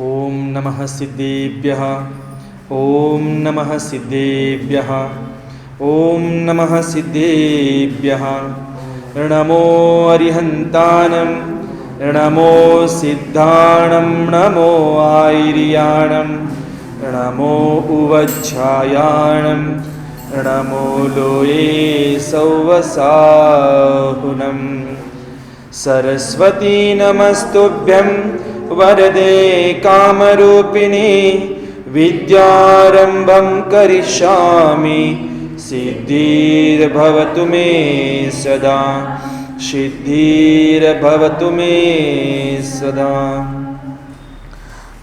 ಓಂ ನಮಃ ಸಿದ್ಧೇಭ್ಯಃ ಓಂ ನಮಃ ಸಿದ್ಧೇಭ್ಯಃ ಓಂ ನಮಃ ಸಿದ್ಧೇಭ್ಯಃ ನಮೋ ಅರಿಹಂತಾನಂ ನಮೋ ಸಿದ್ಧಾಣಂ ನಮೋ ಆಯಿರ್ಯಾಣಂ ನಮೋ ಉವಚ್ಛಾಯಾಣಂ ನಮೋ ಲೋಯೇ ಸೌವಸಾಹುನಂ ಸರಸ್ವತೀ ನಮಸ್ತುಭ್ಯಂ ವರದೆ ಕಾಮರೂಪಿಣಿ ವಿದ್ಯಾರಂಭಂ ಕರಿಷ್ಯಾಮಿ ಸಿದ್ಧಿರ್ಭವತು ಮೇ ಸದಾ ಸಿದ್ಧಿರ್ಭವತು ಮೇ ಸದಾ.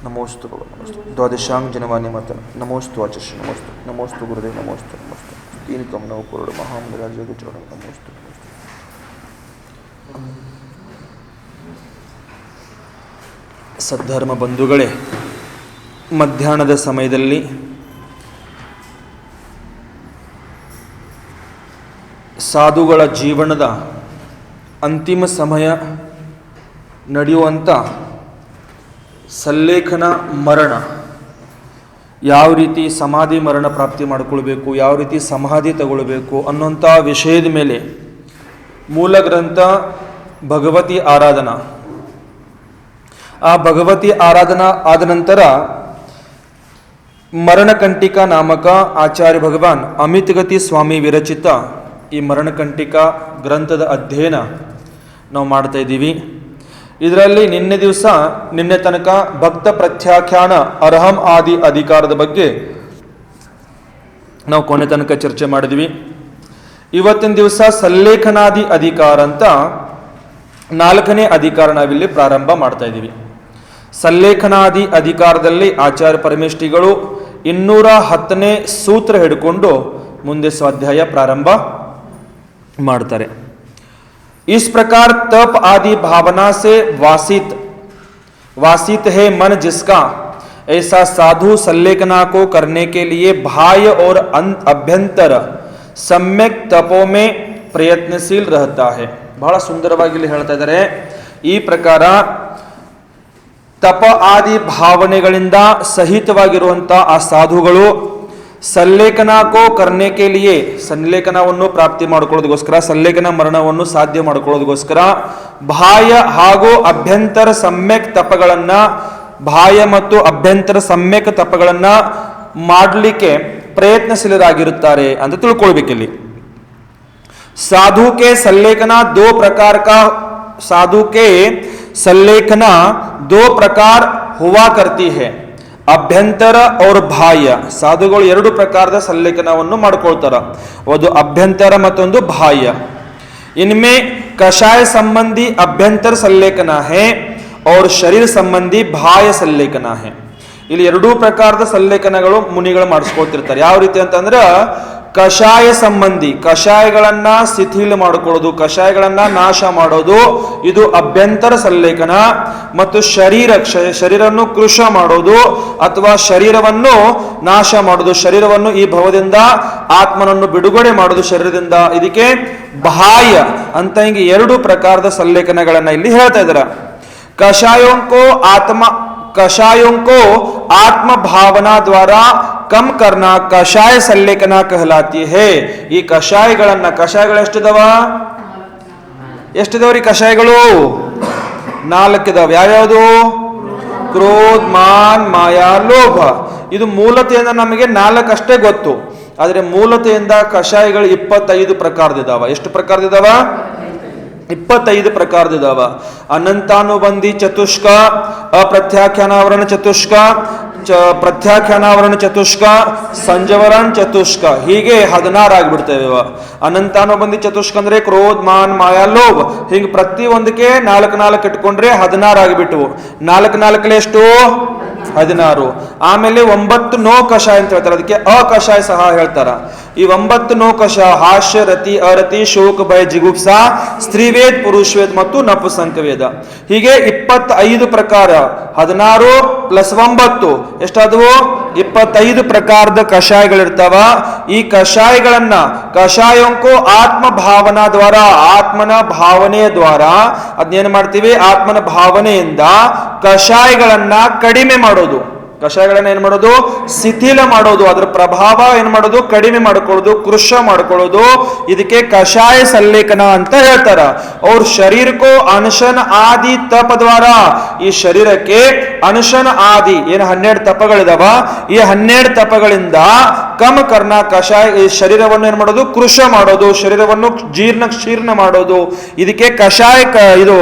ನಮೋಸ್ತು ಭಗವ ನಮೋಸ್ತು ದ್ವಾದಶಾಂಗ್ ಜನವಾನಿ ಮತ ನಮೋಸ್ತು ಆಚರ್ಷ ನಮೋಸ್ತು ನಮೋಸ್ತು ಗುರುದೇವ್ ನಮೋಸ್ತು ನಮೋಸ್ತು ತೀನ್ ಕಂ ನವ ಪುರುಡ ಮಹಾಮಂದಿರ ಜಗಚರಣ ನಮೋಸ್ತು. ಸದ್ಧರ್ಮ ಬಂಧುಗಳೇ, ಮಧ್ಯಾಹ್ನದ ಸಮಯದಲ್ಲಿ ಸಾಧುಗಳ ಜೀವನದ ಅಂತಿಮ ಸಮಯ ನಡೆಯುವಂಥ ಸಲ್ಲೇಖನ ಮರಣ, ಯಾವ ರೀತಿ ಸಮಾಧಿ ಮರಣ ಪ್ರಾಪ್ತಿ ಮಾಡಿಕೊಳ್ಬೇಕು, ಯಾವ ರೀತಿ ಸಮಾಧಿ ತಗೊಳ್ಬೇಕು ಅನ್ನೋಂಥ ವಿಷಯದ ಮೇಲೆ ಮೂಲ ಗ್ರಂಥ ಭಗವತಿ ಆರಾಧನಾ. ಆ ಭಗವತಿ ಆರಾಧನಾ ಆದ ನಂತರ ಮರಣಕಂಟಿಕ ನಾಮಕ ಆಚಾರ್ಯ ಭಗವಾನ್ ಅಮಿತಗತಿ ಸ್ವಾಮಿ ವಿರಚಿತ ಈ ಮರಣಕಂಟಿಕ ಗ್ರಂಥದ ಅಧ್ಯಯನ ನಾವು ಮಾಡ್ತಾ ಇದ್ದೀವಿ. ಇದರಲ್ಲಿ ನಿನ್ನೆ ತನಕ ಭಕ್ತ ಪ್ರತ್ಯಾಖ್ಯಾನ ಅರ್ಹಂ ಆದಿ ಅಧಿಕಾರದ ಬಗ್ಗೆ ನಾವು ಕೊನೆ ತನಕ ಚರ್ಚೆ ಮಾಡಿದ್ವಿ. ಇವತ್ತಿನ ದಿವಸ ಸಲ್ಲೇಖನಾದಿ ಅಧಿಕಾರ ಅಂತ 4ನೇ ಅಧಿಕಾರ ನಾವಿಲ್ಲಿ ಪ್ರಾರಂಭ ಮಾಡ್ತಾ ಇದ್ದೀವಿ. ಸಲ್ಲೇಖನಾದಿ ಅಧಿಕಾರದಲ್ಲಿ ಆಚಾರ್ಯ ಪರಮೇಷ್ಠಿಗಳು 210ನೇ ಸೂತ್ರ ಹಿಡ್ಕೊಂಡು ಮುಂದೆ ಸ್ವಾಧ್ಯಾಯ ಪ್ರಾರಂಭ ಮಾಡ್ತಾರೆ. इस प्रकार तप आदि भावना से वासित है मन जिसका, ऐसा साधु सल्लेखना को करने के लिए बाह्य और अभ्यंतर सम्यक तपों में प्रयत्नशील रहता है. ಬಹಳ ಸುಂದರವಾಗಿ ಇಲ್ಲಿ ಹೇಳ್ತಾ ಇದ್ದಾರೆ. ಈ ಪ್ರಕಾರ ತಪ ಆದಿ ಭಾವನೆಗಳಿಂದ ಸಹಿತವಾಗಿರುವಂಥ ಆ ಸಾಧುಗಳು ಸಲ್ಲೇಖನಕೋ ಕರ್ನೆ ಕೆ ಲಿಯೆ, ಸಲ್ಲೇಖನವನ್ನು ಪ್ರಾಪ್ತಿ ಮಾಡಿಕೊಳ್ಳೋದಕ್ಕೋಸ್ಕರ, ಸಲ್ಲೇಖನ ಮರಣವನ್ನು ಸಾಧ್ಯ ಮಾಡಿಕೊಳ್ಳೋದಕ್ಕೋಸ್ಕರ ಬಾಹ್ಯ ಹಾಗೂ ಅಭ್ಯಂತರ ಸಮ್ಯಕ್ ತಪಗಳನ್ನ, ಬಾಹ್ಯ ಮತ್ತು ಅಭ್ಯಂತರ ಸಮ್ಯಕ್ ತಪಗಳನ್ನ ಮಾಡಲಿಕ್ಕೆ ಪ್ರಯತ್ನಶೀಲರಾಗಿರುತ್ತಾರೆ ಅಂತ ತಿಳ್ಕೊಳ್ಬೇಕಿಲ್ಲಿ. साधु के सल्लेखना दो प्रकार का, साधु के सल्लेखना 2 प्रकार हुआ करती है, ಅಭ್ಯಂತರ और ಬಾಹ್ಯ. ಸಾಧುಗಳು 2 ಪ್ರಕಾರದ ಸಲ್ಲೇಖನವನ್ನು ಮಾಡ್ಕೊಳ್ತಾರ, ಒಂದು ಅಭ್ಯಂತರ ಮತ್ತೊಂದು ಬಾಹ್ಯ. इनमें कषाय संबंधी अभ्यंतर सल्लेखना है और शरीर संबंधी ಬಾಹ್ಯ ಸಲ್ಲೇಖನ है. ಇಲ್ಲಿ 2 ಪ್ರಕಾರದ ಸಲ್ಲೇಖನಗಳು ಮುನಿಗಳು ಮಾಡಿಸ್ಕೊಳ್ತಿರ್ತಾರೆ. ಯಾವ ರೀತಿ ಅಂತಂದ್ರೆ ಕಷಾಯ ಸಂಬಂಧಿ, ಕಷಾಯಗಳನ್ನ ಶಿಥಿಲ ಮಾಡಿಕೊಳ್ಳೋದು, ಕಷಾಯಗಳನ್ನ ನಾಶ ಮಾಡೋದು, ಇದು ಅಭ್ಯಂತರ ಸಲ್ಲೇಖನ. ಮತ್ತು ಶರೀರವನ್ನು ಕೃಶ ಮಾಡೋದು ಅಥವಾ ಶರೀರವನ್ನು ನಾಶ ಮಾಡೋದು, ಶರೀರವನ್ನು ಈ ಭವದಿಂದ ಆತ್ಮನನ್ನು ಬಿಡುಗಡೆ ಮಾಡೋದು ಶರೀರದಿಂದ, ಇದಕ್ಕೆ ಬಾಹ್ಯ ಅಂತ ಹಿಂಗೆ 2 ಪ್ರಕಾರದ ಸಲ್ಲೇಖನಗಳನ್ನ ಇಲ್ಲಿ ಹೇಳ್ತಾ ಇದ್ದಾರೆ. कषायों को आत्म भावना द्वारा कम करना कषाय सल्लेखना कहलाती है. ಈ ಕಷಾಯಗಳು ಎಷ್ಟಿದಾವ್ರಿ? ಕಷಾಯಗಳು 4 ಇದಾವ. ಯಾವ್ಯಾವುದು? ಕ್ರೋಧ, ಮಾನ್, ಮಾಯಾ, ಲೋಭ. ಇದು ಮೂಲತೆಯಿಂದ ನಮಗೆ 4 ಅಷ್ಟೇ ಗೊತ್ತು. ಆದ್ರೆ ಮೂಲತೆಯಿಂದ ಕಷಾಯಗಳು 25 ಪ್ರಕಾರದಿದಾವ. ಎಷ್ಟು ಪ್ರಕಾರದಿದಾವ? 25 ಪ್ರಕಾರದಿದಾವ. ಅನಂತಾನುಬಂಧಿ ಚತುಷ್ಕ, ಅಪ್ರತ್ಯಾಖ್ಯಾನಾವರಣ ಚತುಷ್ಕ, ಪ್ರತ್ಯಾಖ್ಯಾನಾವರಣ ಚತುಷ್ಕ, ಸಂಜವರಣ ಚತುಷ್ಕ, ಹೀಗೆ 16 ಆಗಿಬಿಡ್ತೇವೆ. ಅನಂತಾನುಬಂಧಿ ಚತುಷ್ಕ ಅಂದ್ರೆ ಕ್ರೋಧ, ಮಾನ್, ಮಾಯಾ, ಲೋಭ, ಹಿಂಗೆ ಪ್ರತಿ ಒಂದಕ್ಕೆ 4 ಇಟ್ಕೊಂಡ್ರೆ 16 ಆಗಿಬಿಟ್ಟು. 4 ಎಷ್ಟು? 16. ಆಮೇಲೆ 9 ನೋ ಕಷಾಯ ಅಂತ ಹೇಳ್ತಾರೆ, ಅದಕ್ಕೆ ಅಕಷಾಯ ಸಹ ಹೇಳ್ತಾರ. ಈ 9 ನೋ ಕಷಾಯ ಹಾಸ್ಯ, ರತಿ, ಅರತಿ, ಶೋಕ, ಭಯ, ಜಿಗುಪ್ಸಾ, ಸ್ತ್ರೀವೇದ, ಪುರುಷವೇದ ಮತ್ತು ನಪುಸಂಕವೇದ, ಹೀಗೆ 25 ಪ್ರಕಾರ. 16 + 9 ಎಷ್ಟಾದವು? 25 ಪ್ರಕಾರದ ಕಷಾಯಗಳಿರ್ತಾವ. ಈ ಕಷಾಯಗಳನ್ನ ಕಷಾಯಂಕೋ ಆತ್ಮ ಭಾವನಾ ದ್ವಾರ, ಆತ್ಮನ ಭಾವನೆಯ ದ್ವಾರ ಅದನ್ನೇನ್ ಮಾಡ್ತೀವಿ, ಆತ್ಮನ ಭಾವನೆಯಿಂದ ಕಷಾಯಗಳನ್ನ ಕಡಿಮೆ ಮಾಡೋದು, ಕಷಾಯಗಳನ್ನ ಏನ್ ಮಾಡೋದು, ಶಿಥಿಲ ಮಾಡೋದು, ಅದರ ಪ್ರಭಾವ ಏನ್ ಮಾಡೋದು, ಕಡಿಮೆ ಮಾಡ್ಕೊಳ್ಳೋದು, ಕೃಶ ಮಾಡ್ಕೊಳ್ಳೋದು. ಇದಕ್ಕೆ ಕಷಾಯ ಸಲ್ಲೇಖನ ಅಂತ ಹೇಳ್ತಾರ. ಅವ್ರ ಶರೀರಕ್ಕೋ ಅನಶನ ಆದಿ ತಪ ದ್ವಾರ, ಈ ಶರೀರಕ್ಕೆ ಅನಶನ ಆದಿ ಏನು 12 ತಪಗಳಿದಾವ, ಈ 12 ತಪಗಳಿಂದ ಕಮ ಕರ್ಣ ಕಷಾಯ, ಈ ಶರೀರವನ್ನು ಏನ್ ಮಾಡೋದು, ಕೃಶ ಮಾಡೋದು, ಶರೀರವನ್ನು ಕ್ಷೀರ್ಣ ಮಾಡೋದು. ಇದಕ್ಕೆ ಕಷಾಯ ಇದು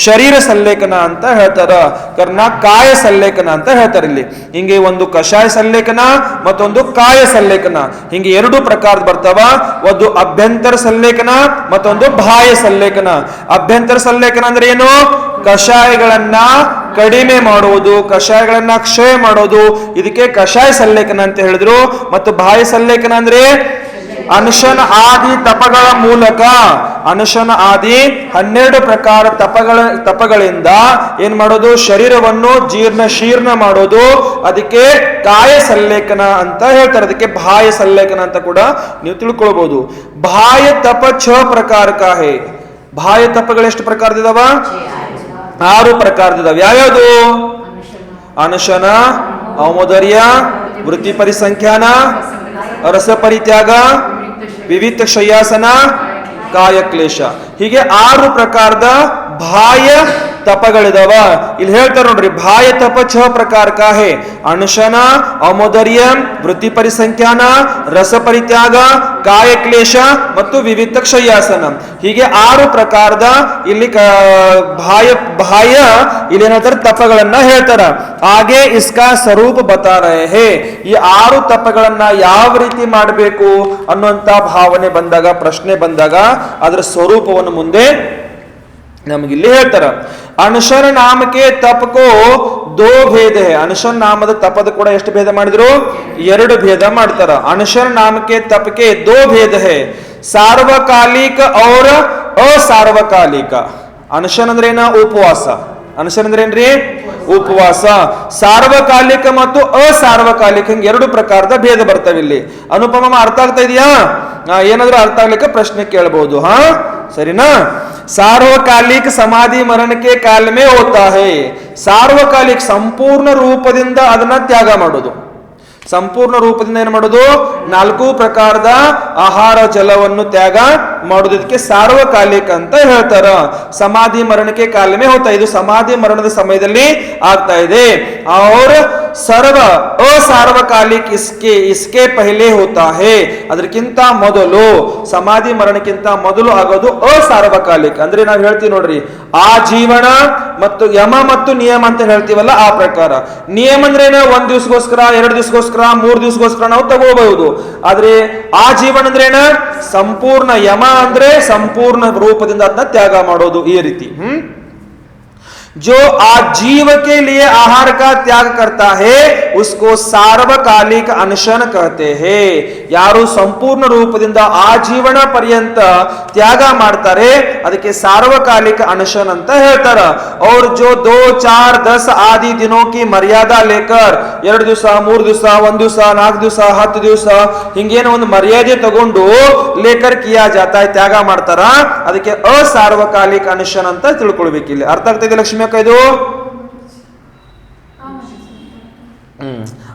ಶರೀರ ಸಲ್ಲೇಖನ ಅಂತ ಹೇಳ್ತಾರ. ಕರ್ಣ ಕಾಯ ಸಲ್ಲೇಖನ ಅಂತ ಹೇಳ್ತಾರೆ. ಇಲ್ಲಿ ಹಿಂಗೆ ಒಂದು ಕಷಾಯ ಸಲ್ಲೇಖನ ಮತ್ತೊಂದು ಕಾಯ ಸಲ್ಲೇಖನ, ಹಿಂಗೆ 2 ಪ್ರಕಾರದ ಬರ್ತಾವ. ಒಂದು ಅಭ್ಯಂತರ ಸಲ್ಲೇಖನ ಮತ್ತೊಂದು ಬಾಹ್ಯ ಸಲ್ಲೇಖನ. ಅಭ್ಯಂತರ ಸಲ್ಲೇಖನ ಅಂದ್ರೆ ಏನು, ಕಷಾಯಗಳನ್ನ ಕಡಿಮೆ ಮಾಡುವುದು, ಕಷಾಯಗಳನ್ನ ಕ್ಷಯ ಮಾಡೋದು, ಇದಕ್ಕೆ ಕಷಾಯ ಸಲ್ಲೇಖನ ಅಂತ ಹೇಳಿದ್ರು. ಮತ್ತು ಬಾಹ್ಯ ಸಲ್ಲೇಖನ ಅಂದ್ರೆ ಅನಶನ ಆದಿ ತಪಗಳ ಮೂಲಕ, ಅನಶನ ಆದಿ 12 ಪ್ರಕಾರ ತಪಗಳಿಂದ ಏನ್ ಮಾಡೋದು, ಶರೀರವನ್ನು ಶೀರ್ಣ ಮಾಡೋದು. ಅದಕ್ಕೆ ಕಾಯ ಸಲ್ಲೇಖನ ಅಂತ ಹೇಳ್ತಾರೆ. ಅದಕ್ಕೆ ಬಾಹ್ಯ ಸಲ್ಲೇಖನ ಅಂತ ಕೂಡ ನೀವು ತಿಳ್ಕೊಳ್ಬಹುದು. ಬಾಹ್ಯ ತಪ 6 ಪ್ರಕಾರ ಕಾ ಹೇ. ಬಾಹ್ಯ ತಪಗಳು ಎಷ್ಟು ಪ್ರಕಾರದಿದಾವ, 6 ಪ್ರಕಾರದಿದಾವ. ಯಾವ್ಯಾವುದು, ಅನಶನ, ಔಮೋದರ್ಯ, ವೃತ್ತಿ ಪರಿಸಂಖ್ಯಾನ, ರಸ ಪರಿತ್ಯಾಗ, ವಿವಿಧ ಶಯ್ಯಾಸನ, ಕಾಯಕ್ಲೇಶ, ಹೀಗೆ 6 ಪ್ರಕಾರದ ಬಾಹ್ಯ ತಪಗಳಿದಾವ. ಇಲ್ಲಿ ಹೇಳ್ತಾರೆ ನೋಡ್ರಿ, ಬಾಹ್ಯ ತಪ 6 ಪ್ರಕಾರ ಕಾ ಹೇ. ಅನಶನ, ಔಮೋದರ್ಯ, ವೃತ್ತಿ ಪರಿಸಂಖ್ಯಾನ, ರಸ ಪರಿತ್ಯಾಗ, ಕಾಯಕ್ಲೇಶ ಮತ್ತು ವಿವಿಧ ಶಯ್ಯಾಸನ, ಹೀಗೆ 6 ಪ್ರಕಾರದ ಇಲ್ಲಿ ಬಾಹ್ಯ ಇಲ್ಲಿ ಏನಂತಾರೆ ತಪಗಳನ್ನ ಹೇಳ್ತಾರ. ಹಾಗೆ ಇಸ್ಕಾ ಸ್ವರೂಪ ಬತಾ ರಹೆ ಹೇ. ಈ 6 ತಪಗಳನ್ನ ಯಾವ ರೀತಿ ಮಾಡಬೇಕು ಅನ್ನುವಂತ ಭಾವನೆ ಬಂದಾಗ, ಪ್ರಶ್ನೆ ಬಂದಾಗ ಅದರ ಸ್ವರೂಪವನ್ನು ಮುಂದೆ ನಮಗಿಲ್ಲಿ ಹೇಳ್ತಾರ. ಅನಶನ ನಾಮಕ್ಕೆ ತಪಕೋ 2 ಭೇದ ಹೇ. ಅನಶನ ನಾಮದ ತಪದ ಕೂಡ ಎಷ್ಟು ಭೇದ ಮಾಡಿದ್ರು, 2 ಭೇದ ಮಾಡ್ತಾರ. ಅನಶನ ನಾಮಕ್ಕೆ ತಪಕ್ಕೆ 2 ಭೇದ ಹೇ, ಸಾರ್ವಕಾಲಿಕ ಔರ ಅಸಾರ್ವಕಾಲಿಕ. ಅನಶನ ಅಂದ್ರೆ ಏನ, ಉಪವಾಸ. ಅನಶನ ಅಂದ್ರೆ ಏನ್ರಿ, ಉಪವಾಸ. ಸಾರ್ವಕಾಲಿಕ ಮತ್ತು ಅಸಾರ್ವಕಾಲಿಕ, ಹಿಂಗೆ 2 ಪ್ರಕಾರದ ಭೇದ ಬರ್ತವೆ ಇಲ್ಲಿ. ಅನುಪಮ ಅರ್ಥ ಆಗ್ತಾ ಇದೆಯಾ? ಏನಾದ್ರೂ ಅರ್ಥ ಆಗ್ಲಿಕ್ಕೆ ಪ್ರಶ್ನೆ ಕೇಳಬಹುದು. ಹಾ, ಸರಿನಾ? ಸಾರ್ವಕಾಲಿಕ समाधि मरण के काल में होता है. ಸಾರ್ವಕಾಲಿಕ ಸಂಪೂರ್ಣ ರೂಪದಿಂದ ಅದನ್ನ ತ್ಯಾಗ ಮಾಡೋದು. ಸಂಪೂರ್ಣ ರೂಪದಿಂದ ಏನು ಮಾಡೋದು, 4 ಪ್ರಕಾರದ ಆಹಾರ ಜಲವನ್ನು ತ್ಯಾಗ ಮಾಡೋದಕ್ಕೆ ಸಾರ್ವಕಾಲಿಕ ಅಂತ ಹೇಳ್ತಾರ. ಸಮಾಧಿ ಮರಣಕ್ಕೆ ಕಾಲಮೇ ಹೋಗ್ತಾ, ಇದು ಸಮಾಧಿ ಮರಣದ ಸಮಯದಲ್ಲಿ ಆಗ್ತಾ ಇದೆ. और ಸರ್ವ ಅಸಾರ್ವಕಾಲಿಕ ಇಸ್ಕೆ ಪಹಲೆ ಹೋತಾ ಹೇ. ಅದಕ್ಕಿಂತ ಮೊದಲು, ಸಮಾಧಿ ಮರಣಕ್ಕಿಂತ ಮೊದಲು ಆಗೋದು ಅಸಾರ್ವಕಾಲಿಕ. ಅಂದ್ರೆ ನಾವು ಹೇಳ್ತೀವಿ ನೋಡ್ರಿ, ಆ ಜೀವನ ಮತ್ತು ಯಮ ಮತ್ತು ನಿಯಮ ಅಂತ ಹೇಳ್ತೀವಲ್ಲ, ಆ ಪ್ರಕಾರ. ನಿಯಮ ಅಂದ್ರೆ 1 ದಿವಸಗೋಸ್ಕರ, 2 ದಿವಸಗೋಸ್ಕರ, 3 ದಿವಸಗೋಸ್ಕರ ನಾವು ತಗೋಬಹುದು. ಆದ್ರೆ ಆ ಜೀವನ ಅಂದ್ರೆ ಸಂಪೂರ್ಣ, ಯಮ ಅಂದ್ರೆ ಸಂಪೂರ್ಣ ರೂಪದಿಂದ ಅದನ್ನ ತ್ಯಾಗ ಮಾಡೋದು, ಈ ರೀತಿ. जो आजीव के लिए आहार का त्याग करता है उसको सार्वकालिक अनशन कहते हैं. ಯಾರು ಸಂಪೂರ್ಣ ರೂಪದಿಂದ ಆಜೀವನ ಪರ್ಯಂತ ತ್ಯಾಗ ಮಾಡ್ತಾರೆ ಅದಕ್ಕೆ ಸಾರ್ವಕಾಲಿಕ ಅನಶನ್ ಅಂತ ಹೇಳ್ತಾರ. और जो 2, 4, 10 आदि दिनों की मर्यादा लेकर 2 ದಿವಸ, 3 ದಿವಸ, 1 ದಿವಸ, 4 ದಿವಸ, 10 ದಿವಸ ಹಿಂಗೇನೋ ಒಂದು ಮರ್ಯಾದೆ ತಗೊಂಡು ಲೇಕರ್ ಕಿಯಾ ಜಾತಾ ಹೈ, ತ್ಯಾಗ ಮಾಡ್ತಾರ, ಅದಕ್ಕೆ ಅಸಾರ್ವಕಾಲಿಕ ಅನಶನ್ ಅಂತ ತಿಳ್ಕೊಳ್ಬೇಕು. ಇಲ್ಲಿ ಅರ್ಥ ಆಗ್ತಾ ಇದೆ ಲಕ್ಷ್ಮಿ ಅಕ್ಕ? ಇದು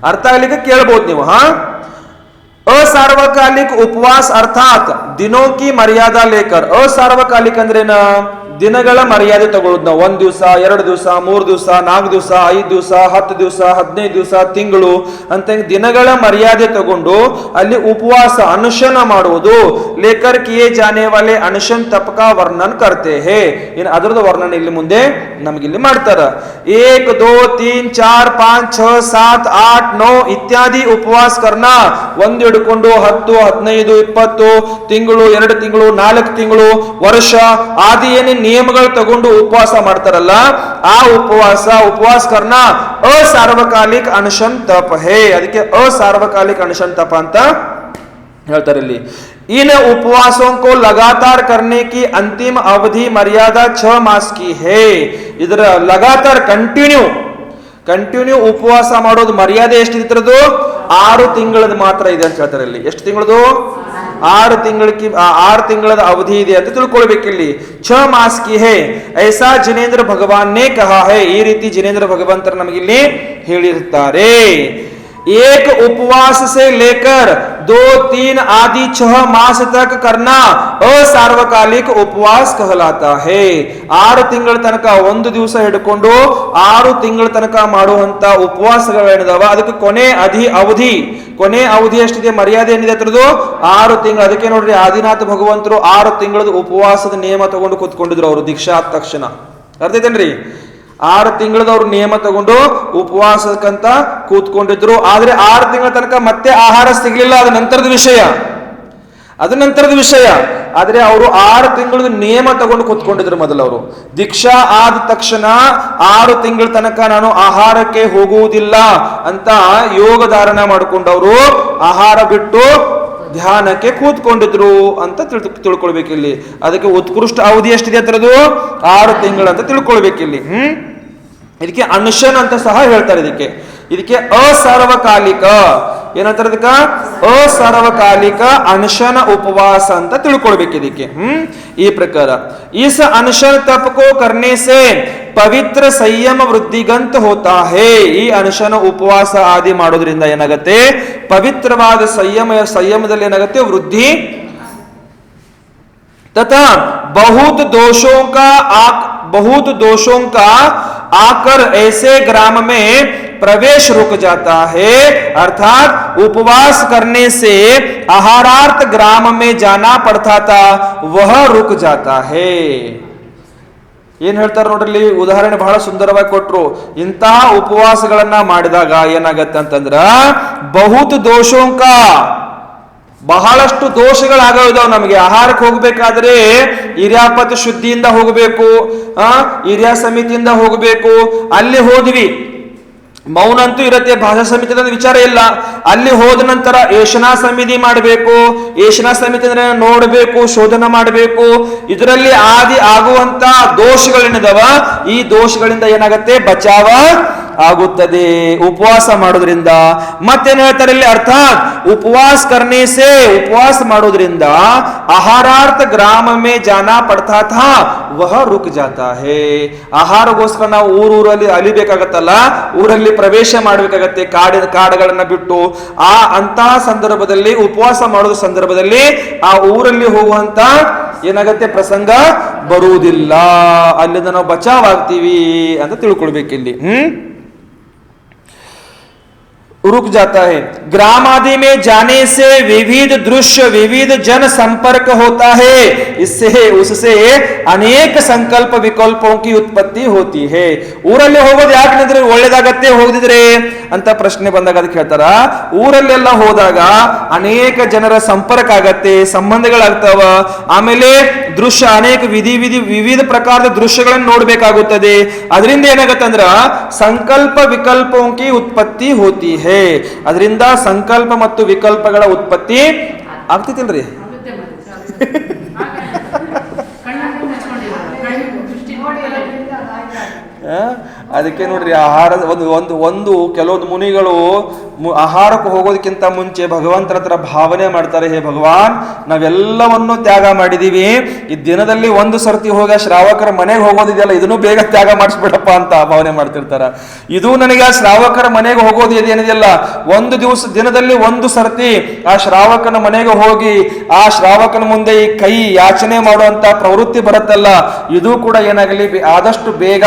ಅರ್ಥ ಆಗ್ಲಿಕ್ಕೆ ಕೇಳಬಹುದು ನೀವು. ಹಾ, असार्वकालिक उपवास अर्थात दिनों की मर्यादा लेकर. असार्वकालिक ಅಂದ್ರೆ ದಿನಗಳ ಮರ್ಯಾದೆ ತಗೊಳ್ಳೋದು ನಾವು. 1 ದಿವಸ, 2 ದಿವಸ, 3 ದಿವಸ, 4 ದಿವಸ, 5 ದಿವಸ, 10 ದಿವಸ, 15 ದಿವಸ, ತಿಂಗಳು ಅಂತ ದಿನಗಳ ಮರ್ಯಾದೆ ತಗೊಂಡು ಅಲ್ಲಿ ಉಪವಾಸ ಅನುಶನ ಮಾಡುವುದು. ಲೇಕರ್ ಕಿಯೇ ಜಾನೆ ವಾಲೆ ಅನುಶನ್ ತಪ ಕಾ ವರ್ಣನ್ ಕರ್ತೆ ಹೇ. ಇನ್ನು ಅದರದ ವರ್ಣನೆ ಇಲ್ಲಿ ಮುಂದೆ ನಮಗಿಲ್ಲಿ ಮಾಡ್ತಾರ. 1, 2, 3, 4, 5, 6, 7, 8, 9 ಇತ್ಯಾದಿ ಉಪವಾಸ ಕರ್ನಾ. 1 ಹಿಡ್ಕೊಂಡು 10, 15, 20 ತಿಂಗಳು, 2 ತಿಂಗಳು, 4 ತಿಂಗಳು, ವರ್ಷ ಆದಿ ಏನೇ ನಿಯಮಗಳು ತಗೊಂಡು ಉಪವಾಸ ಮಾಡ್ತಾರಲ್ಲ, ಆ ಉಪವಾಸ ಕರ್ನ ಅಸಾರ್ವಕಾಲಿಕ ಅನಶನ್ ತಪ ಹೇ. ಅದಕ್ಕೆ ಅಸಾರ್ವಕಾಲಿಕ ಅನಶನ್ ತಪ ಅಂತ ಹೇಳ್ತಾರೆ ಇಲ್ಲಿ. इन उपवासों को लगातार करने की अंतिम अवधि मर्यादा 6 मास की है. ಇದರ लगातार ಕಂಟಿನ್ಯೂ ಉಪವಾಸ ಮಾಡೋದು ಮರ್ಯಾದೆ ಎಷ್ಟಿದ್ರದು 6 ತಿಂಗಳದ ಮಾತ್ರ ಇದೆ ಅಂತ ಹೇಳ್ತಾರೆ ಇಲ್ಲಿ. ಎಷ್ಟು ತಿಂಗಳದು? 6 ತಿಂಗಳದ ಅವಧಿ ಇದೆ ಅಂತ ತಿಳ್ಕೊಳ್ಬೇಕಿಲ್ಲಿ. 6 ಮಾಸ್ ಕಿ ಹೇ ಐಸಾ ಜಿನೇಂದ್ರ ಭಗವಾನ್ ನೇ ಕಹಾ ಹೇ, ಈ ರೀತಿ ಜಿನೇಂದ್ರ ಭಗವಂತರು ನಮಗಿಲ್ಲಿ ಹೇಳಿರ್ತಾರೆ. एक उपवास से लेकर 2-3 आदि 6 मास तक करना असार्वकालिक उपवास कहलाता है. 6 ತಿಂಗಳ ತನಕ ಒಂದು ದಿವಸ ಹಿಡ್ಕೊಂಡು 6 ತಿಂಗಳ ತನಕ ಮಾಡುವಂತ ಉಪವಾಸಗಳೇನಿದಾವ ಅದಕ್ಕೆ ಕೊನೆ ಅವಧಿ ಎಷ್ಟಿದೆ, ಮರ್ಯಾದೆ ಏನಿದೆ ಅದ್ರದ್ದು 6 ತಿಂಗಳು. ಅದಕ್ಕೆ ನೋಡ್ರಿ ಆದಿನಾಥ ಭಗವಂತರು 6 ತಿಂಗಳದ ಉಪವಾಸದ ನಿಯಮ ತಗೊಂಡು ಕೂತ್ಕೊಂಡಿದ್ರು. ಅವರು ದೀಕ್ಷಾ ಆದ ತಕ್ಷಣ ಅರ್ಥ ಐತೇನ್ರಿ? 6 ತಿಂಗಳದವ್ರು ನಿಯಮ ತಗೊಂಡು ಉಪವಾಸಕ್ಕಂತ ಕೂತ್ಕೊಂಡಿದ್ರು. ಆದ್ರೆ 6 ತಿಂಗಳ ತನಕ ಮತ್ತೆ ಆಹಾರ ಸಿಗ್ಲಿಲ್ಲ, ಅದು ನಂತರದ ವಿಷಯ. ಆದ್ರೆ ಅವರು 6 ತಿಂಗಳದ ನಿಯಮ ತಗೊಂಡು ಕೂತ್ಕೊಂಡಿದ್ರು. ಮೊದಲು ಅವರು ದೀಕ್ಷಾ ಆದ ತಕ್ಷಣ 6 ತಿಂಗಳ ತನಕ ನಾನು ಆಹಾರಕ್ಕೆ ಹೋಗುವುದಿಲ್ಲ ಅಂತ ಯೋಗ ಧಾರಣ ಮಾಡಿಕೊಂಡವರು ಆಹಾರ ಬಿಟ್ಟು ಧ್ಯಾನಕ್ಕೆ ಕೂತ್ಕೊಂಡಿದ್ರು ಅಂತ ತಿಳ್ಕೊಳ್ಬೇಕಿಲ್ಲಿ. ಅದಕ್ಕೆ ಉತ್ಕೃಷ್ಟ ಅವಧಿ ಎಷ್ಟಿದೆ ಅದರದು 6 ತಿಂಗಳು ಅಂತ ತಿಳ್ಕೊಳ್ಬೇಕಿಲ್ಲಿ. ಇದಕ್ಕೆ ಅನುಶನ್ ಅಂತ ಸಹ ಹೇಳ್ತಾರೆ. ಇದಕ್ಕೆ ಅಸಾರ್ವಕಾಲಿಕ ಏನಂತಾರೆ, ಇದಕ್ಕ ಅಸಾರ್ವಕಾಲಿಕ ಅನುಶನ ಉಪವಾಸ ಅಂತ ತಿಳ್ಕೊಳ್ಬೇಕು ಇದಕ್ಕೆ. ಈ ಪ್ರಕಾರ इस अनशन तप को करने से ಪವಿತ್ರ ಸಂಯಮ ವೃದ್ಧಿಗಂತ ಹೋತಾ ಹೇ. ಈ ಅನಶನ ಉಪವಾಸ ಆದಿ ಮಾಡೋದ್ರಿಂದ ಏನಾಗತ್ತೆ, ಪವಿತ್ರವಾದ ಸಂಯಮದಲ್ಲಿ ಏನಾಗತ್ತೆ, ವೃದ್ಧಿ. तथा बहुत दोषों का आकर ऐसे ग्राम में प्रवेश रुक जाता है. अर्थात उपवास करने से आहारार्थ ग्राम में जाना पड़ता था, वह रुक जाता है. ಏನ್ ಹೇಳ್ತಾರೆ ನೋಡ್ರಿ, ಉದಾಹರಣೆ ಬಹಳ ಸುಂದರವಾಗಿ ಕೊಟ್ರು. ಇಂತಹ ಉಪವಾಸಗಳನ್ನ ಮಾಡಿದಾಗ ಏನಾಗತ್ತೆ ಅಂತಂದ್ರ ಬಹುತ್ ದೋಷೋಂಕ, ಬಹಳಷ್ಟು ದೋಷಗಳಾಗವಿದಾವ್ ನಮಗೆ. ಆಹಾರಕ್ಕೆ ಹೋಗ್ಬೇಕಾದ್ರೆ ಹಿರಿಯಾಪತ ಶುದ್ಧಿಯಿಂದ ಹೋಗಬೇಕು, ಹಿರಿಯ ಸಮಿತಿಯಿಂದ ಹೋಗಬೇಕು. ಅಲ್ಲಿ ಹೋದ್ವಿ, ಮೌನ ಅಂತೂ ಇರತ್ತೆ, ಭಾಷಾ ಸಮಿತಿ ವಿಚಾರ ಇಲ್ಲ. ಅಲ್ಲಿ ಹೋದ ನಂತರ ಏಷನಾ ಸಮಿತಿ ಮಾಡಬೇಕು. ಏಷನಾ ಸಮಿತಿ ಅಂದ್ರೆ ನೋಡಬೇಕು, ಶೋಧನ ಮಾಡಬೇಕು. ಇದರಲ್ಲಿ ಆದಿ ಆಗುವಂತ ದೋಷಗಳೇನಿದಾವ, ಈ ದೋಷಗಳಿಂದ ಏನಾಗತ್ತೆ, ಬಚಾವ ಆಗುತ್ತದೆ ಉಪವಾಸ ಮಾಡೋದ್ರಿಂದ. ಮತ್ತೇನ್ ಹೇಳ್ತಾರೆ ಇಲ್ಲಿ, ಅರ್ಥಾತ್ ಉಪವಾಸ ಕರ್ನೇಸೆ, ಉಪವಾಸ ಮಾಡೋದ್ರಿಂದ ಆಹಾರಾರ್ಥ ಗ್ರಾಮ ಮೇ ಜಾನಾ ಪಡ್ತಾ ಥಾ ವಹ ರುಕ್ ಜಾತಾ ಹೇ. ಆಹಾರಗೋಸ್ಕರ ನಾವು ಊರಲ್ಲಿ ಅಲಿಬೇಕಾಗತ್ತಲ್ಲ, ಊರಲ್ಲಿ ಪ್ರವೇಶ ಮಾಡಬೇಕಾಗತ್ತೆ, ಕಾಡುಗಳನ್ನ ಬಿಟ್ಟು. ಅಂತಹ ಸಂದರ್ಭದಲ್ಲಿ ಉಪವಾಸ ಮಾಡೋದ ಸಂದರ್ಭದಲ್ಲಿ ಆ ಊರಲ್ಲಿ ಹೋಗುವಂತ ಏನಾಗತ್ತೆ, ಪ್ರಸಂಗ ಬರುವುದಿಲ್ಲ. ಅಲ್ಲಿಂದ ನಾವು ಬಚಾವಾಗ್ತೀವಿ ಅಂತ ತಿಳ್ಕೊಳ್ಬೇಕಿಲ್ಲಿ. रुक जाता है. ग्राम आदि में जाने से विविध दृश्य, विविध जन संपर्क होता है. उससे अनेक संकल्प विकल्पों की उत्पत्ति होती है. ಊರಲ್ಲಿ ಹೋಗೋದು ಯಾಕಂದ್ರೆ ಒಳ್ಳೇದಾಗತ್ತೆ ಹೋಗದಿದ್ರೆ ಅಂತ ಪ್ರಶ್ನೆ ಬಂದಾಗ ಅದಕ್ಕೆ ಹೇಳ್ತಾರ, ಊರಲ್ಲೆಲ್ಲ ಹೋದಾಗ ಅನೇಕ ಜನರ ಸಂಪರ್ಕ ಆಗತ್ತೆ, ಸಂಬಂಧಗಳಾಗ್ತಾವ. ಆಮೇಲೆ ದೃಶ್ಯ, ಅನೇಕ ವಿವಿಧ ಪ್ರಕಾರದ ದೃಶ್ಯಗಳನ್ನು ನೋಡ್ಬೇಕಾಗುತ್ತದೆ. ಅದರಿಂದ ಏನಾಗತ್ತೆ ಅಂದ್ರ ಸಂಕಲ್ಪ ವಿಕಲ್ಪೋಂ ಕಿ ಉತ್ಪತ್ತಿ ಹೋತಿ ಹೇ. ಅದರಿಂದ ಸಂಕಲ್ಪ ಮತ್ತು ವಿಕಲ್ಪಗಳ ಉತ್ಪತ್ತಿ ಆಗ್ತಿತ್ತಿಲ್ರಿ. ಅದಕ್ಕೆ ನೋಡ್ರಿ, ಆಹಾರದ ಒಂದು ಕೆಲವೊಂದು ಮುನಿಗಳು ಆಹಾರಕ್ಕೆ ಹೋಗೋದಕ್ಕಿಂತ ಮುಂಚೆ ಭಗವಂತನ ಹತ್ರ ಭಾವನೆ ಮಾಡ್ತಾರೆ, ಹೇ ಭಗವಾನ್, ನಾವೆಲ್ಲವನ್ನು ತ್ಯಾಗ ಮಾಡಿದೀವಿ, ಈ ದಿನದಲ್ಲಿ ಒಂದು ಸರ್ತಿ ಹೋಗ ಶ್ರಾವಕರ ಮನೆಗೆ ಹೋಗೋದಿದೆಯಲ್ಲ, ಇದನ್ನು ಬೇಗ ತ್ಯಾಗ ಮಾಡಿಸ್ಬಿಡಪ್ಪ ಅಂತ ಭಾವನೆ ಮಾಡ್ತಿರ್ತಾರ. ಇದು ನನಗೆ ಆ ಶ್ರಾವಕರ ಮನೆಗೆ ಹೋಗೋದು ಏನಿದೆಯಲ್ಲ, ಒಂದು ದಿನದಲ್ಲಿ ಒಂದು ಸರ್ತಿ ಆ ಶ್ರಾವಕನ ಮನೆಗೆ ಹೋಗಿ ಆ ಶ್ರಾವಕನ ಮುಂದೆ ಈ ಕೈ ಯಾಚನೆ ಮಾಡುವಂತ ಪ್ರವೃತ್ತಿ ಬರುತ್ತಲ್ಲ, ಇದು ಕೂಡ ಏನಾಗಲಿ ಆದಷ್ಟು ಬೇಗ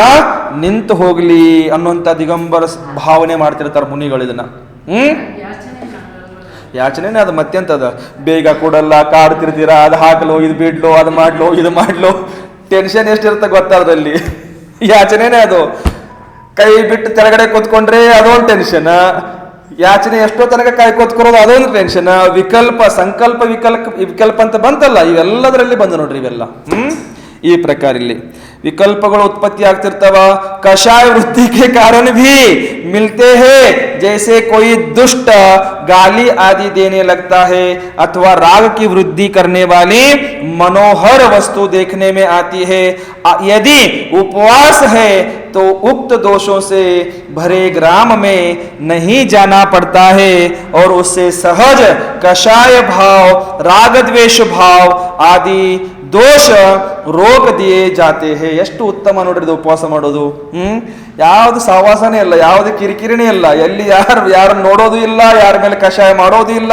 ನಿಂತು ಹೋಗ್ಲಿ ಅನ್ನುವಂತ ದಿಗಂಬರ ಭಾವನೆ ಮಾಡ್ತಿರ್ತಾರ ಮುನಿಗಳು. ಇದನ್ನ ಯಾಚನೆ ಅದು ಮತ್ತೆಂತದ, ಬೇಗ ಕೊಡಲ್ಲ, ಕಾಡ್ತಿರ್ತೀರ, ಅದು ಹಾಕಲು, ಇದು ಬಿಡ್ಲು, ಅದು ಮಾಡ್ಲು, ಇದು ಮಾಡ್ಲು, ಟೆನ್ಷನ್ ಎಷ್ಟಿರುತ್ತೆ ಗೊತ್ತಾದ್ರಲ್ಲಿ. ಯಾಚನೆನೇ ಅದು. ಕೈ ಬಿಟ್ಟು ತೆಳಗಡೆ ಕೂತ್ಕೊಂಡ್ರೆ ಅದೊಂದು ಟೆನ್ಷನ್, ಯಾಚನೆ ಎಷ್ಟೋ ತನಕ ಕೈ ಕೂತ್ಕೊರೋದು ಅದೊಂದು ಟೆನ್ಷನ್, ವಿಕಲ್ಪ, ಸಂಕಲ್ಪ ವಿಕಲ್ಪ ಅಂತ ಬಂತಲ್ಲ, ಇವೆಲ್ಲದರಲ್ಲಿ ಬಂದು ನೋಡ್ರಿ ಇವೆಲ್ಲ. ಈ ಪ್ರಕಾರ ಇಲ್ಲಿ ವಿಕಲ್ಪಗಳು ಉತ್ಪತ್ತಿ ಆಗ್ತಿರ್ತಾವ. कषाय वृत्ति के कारण भी मिलते हैं, जैसे कोई दुष्ट गाली आदि देने लगता है अथवा राग की वृद्धि करने वाली मनोहर वस्तु देखने में आती है. यदि उपवास है तो उक्त दोषों से भरे ग्राम में नहीं जाना पड़ता है और उससे सहज कषाय भाव, राग द्वेष भाव आदि ದೋಷ ರೋಗ ದಿಯೇ ಜಾತೆ ಹೇ. ಎಷ್ಟು ಉತ್ತಮ ನೋಡ್ರಿ ಇದು ಉಪವಾಸ ಮಾಡೋದು. ಯಾವ್ದು ಸಹವಾಸನೇ ಇಲ್ಲ, ಯಾವ್ದು ಕಿರಿಕಿರಿನೇ ಇಲ್ಲ, ಎಲ್ಲಿ ಯಾರು ನೋಡೋದು ಇಲ್ಲ, ಯಾರ ಮೇಲೆ ಕಷಾಯ ಮಾಡೋದು ಇಲ್ಲ,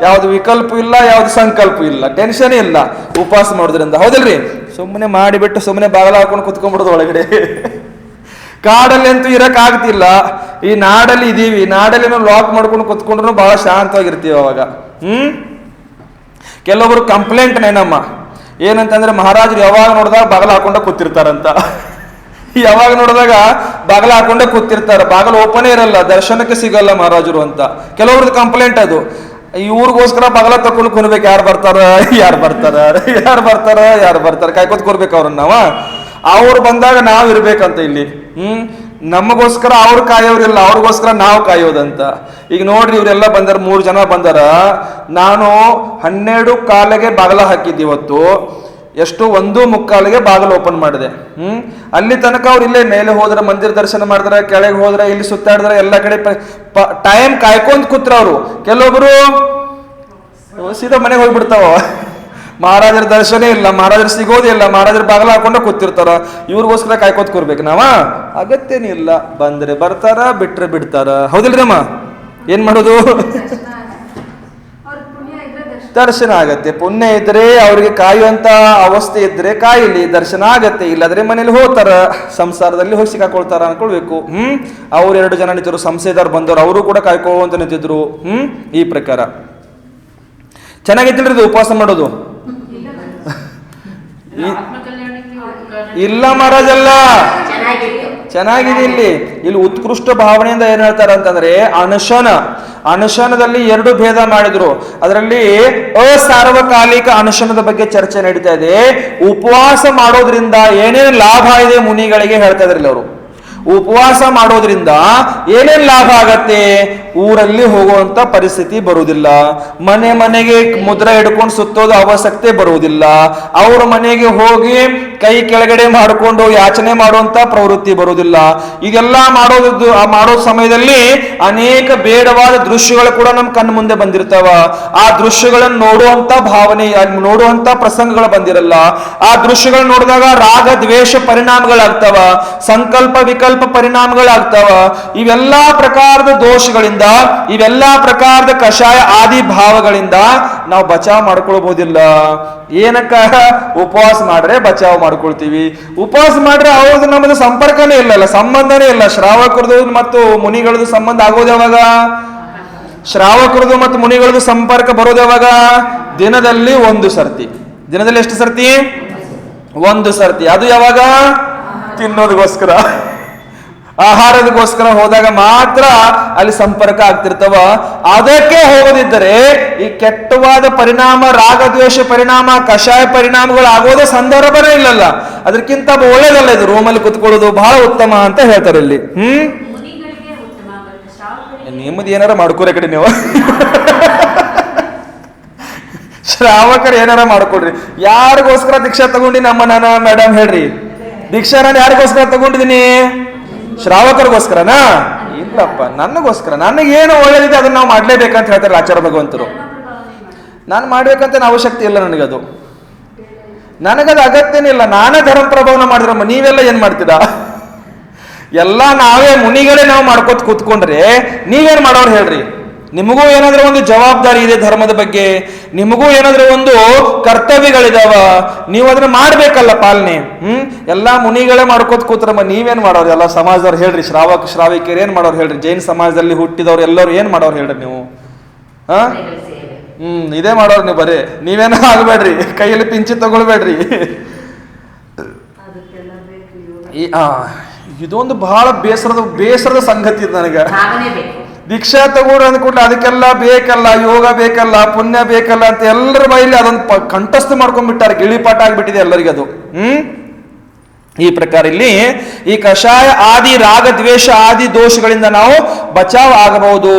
ಯಾವ್ದು ವಿಕಲ್ಪ ಇಲ್ಲ, ಯಾವ್ದು ಸಂಕಲ್ಪ ಇಲ್ಲ, ಟೆನ್ಷನ್ ಇಲ್ಲ ಉಪವಾಸ ಮಾಡೋದ್ರಿಂದ. ಹೌದಿಲ್ರಿ? ಸುಮ್ಮನೆ ಮಾಡಿಬಿಟ್ಟು ಸುಮ್ಮನೆ ಬಾಗಲ ಹಾಕೊಂಡು ಕುತ್ಕೊಂಡ್ಬಿಡೋದು ಒಳಗಡೆ. ಕಾಡಲ್ಲಿ ಅಂತೂ ಇರಕ್ ಆಗ್ತಿಲ್ಲ, ಈ ನಾಡಲ್ಲಿ ಇದೀವಿ, ನಾಡಲ್ಲಿ ನಾವು ಲಾಕ್ ಮಾಡ್ಕೊಂಡು ಕುತ್ಕೊಂಡ್ರು ಬಹಳ ಶಾಂತವಾಗಿರ್ತೀವಿ ಅವಾಗ. ಕೆಲವೊಬ್ರು ಕಂಪ್ಲೇಂಟ್ ಏನಮ್ಮ ಏನಂತಂದ್ರೆ ಮಹಾರಾಜರು ಯಾವಾಗ ನೋಡಿದಾಗ ಬಾಗಲ ಹಾಕೊಂಡ ಕೂತಿರ್ತಾರಂತ. ಯಾವಾಗ ನೋಡಿದಾಗ ಬಾಗಲ ಹಾಕೊಂಡೆ ಕೂತಿರ್ತಾರೆ, ಬಾಗಲ ಓಪನೇ ಇರಲ್ಲ, ದರ್ಶನಕ್ಕೆ ಸಿಗಲ್ಲ ಮಹಾರಾಜರು ಅಂತ ಕೆಲವ್ರದ್ದು ಕಂಪ್ಲೇಂಟ್ ಅದು. ಇವ್ರಿಗೋಸ್ಕರ ಬಾಗಲ ತಕೊಂಡು ಕುನ್ಬೇಕು, ಯಾರು ಬರ್ತಾರ ಕಾಯ್ಕೋತ್ ಕೊಡ್ಬೇಕು ಅವ್ರನ್ನ ನಾವ. ಅವ್ರು ಬಂದಾಗ ನಾವು ಇರ್ಬೇಕಂತ ಇಲ್ಲಿ. ನಮಗೋಸ್ಕರ ಅವ್ರು ಕಾಯೋರಿಲ್ಲ, ಅವ್ರಿಗೋಸ್ಕರ ನಾವು ಕಾಯೋದಂತ. ಈಗ ನೋಡ್ರಿ, ಇವರೆಲ್ಲ ಬಂದಾರ, 3 ಜನ ಬಂದಾರ. ನಾನು 12:15 ಬಾಗಲ ಹಾಕಿದ್ದೆ ಇವತ್ತು. ಎಷ್ಟು 1:45 ಬಾಗಲ ಓಪನ್ ಮಾಡಿದೆ. ಅಲ್ಲಿ ತನಕ ಅವ್ರು ಇಲ್ಲೇ ಮೇಲೆ ಹೋದ್ರ, ಮಂದಿರ ದರ್ಶನ ಮಾಡಿದ್ರ, ಕೆಳಗೆ ಹೋದ್ರ, ಇಲ್ಲಿ ಸುತ್ತಾಡಿದ್ರ, ಎಲ್ಲ ಕಡೆ ಟೈಮ್ ಕಾಯ್ಕೊಂತ ಕೂತ್ರ ಅವರು. ಕೆಲವೊಬ್ರು ಸೀದಾ ಮನೆಗೆ ಹೋಗ್ಬಿಡ್ತಾವ. ಮಹಾರಾಜರ ದರ್ಶನ ಇಲ್ಲ, ಮಹಾರಾಜರು ಸಿಗೋದೇ ಇಲ್ಲ, ಮಹಾರಾಜರು ಬಾಗಲ ಹಾಕೊಂಡ ಕೂತಿರ್ತಾರ. ಇವ್ರಿಗೋಸ್ಕರ ಕಾಯ್ಕೋತ್ ಕೊಡ್ಬೇಕು ನಾವ? ಅಗತ್ಯನೇ ಇಲ್ಲ. ಬಂದ್ರೆ ಬರ್ತಾರ, ಬಿಟ್ರೆ ಬಿಡ್ತಾರ. ಹೌದಿಲ್ರಿ ಅಮ್ಮ? ಏನ್ ಮಾಡೋದು? ದರ್ಶನ ಆಗತ್ತೆ. ಪುಣ್ಯ ಇದ್ರೆ ಅವ್ರಿಗೆ ಕಾಯುವಂತ ಅವಸ್ಥೆ ಇದ್ರೆ ಕಾಯಿಲಿ, ದರ್ಶನ ಆಗತ್ತೆ. ಇಲ್ಲಾದ್ರೆ ಮನೇಲಿ ಹೋಗ್ತಾರ, ಸಂಸಾರದಲ್ಲಿ ಹೋಗಿ ಸಿಕ್ಕಾಕೊಳ್ತಾರ ಅನ್ಕೊಳ್ಬೇಕು. ಅವ್ರು 2 ಜನ ನಿಂತಿದ್ರು, ಸಂಸದವ್ರು ಬಂದವರು, ಅವರು ಕೂಡ ಕಾಯ್ಕೋವಂತ ನಿಂತಿದ್ರು. ಈ ಪ್ರಕಾರ ಚೆನ್ನಾಗಿದ್ದಿಲ್ರಿ ಇದು ಉಪವಾಸ ಮಾಡೋದು? ಇಲ್ಲ ಮಹಾರಾಜಲ್ಲ, ಚೆನ್ನಾಗಿದೆ. ಇಲ್ಲಿ ಉತ್ಕೃಷ್ಟ ಭಾವನೆಯಿಂದ ಏನ್ ಹೇಳ್ತಾರ ಅಂತಂದ್ರೆ, ಅನಶನದಲ್ಲಿ 2 ಭೇದ ಮಾಡಿದ್ರು. ಅದರಲ್ಲಿ ಅಸಾರ್ವಕಾಲಿಕ ಅನಶನದ ಬಗ್ಗೆ ಚರ್ಚೆ ನಡೀತಾ ಇದೆ. ಉಪವಾಸ ಮಾಡೋದ್ರಿಂದ ಏನೇನು ಲಾಭ ಇದೆ ಮುನಿಗಳಿಗೆ ಹೇಳ್ತಾ ಇದ್ರಲ್ಲಿ ಅವರು. ಉಪವಾಸ ಮಾಡೋದ್ರಿಂದ ಏನೇನ್ ಲಾಭ ಆಗತ್ತೆ? ಊರಲ್ಲಿ ಹೋಗುವಂತ ಪರಿಸ್ಥಿತಿ ಬರುವುದಿಲ್ಲ, ಮನೆಗೆ ಮುದ್ರೆ ಹಿಡ್ಕೊಂಡು ಸುತ್ತೋದು ಅವಶ್ಯಕತೆ ಬರುವುದಿಲ್ಲ, ಅವ್ರ ಮನೆಗೆ ಹೋಗಿ ಕೈ ಕೆಳಗಡೆ ಮಾಡಿಕೊಂಡು ಯಾಚನೆ ಮಾಡುವಂತ ಪ್ರವೃತ್ತಿ ಬರುವುದಿಲ್ಲ. ಇದೆಲ್ಲ ಮಾಡೋ ಸಮಯದಲ್ಲಿ ಅನೇಕ ಬೇಡವಾದ ದೃಶ್ಯಗಳು ಕೂಡ ನಮ್ಮ ಕಣ್ಣು ಮುಂದೆ ಬಂದಿರ್ತಾವ. ಆ ದೃಶ್ಯಗಳನ್ನು ನೋಡುವಂತ ಭಾವನೆ, ನೋಡುವಂತ ಪ್ರಸಂಗಗಳು ಬಂದಿರಲ್ಲ. ಆ ದೃಶ್ಯಗಳನ್ನ ನೋಡಿದಾಗ ರಾಗ ದ್ವೇಷ ಪರಿಣಾಮಗಳಾಗ್ತಾವ, ಸಂಕಲ್ಪ ವಿಕಲ್ಪ ಪರಿಣಾಮಗಳಾಗ್ತಾವ. ಇವೆಲ್ಲಾ ಪ್ರಕಾರದ ದೋಷಗಳಿಂದ, ಇವೆಲ್ಲಾ ಪ್ರಕಾರದ ಕಷಾಯ ಆದಿ ಭಾವಗಳಿಂದ ನಾವು ಬಚಾವ್ ಮಾಡ್ಕೊಳ್ಬಹುದಿಲ್ಲ. ಏನಕ್ಕ? ಉಪವಾಸ ಮಾಡ್ರೆ ಬಚಾವ್ ಮಾಡ್ಕೊಳ್ತೀವಿ. ಉಪವಾಸ ಮಾಡ್ರೆ ಅವ್ರದ್ದು ನಮ್ಮದು ಸಂಪರ್ಕನೇ ಇಲ್ಲಲ್ಲ, ಸಂಬಂಧನೇ ಇಲ್ಲ. ಶ್ರಾವಕರದು ಮತ್ತು ಮುನಿಗಳದು ಸಂಬಂಧ ಆಗೋದು ಯಾವಾಗ? ಶ್ರಾವಕರದು ಮತ್ತು ಮುನಿಗಳದು ಸಂಪರ್ಕ ಬರೋದು ಯಾವಾಗ? ದಿನದಲ್ಲಿ 1 ಸರ್ತಿ. ದಿನದಲ್ಲಿ ಎಷ್ಟು ಸರ್ತಿ? 1 ಸರ್ತಿ. ಅದು ಯಾವಾಗ? ತಿನ್ನೋದಕ್ಕೋಸ್ಕರ, ಆಹಾರದಕ್ಕೋಸ್ಕರ ಹೋದಾಗ ಮಾತ್ರ ಅಲ್ಲಿ ಸಂಪರ್ಕ ಆಗ್ತಿರ್ತವ. ಅದಕ್ಕೆ ಹೋಗೋದಿದ್ದರೆ ಈ ಕೆಟ್ಟವಾದ ಪರಿಣಾಮ, ರಾಗದ್ವೇಷ ಪರಿಣಾಮ, ಕಷಾಯ ಪರಿಣಾಮಗಳು ಆಗೋದೇ ಸಂದರ್ಭನೇ ಇಲ್ಲಲ್ಲ. ಅದಕ್ಕಿಂತ ಒಳ್ಳೇದಲ್ಲ ಇದು. ರೂಮಲ್ಲಿ ಕುತ್ಕೊಳ್ಳೋದು ಬಹಳ ಉತ್ತಮ ಅಂತ ಹೇಳ್ತಾರೆ ಇಲ್ಲಿ. ನಿಮ್ಮದು ಏನಾರ ಮಾಡ್ಕೋರಿ ಕಡೆ ನೀವು. ಶ್ರಾವಕರು ಏನಾರ ಮಾಡ್ಕೊಡ್ರಿ. ಯಾರಿಗೋಸ್ಕರ ದೀಕ್ಷಾ ತಗೊಂಡಿ ನಾನು ಮೇಡಮ್ ಹೇಳ್ರಿ? ದೀಕ್ಷಾ ನಾನು ಯಾರಿಗೋಸ್ಕರ ತಗೊಂಡಿದ್ದೀನಿ? ಶ್ರಾವಕರಿಗೋಸ್ಕರನಾ? ಇಲ್ಲಪ್ಪ, ನನಗೋಸ್ಕರ. ನನಗೇನು ಒಳ್ಳೇದಿದೆ ಅದನ್ನ ನಾವು ಮಾಡ್ಲೇಬೇಕಂತ ಹೇಳ್ತಾರೆ ಆಚಾರ್ಯ ಭಗವಂತರು. ನಾನು ಮಾಡ್ಬೇಕಂತ ಅವಶ್ಯಕತೆ ಇಲ್ಲ ನನಗದು. ನನಗದು ಅಗತ್ಯನೇ ಇಲ್ಲ. ನಾನೇ ಧರ್ಮ ಪ್ರಭಾವನ ಮಾಡಿದ್ರಮ್ಮ, ನೀವೆಲ್ಲ ಏನ್ ಮಾಡ್ತೀರಾ? ಎಲ್ಲ ನಾವೇ ಮುನಿಗಳೇ ನಾವು ಮಾಡ್ಕೋತ ಕೂತ್ಕೊಂಡ್ರೆ ನೀವೇನ್ ಮಾಡೋರು ಹೇಳ್ರಿ? ನಿಮಗೂ ಏನಾದ್ರೂ ಒಂದು ಜವಾಬ್ದಾರಿ ಇದೆ ಧರ್ಮದ ಬಗ್ಗೆ, ನಿಮಗೂ ಏನಾದ್ರೂ ಒಂದು ಕರ್ತವ್ಯಗಳಿದಾವ, ನೀವು ಅದನ್ನ ಮಾಡ್ಬೇಕಲ್ಲ ಪಾಲನೆ. ಎಲ್ಲಾ ಮುನಿಗಳೇ ಮಾಡ್ಕೋತ ಕೂತ್ರಮ್ಮ, ನೀವೇನ್ ಮಾಡೋರು? ಎಲ್ಲ ಸಮಾಜದವ್ರು ಹೇಳ್ರಿ, ಶ್ರಾವಿಕರು ಏನ್ ಮಾಡೋರು ಹೇಳ್ರಿ? ಜೈನ ಸಮಾಜದಲ್ಲಿ ಹುಟ್ಟಿದವ್ರು ಎಲ್ಲರೂ ಏನ್ ಮಾಡೋರು ಹೇಳ್ರಿ ನೀವು? ಇದೇ ಮಾಡೋರು ನೀವು. ಬರೀ ನೀವೇನೋ ಆಗ್ಬೇಡ್ರಿ, ಕೈಯಲ್ಲಿ ಪಿಂಚಿ ತಗೊಳ್ಬೇಡ್ರಿ. ಇದೊಂದು ಬಹಳ ಬೇಸರದ ಸಂಗತಿ ಇದು ನನಗೆ. ದೀಕ್ಷಾ ತಗೊಂಡು ಅಂದ್ಕೊಟ್ರೆ ಅದಕ್ಕೆಲ್ಲ ಬೇಕಲ್ಲ, ಯೋಗ ಬೇಕಲ್ಲ, ಪುಣ್ಯ ಬೇಕಲ್ಲ ಅಂತ ಎಲ್ಲರ ಬಾಯಲ್ಲಿ ಅದೊಂದು ಕಂಠಸ್ಥ ಮಾಡ್ಕೊಂಡ್ಬಿಟ್ಟಾರೆ. ಗಿಳಿಪಾಠ ಆಗ್ಬಿಟ್ಟಿದೆ ಎಲ್ಲರಿಗೂ ಅದು. ಈ ಪ್ರಕಾರ ಇಲ್ಲಿ ಈ ಕಷಾಯ ಆದಿ ರಾಗ ದ್ವೇಷ ಆದಿ ದೋಷಗಳಿಂದ ನಾವು ಬಚಾವ್ ಆಗಬಹುದು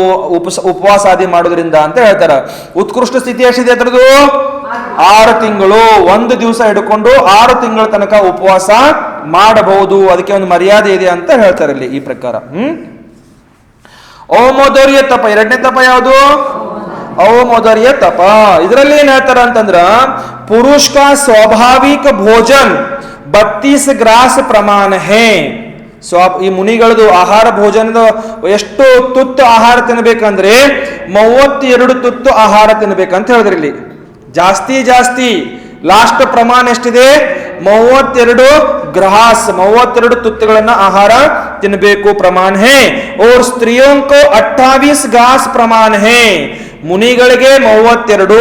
ಉಪವಾಸ ಆದಿ ಮಾಡೋದ್ರಿಂದ ಅಂತ ಹೇಳ್ತಾರೆ. ಉತ್ಕೃಷ್ಟ ಸ್ಥಿತಿ ಎಷ್ಟಿದೆ ಅದ್ರದ್ದು? 6 ತಿಂಗಳು. 1 ದಿವಸ ಹಿಡ್ಕೊಂಡು 6 ತಿಂಗಳ ತನಕ ಉಪವಾಸ ಮಾಡಬಹುದು. ಅದಕ್ಕೆ ಒಂದು ಮರ್ಯಾದೆ ಇದೆ ಅಂತ ಹೇಳ್ತಾರೆ ಇಲ್ಲಿ ಈ ಪ್ರಕಾರ. ಔಮೋದರ್ಯ ತಪ, 2ನೇ ತಪ ಯಾವುದು? ಔಮೋದರ್ಯ ತಪ. ಇದರಲ್ಲಿ ಏನ್ ಹೇಳ್ತಾರ ಅಂತಂದ್ರ, ಪುರುಷ ಕಾ ಸ್ವಾಭಾವಿಕ ಭೋಜನ್ 32 ಗ್ರಾಸ್ ಪ್ರಮಾಣ ಹೇ. ಈ ಮುನಿಗಳದು ಆಹಾರ ಭೋಜನದ ಎಷ್ಟು ತುತ್ತು ಆಹಾರ ತಿನ್ಬೇಕಂದ್ರೆ 32 ತುತ್ತು ಆಹಾರ ತಿನ್ಬೇಕಂತ ಹೇಳಿದ್ರಿ. ಇಲ್ಲಿ ಜಾಸ್ತಿ ಲಾಸ್ಟ್ ಪ್ರಮಾಣ ಎಷ್ಟಿದೆ? 32 ಗ್ರಾಸ್, 32 ತುತ್ತುಗಳನ್ನ ಆಹಾರ ತಿನ್ಬೇಕು ಪ್ರಮಾಣ ಹೇ. और स्त्रियों को 28 ಗ್ರಾಸ್ ಪ್ರಮಾಣ ಹೇ. ಮುನಿಗಳಿಗೆ 32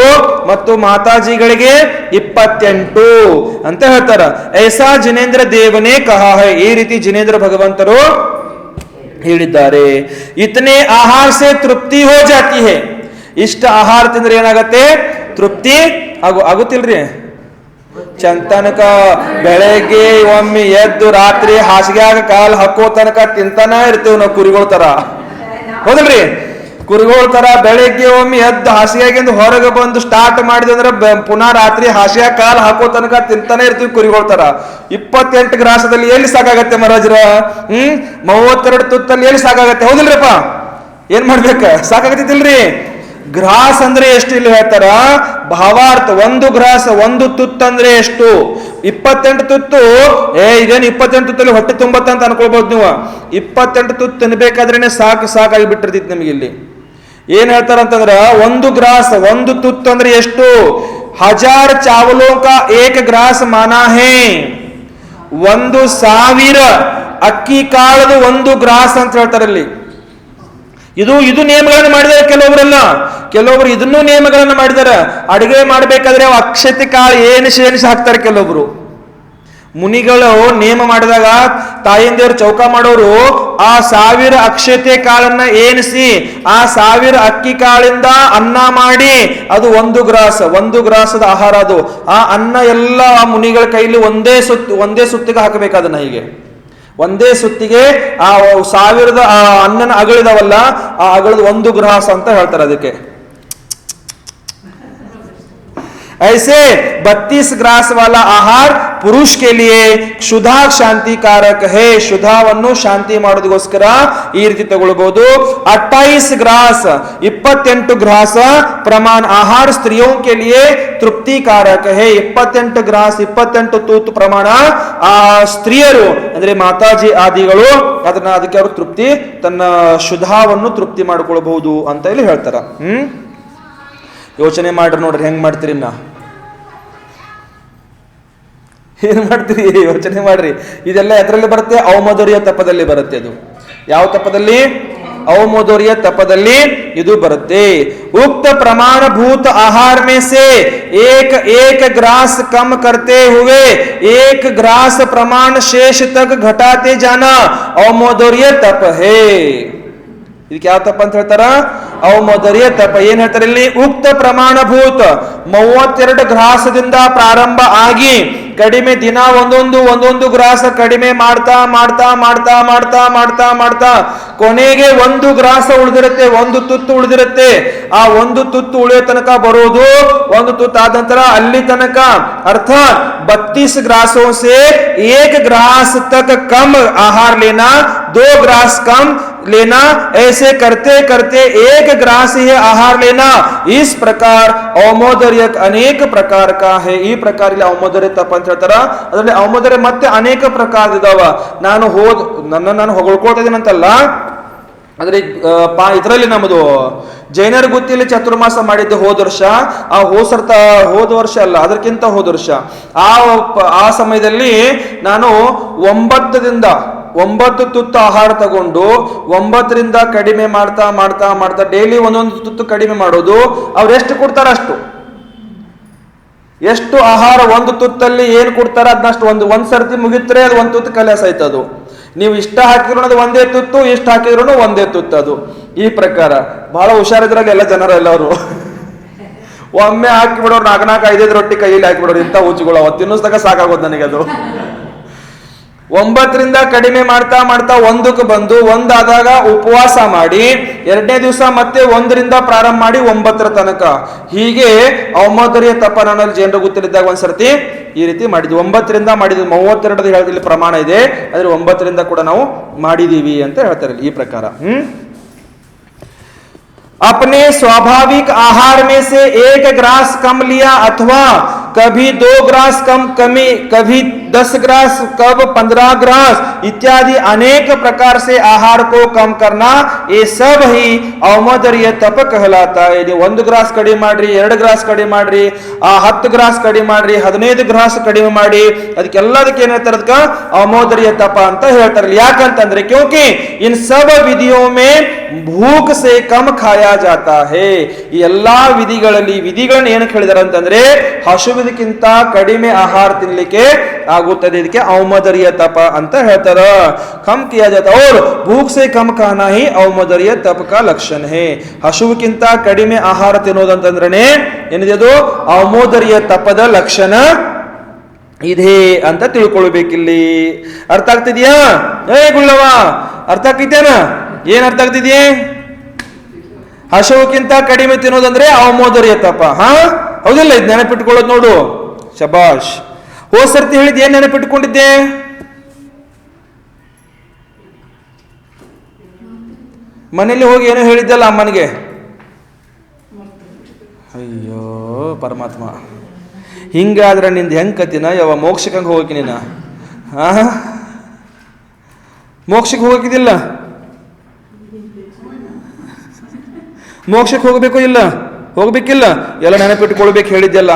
ಮತ್ತು ಮಾತಾಜಿಗಳಿಗೆ 28 ಅಂತ ಹೇಳ್ತಾರ. ಐಸಾ ಜಿನೇಂದ್ರ ದೇವನೇ ಕಹಾ ಹೈ, ಈ ರೀತಿ ಜಿನೇಂದ್ರ ಭಗವಂತರು ಹೇಳಿದ್ದಾರೆ. ಇತನೆ ಆಹಾರ ಸೆ ತೃಪ್ತಿ ಹೋ ಜಾತಿ ಹೈ. ಇಷ್ಟ ಆಹಾರ ತಿಂದ್ರೆ ಏನಾಗತ್ತೆ? ತೃಪ್ತಿ ಆಗುತ್ತಿಲ್ರಿ. ಚಂತನಕ ಬೆಳಗ್ಗೆ ಒಮ್ಮೆ ಎದ್ದು ರಾತ್ರಿ ಹಾಸಿಗೆಯಾಗ ಕಾಲ್ ಹಾಕೋ ತನಕ ತಿಂತಾನ ಇರ್ತೇವ್ ನಾವು ಕುರಿಗಳ ತರ, ಹೌದಲ್ರಿ? ಕುರಿಗಳ ತರ ಬೆಳಗ್ಗೆ ಒಮ್ಮೆ ಎದ್ದು ಹಾಸಿಗೆಯಾಗಿಂದ ಹೊರಗೆ ಬಂದು ಸ್ಟಾರ್ಟ್ ಮಾಡಿದ್ರೆ ಪುನಃ ರಾತ್ರಿ ಹಾಸಿಗೆ ಕಾಲ್ ಹಾಕೋ ತನಕ ತಿಂತಾನೆ ಇರ್ತೀವಿ ಕುರಿಗಳ ತರ. 28 ಗ್ರಾಸದಲ್ಲಿ ಎಲ್ಲಿ ಸಾಕಾಗತ್ತೆ ಮಹಾರಾಜ್ರ? 32 ತುತ್ತಲ್ಲಿ ಎಲ್ಲಿ ಸಾಕಾಗತ್ತೆ? ಹೌದಿಲ್ರಿಪ್ಪ? ಏನ್ ಮಾಡ್ಬೇಕ? ಸಾಕಾಗತ್ತಿಲ್ರಿ. ಗ್ರಾಸ್ ಅಂದ್ರೆ ಎಷ್ಟು ಇಲ್ಲಿ ಹೇಳ್ತಾರ? ಭಾವಾರ್ಥ 1 ಗ್ರಾಸ್ 1 ತುತ್ತು ಅಂದ್ರೆ ಎಷ್ಟು? 28 ತುತ್ತು. ಇದೇನು 28 ತುತ್ತಲ್ಲಿ ಹೊಟ್ಟೆ ತುಂಬತ್ತ ಅಂತ ಅನ್ಕೊಳ್ಬಹುದು ನೀವು. 28 ತುತ್ತು ತಿನ್ಬೇಕಾದ್ರೇನೆ ಸಾಕಾಗಿ ಬಿಟ್ಟಿರ್ತೈತಿ ನಮಗೆ. ಇಲ್ಲಿ ಏನ್ ಹೇಳ್ತಾರಂತಂದ್ರ 1 ಗ್ರಾಸ್ 1 ತುತ್ತು ಅಂದ್ರೆ ಎಷ್ಟು? 1000 ಚಾವಲೋ ಕಾ 1 ಗ್ರಾಸ್ ಮಾನಾ ಹೇ. 1000 ಅಕ್ಕಿ ಕಾಳದು 1 ಗ್ರಾಸ್ ಅಂತ ಹೇಳ್ತಾರಲ್ಲಿ. ಇದು ನಿಯಮಗಳನ್ನು ಮಾಡಿದ್ದಾರೆ ಕೆಲವೊಬ್ರು ಇದನ್ನೂ ನಿಯಮಗಳನ್ನು ಮಾಡಿದ್ದಾರೆ. ಅಡಿಗೆ ಮಾಡ್ಬೇಕಾದ್ರೆ ಅಕ್ಷತೆ ಕಾಳು ಏನಿಸಿ ಹಾಕ್ತಾರೆ ಕೆಲವೊಬ್ರು. ಮುನಿಗಳು ನೇಮ ಮಾಡಿದಾಗ ತಾಯಿಂದೇವ್ರು ಚೌಕ ಮಾಡೋರು ಆ 1000 ಅಕ್ಷತೆ ಕಾಳನ್ನ ಏನಿಸಿ ಆ 1000 ಅಕ್ಕಿ ಕಾಳಿಂದ ಅನ್ನ ಮಾಡಿ ಅದು 1 ಗ್ರಾಸದ ಆಹಾರ. ಅದು ಆ ಅನ್ನ ಎಲ್ಲ ಆ ಮುನಿಗಳ ಕೈಲಿ ಒಂದೇ ಸುತ್ತಿಗೆ ಹಾಕಬೇಕಾದನ್ನ. ಹೀಗೆ ಒಂದೇ ಸುತ್ತಿಗೆ ಆ 1000 ಅನ್ನನ ಅಗಳಿದಾವಲ್ಲ, ಆ ಅಗಳದ 1 ಗ್ರಾಸ್ ಅಂತ ಹೇಳ್ತಾರೆ ಅದಕ್ಕೆ. ऐसे 32 ग्रास वाला आहार पुरुष के लिए क्षुधा शांति कारक है. क्षुಧಾವನ್ನು ಶಾಂತಿ ಮಾಡೋದಕ್ಕೋಸ್ಕರ ಈ ರೀತಿ ತಗೊಳ್ಬಹುದು. 28 ग्रास 28 ग्रास प्रमाण आहार स्त्रियों के लिए तृप्ति कारक है. 28 ग्रास 28 ತೂತು ಪ್ರಮಾಣ ಆ ಸ್ತ್ರೀಯರು ಅಂದ್ರೆ ಮಾತಾಜಿ ಆದಿಗಳು ಅದಕ್ಕೆ ಅವರು ತೃಪ್ತಿ ತನ್ನ ಶುದ್ಧಾವನ್ನು ತೃಪ್ತಿ ಮಾಡ್ಕೊಳ್ಬಹುದು ಅಂತ ಇಲ್ಲಿ ಹೇಳ್ತಾರ. ಯೋಚನೆ ಮಾಡ್ರಿ ನೋಡ್ರಿ ಹೆಂಗ್ ಮಾಡ್ತೀರಿ. ಏನ್ ಮಾಡ್ತೀರಿ? ಯೋಚನೆ ಮಾಡ್ರಿ. ಇದೆಲ್ಲ ಎದರಲ್ಲಿ ಬರುತ್ತೆ? ಔಮೋದರ್ಯ ತಪದಲ್ಲಿ ಬರುತ್ತೆ. ಅದು ಯಾವ ತಪದಲ್ಲಿ? ಔಮೋದರ್ಯ ತಪದಲ್ಲಿ ಇದು ಬರುತ್ತೆ. ಉಕ್ತ ಪ್ರಮಾಣಭೂತ ಆಹಾರ ಮೇ ಸೆ एक ग्रास कम करते हुए 1 ग्रास प्रमाण शेष तक घटाते जाना ಔಮೋದರ್ಯ ತಪ ಹೇ. ಇದಕ್ಕೆ ಯಾವ ತಪ ಅಂತ ಹೇಳ್ತಾರ? ಔಮೋದರ್ಯ ತಪ. ಏನ್ ಹೇಳ್ತಾರೆ ಇಲ್ಲಿ? ಉಕ್ತ ಪ್ರಮಾಣಭೂತ 32 ಗ್ರಾಸದಿಂದ ಪ್ರಾರಂಭ ಆಗಿ ಕಡಿಮೆ ದಿನ ಒಂದೊಂದು ಗ್ರಾಸ ಕಡಿಮೆ ಮಾಡ್ತಾ ಮಾಡ್ತಾ ಮಾಡ್ತಾ ಮಾಡ್ತಾ ಮಾಡ್ತಾ ಮಾಡ್ತಾ ಕೊನೆಗೆ 1 ಗ್ರಾಸ ಉಳಿದಿರುತ್ತೆ, 1 ತುತ್ತು ಉಳಿದಿರುತ್ತೆ. ಆ 1 ತುತ್ತು ಉಳಿಯೋ ತನಕ ಬರೋದು 1 ತುತ್ತು ಆದ ನಂತರ ಅಲ್ಲಿ ತನಕ ಅರ್ಥಾತ್ 32 ग्रासों से 1 ग्रास तक कम आहार लेना, 2 ग्रास कम लेना, ऐसे करते करते 1 ग्रास ही आहार लेना. इस प्रकार ಔಮೋದರ್ಯ ಅನೇಕ ಪ್ರಕಾರ ಕಾ ಹೇ. ಈ ಪ್ರಕಾರ ಇಲ್ಲಿ ಔಮೋದರ್ಯ ತಪ ಅಂತ ಹೇಳ್ತಾರ. ಅದರಲ್ಲಿ ಔಮೋದರ್ಯ ಮತ್ತೆ ಅನೇಕ ಪ್ರಕಾರದಿದಾವ. ನಾನು ಹೊಗಳ್ಕೊಳ್ತಾ ಇದೀನಂತಲ್ಲ, ಅಂದ್ರೆ ಇದರಲ್ಲಿ ನಮ್ಮದು ಜೈನರ ಗುತ್ತಿಯಲ್ಲಿ ಚತುರ್ಮಾಸ ಮಾಡಿದ್ದೆ ಹೋದ ವರ್ಷ. ಹೋದ ವರ್ಷ ಅಲ್ಲ, ಅದಕ್ಕಿಂತ ಹೋದ ವರ್ಷ ಆ ಸಮಯದಲ್ಲಿ ನಾನು 9 ತುತ್ತು ಆಹಾರ ತಗೊಂಡು 9ರಿಂದ ಕಡಿಮೆ ಮಾಡ್ತಾ ಮಾಡ್ತಾ ಮಾಡ್ತಾ ಡೈಲಿ 1 ತುತ್ತು ಕಡಿಮೆ ಮಾಡೋದು. ಅವ್ರು ಎಷ್ಟು ಕೊಡ್ತಾರ ಅಷ್ಟು, ಎಷ್ಟು ಆಹಾರ 1 ತುತ್ತಲ್ಲಿ ಏನು ಕೊಡ್ತಾರ ಅದನ್ನಷ್ಟು ಒಂದ್ ಸರ್ತಿ ಮುಗಿತ್ರೆ ಅದು 1 ತುತ್ತು ಕಲಸ ಆಯ್ತದು. ನೀವು ಇಷ್ಟ ಹಾಕಿದ್ರು ಅದು 1 ತುತ್ತು, ಇಷ್ಟ ಹಾಕಿದ್ರು 1 ತುತ್ತು. ಅದು ಈ ಪ್ರಕಾರ ಬಹಳ ಹುಷಾರಿದ್ರಲ್ಲಿ ಎಲ್ಲ ಜನರು ಎಲ್ಲವರು ಒಮ್ಮೆ ಹಾಕಿಬಿಡೋರು 4-5 ರೊಟ್ಟಿ ಕೈಯಲ್ಲಿ ಹಾಕಿಬಿಡೋರು. ಇಂಥ ಹುಚ್ಚುಗಳು ಅವತ್ತು ತಿನ್ನಿಸ್ದಾಗ ಸಾಕಾಗೋದು ನನಗೆ. ಅದು 9ರಿಂದ ಕಡಿಮೆ ಮಾಡ್ತಾ ಮಾಡ್ತಾ 1ಕ್ಕೆ ಬಂದು 1 ಆದಾಗ ಉಪವಾಸ ಮಾಡಿ 2ನೇ ದಿವಸ ಮತ್ತೆ 1ರಿಂದ ಪ್ರಾರಂಭ ಮಾಡಿ 9ರ ತನಕ ಹೀಗೆ ಔಮೋದರ್ಯ ತಪ ನನ್ನಲ್ಲಿ ಜನರು ಗೊತ್ತಿದ್ದಾಗ ಒಂದ್ಸರ್ತಿ ಈ ರೀತಿ ಮಾಡಿದ್ವಿ. 9ರಿಂದ ಮಾಡಿದ್ವಿ, 32 ಹೇಳೋದ್ರಲ್ಲಿ ಪ್ರಮಾಣ ಇದೆ, ಆದ್ರೆ 9ರಿಂದ ಕೂಡ ನಾವು ಮಾಡಿದೀವಿ ಅಂತ ಹೇಳ್ತಾರೆ ಈ ಪ್ರಕಾರ. अपने स्वाभाविक आहार में से 1 ग्रास कम लिया अथवा कभी 2 ग्रास कम कमी, कभी 10 ग्रास, कब 15 ग्रास इत्यादि अनेक प्रकार से आहार को कम करना, ये सब ही औमोदर्य तप कहलाता है. 1 ಗ್ರಾಸ್ ಕಡಿಮೆ ಮಾಡ್ರಿ, 2 ಗ್ರಾಸ್ ಕಡಿಮೆ ಮಾಡ್ರಿ, 10 ಗ್ರಾಸ್ ಕಡಿಮೆ ಮಾಡ್ರಿ, 15 ಗ್ರಾಸ್ ಕಡಿಮೆ ಮಾಡಿ, ಅದಕ್ಕೆಲ್ಲದಕ್ಕೆ ಏನ್ ಹೇಳ್ತಾರೆ, ಅದಕ್ಕೆ औमोदर्य तप ಅಂತ ಹೇಳ್ತಾರೆ. ಯಾಕಂತಂದ್ರೆ ಕ್ಯೋಂಕಿ इन सब विधियों में भूख से कम खाया जाता है. ಈ ಎಲ್ಲಾ ವಿಧಿಗಳನ್ನ ಏನಕ್ಕೆ ಹೇಳಿದಾರೆ ಅಂತಂದ್ರೆ ಹಸುವಿದಕ್ಕಿಂತ ಕಡಿಮೆ ಆಹಾರ ತಿನ್ಲಿಕ್ಕೆ ಆಗುತ್ತದೆ, ಇದಕ್ಕೆ औमोदर्य तप ಅಂತ ಹೇಳ್ತಾರ. ಕಮ್ ಕಿಯಾ ಜಾತಾ और भूख से कम खाना ही औमोदर्य तप का लक्षण है. ಹಸುವಿಗಿಂತ ಕಡಿಮೆ ಆಹಾರ ತಿನ್ನೋದಂತಂದ್ರೆ ಏನಿದೆ, ಅದು औमोदर्य ತಪದ ಲಕ್ಷಣ ಇದೆ ಅಂತ ತಿಳ್ಕೊಳ್ಬೇಕಿಲ್ಲಿ. ಅರ್ಥ ಆಗ್ತಿದ್ಯಾ? ಗುಳ್ಳವ ಅರ್ಥ ಆಗ್ತಿದ್ದೇನ? ಏನ್ ಅರ್ಥ ಆಗ್ತಿದ್ಯೆ? ಹಸುವಿಗಿಂತ ಕಡಿಮೆ ತಿನ್ನೋದಂದ್ರೆ औमोदर्य ತಪ. ಹೌದಿಲ್ಲ? ಇದು ನೆನಪಿಟ್ಕೊಳ್ಳೋದು ನೋಡು. ಶಬಾಷ್. ಹೋದ್ ಸರ್ತಿ ಹೇಳಿದ್ ಏನ್ ನೆನಪಿಟ್ಕೊಂಡಿದ್ದೆ? ಮನೇಲಿ ಹೋಗಿ ಏನೋ ಹೇಳಿದ್ದಲ್ಲ ಅಮ್ಮನಿಗೆ. ಅಯ್ಯೋ ಪರಮಾತ್ಮ, ಹಿಂಗಾದ್ರೆ ನಿಂದ ಹೆಂಗ್ ಕತಿನ ಯಾವ ಮೋಕ್ಷಕ್ಕೆ ಹೋಗಕ್ಕೆ ನೀನ? ಮೋಕ್ಷಕ್ಕೆ ಹೋಗಕ್ಕಿದಿಲ್ಲ? ಮೋಕ್ಷಕ್ಕೆ ಹೋಗ್ಬೇಕು ಇಲ್ಲ? ಹೋಗ್ಬೇಕಿಲ್ಲ? ಎಲ್ಲ ನೆನಪಿಟ್ಕೊಳ್ಬೇಕು ಹೇಳಿದ್ದೆಲ್ಲ.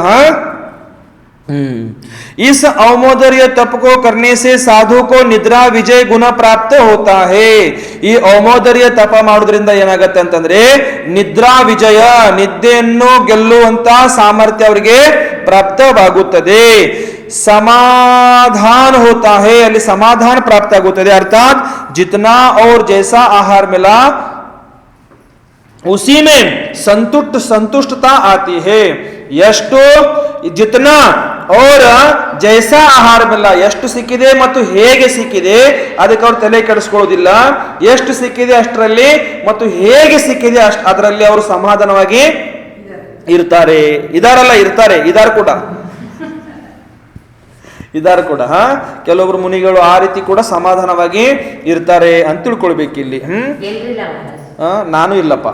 इस औमोदर्य तप को करने से साधु को निद्रा विजय गुण प्राप्त होता है. ಈ औमोदर्य ತಪ ಮಾಡೋದ್ರಿಂದ ಏನಾಗತ್ತೆ ಅಂತಂದ್ರೆ ನಿದ್ರಾ ವಿಜಯ, ನಿದ್ದೆಯನ್ನು ಗೆಲ್ಲುವಂತ ಸಾಮರ್ಥ್ಯ ಅವರಿಗೆ ಪ್ರಾಪ್ತವಾಗುತ್ತದೆ. समाधान होता है, ಅಲ್ಲಿ ಸಮಾಧಾನ ಪ್ರಾಪ್ತ ಆಗುತ್ತದೆ. ಅರ್ಥಾತ್ जितना और जैसा आहार मिला उसी में संतुष्टता आती है. ಎಷ್ಟು, जितना और जैसा ಆಹಾರ ಮಿಲ್ಲ, ಎಷ್ಟು ಸಿಕ್ಕಿದೆ ಮತ್ತು ಹೇಗೆ ಸಿಕ್ಕಿದೆ ಅದಕ್ಕೆ ಅವ್ರು ತಲೆ ಕೆಡಿಸ್ಕೊಳ್ಳೋದಿಲ್ಲ. ಎಷ್ಟು ಸಿಕ್ಕಿದೆ ಅಷ್ಟರಲ್ಲಿ ಮತ್ತು ಹೇಗೆ ಸಿಕ್ಕಿದೆ ಅದರಲ್ಲಿ ಅವರು ಸಮಾಧಾನವಾಗಿ ಇರ್ತಾರೆ. ಇದಾರು ಕೂಡ ಕೆಲವೊಬ್ರು ಮುನಿಗಳು ಆ ರೀತಿ ಕೂಡ ಸಮಾಧಾನವಾಗಿ ಇರ್ತಾರೆ ಅಂತ ತಿಳ್ಕೊಳ್ಬೇಕಿಲ್ಲಿ. ನಾನು ಇಲ್ಲಪ್ಪ,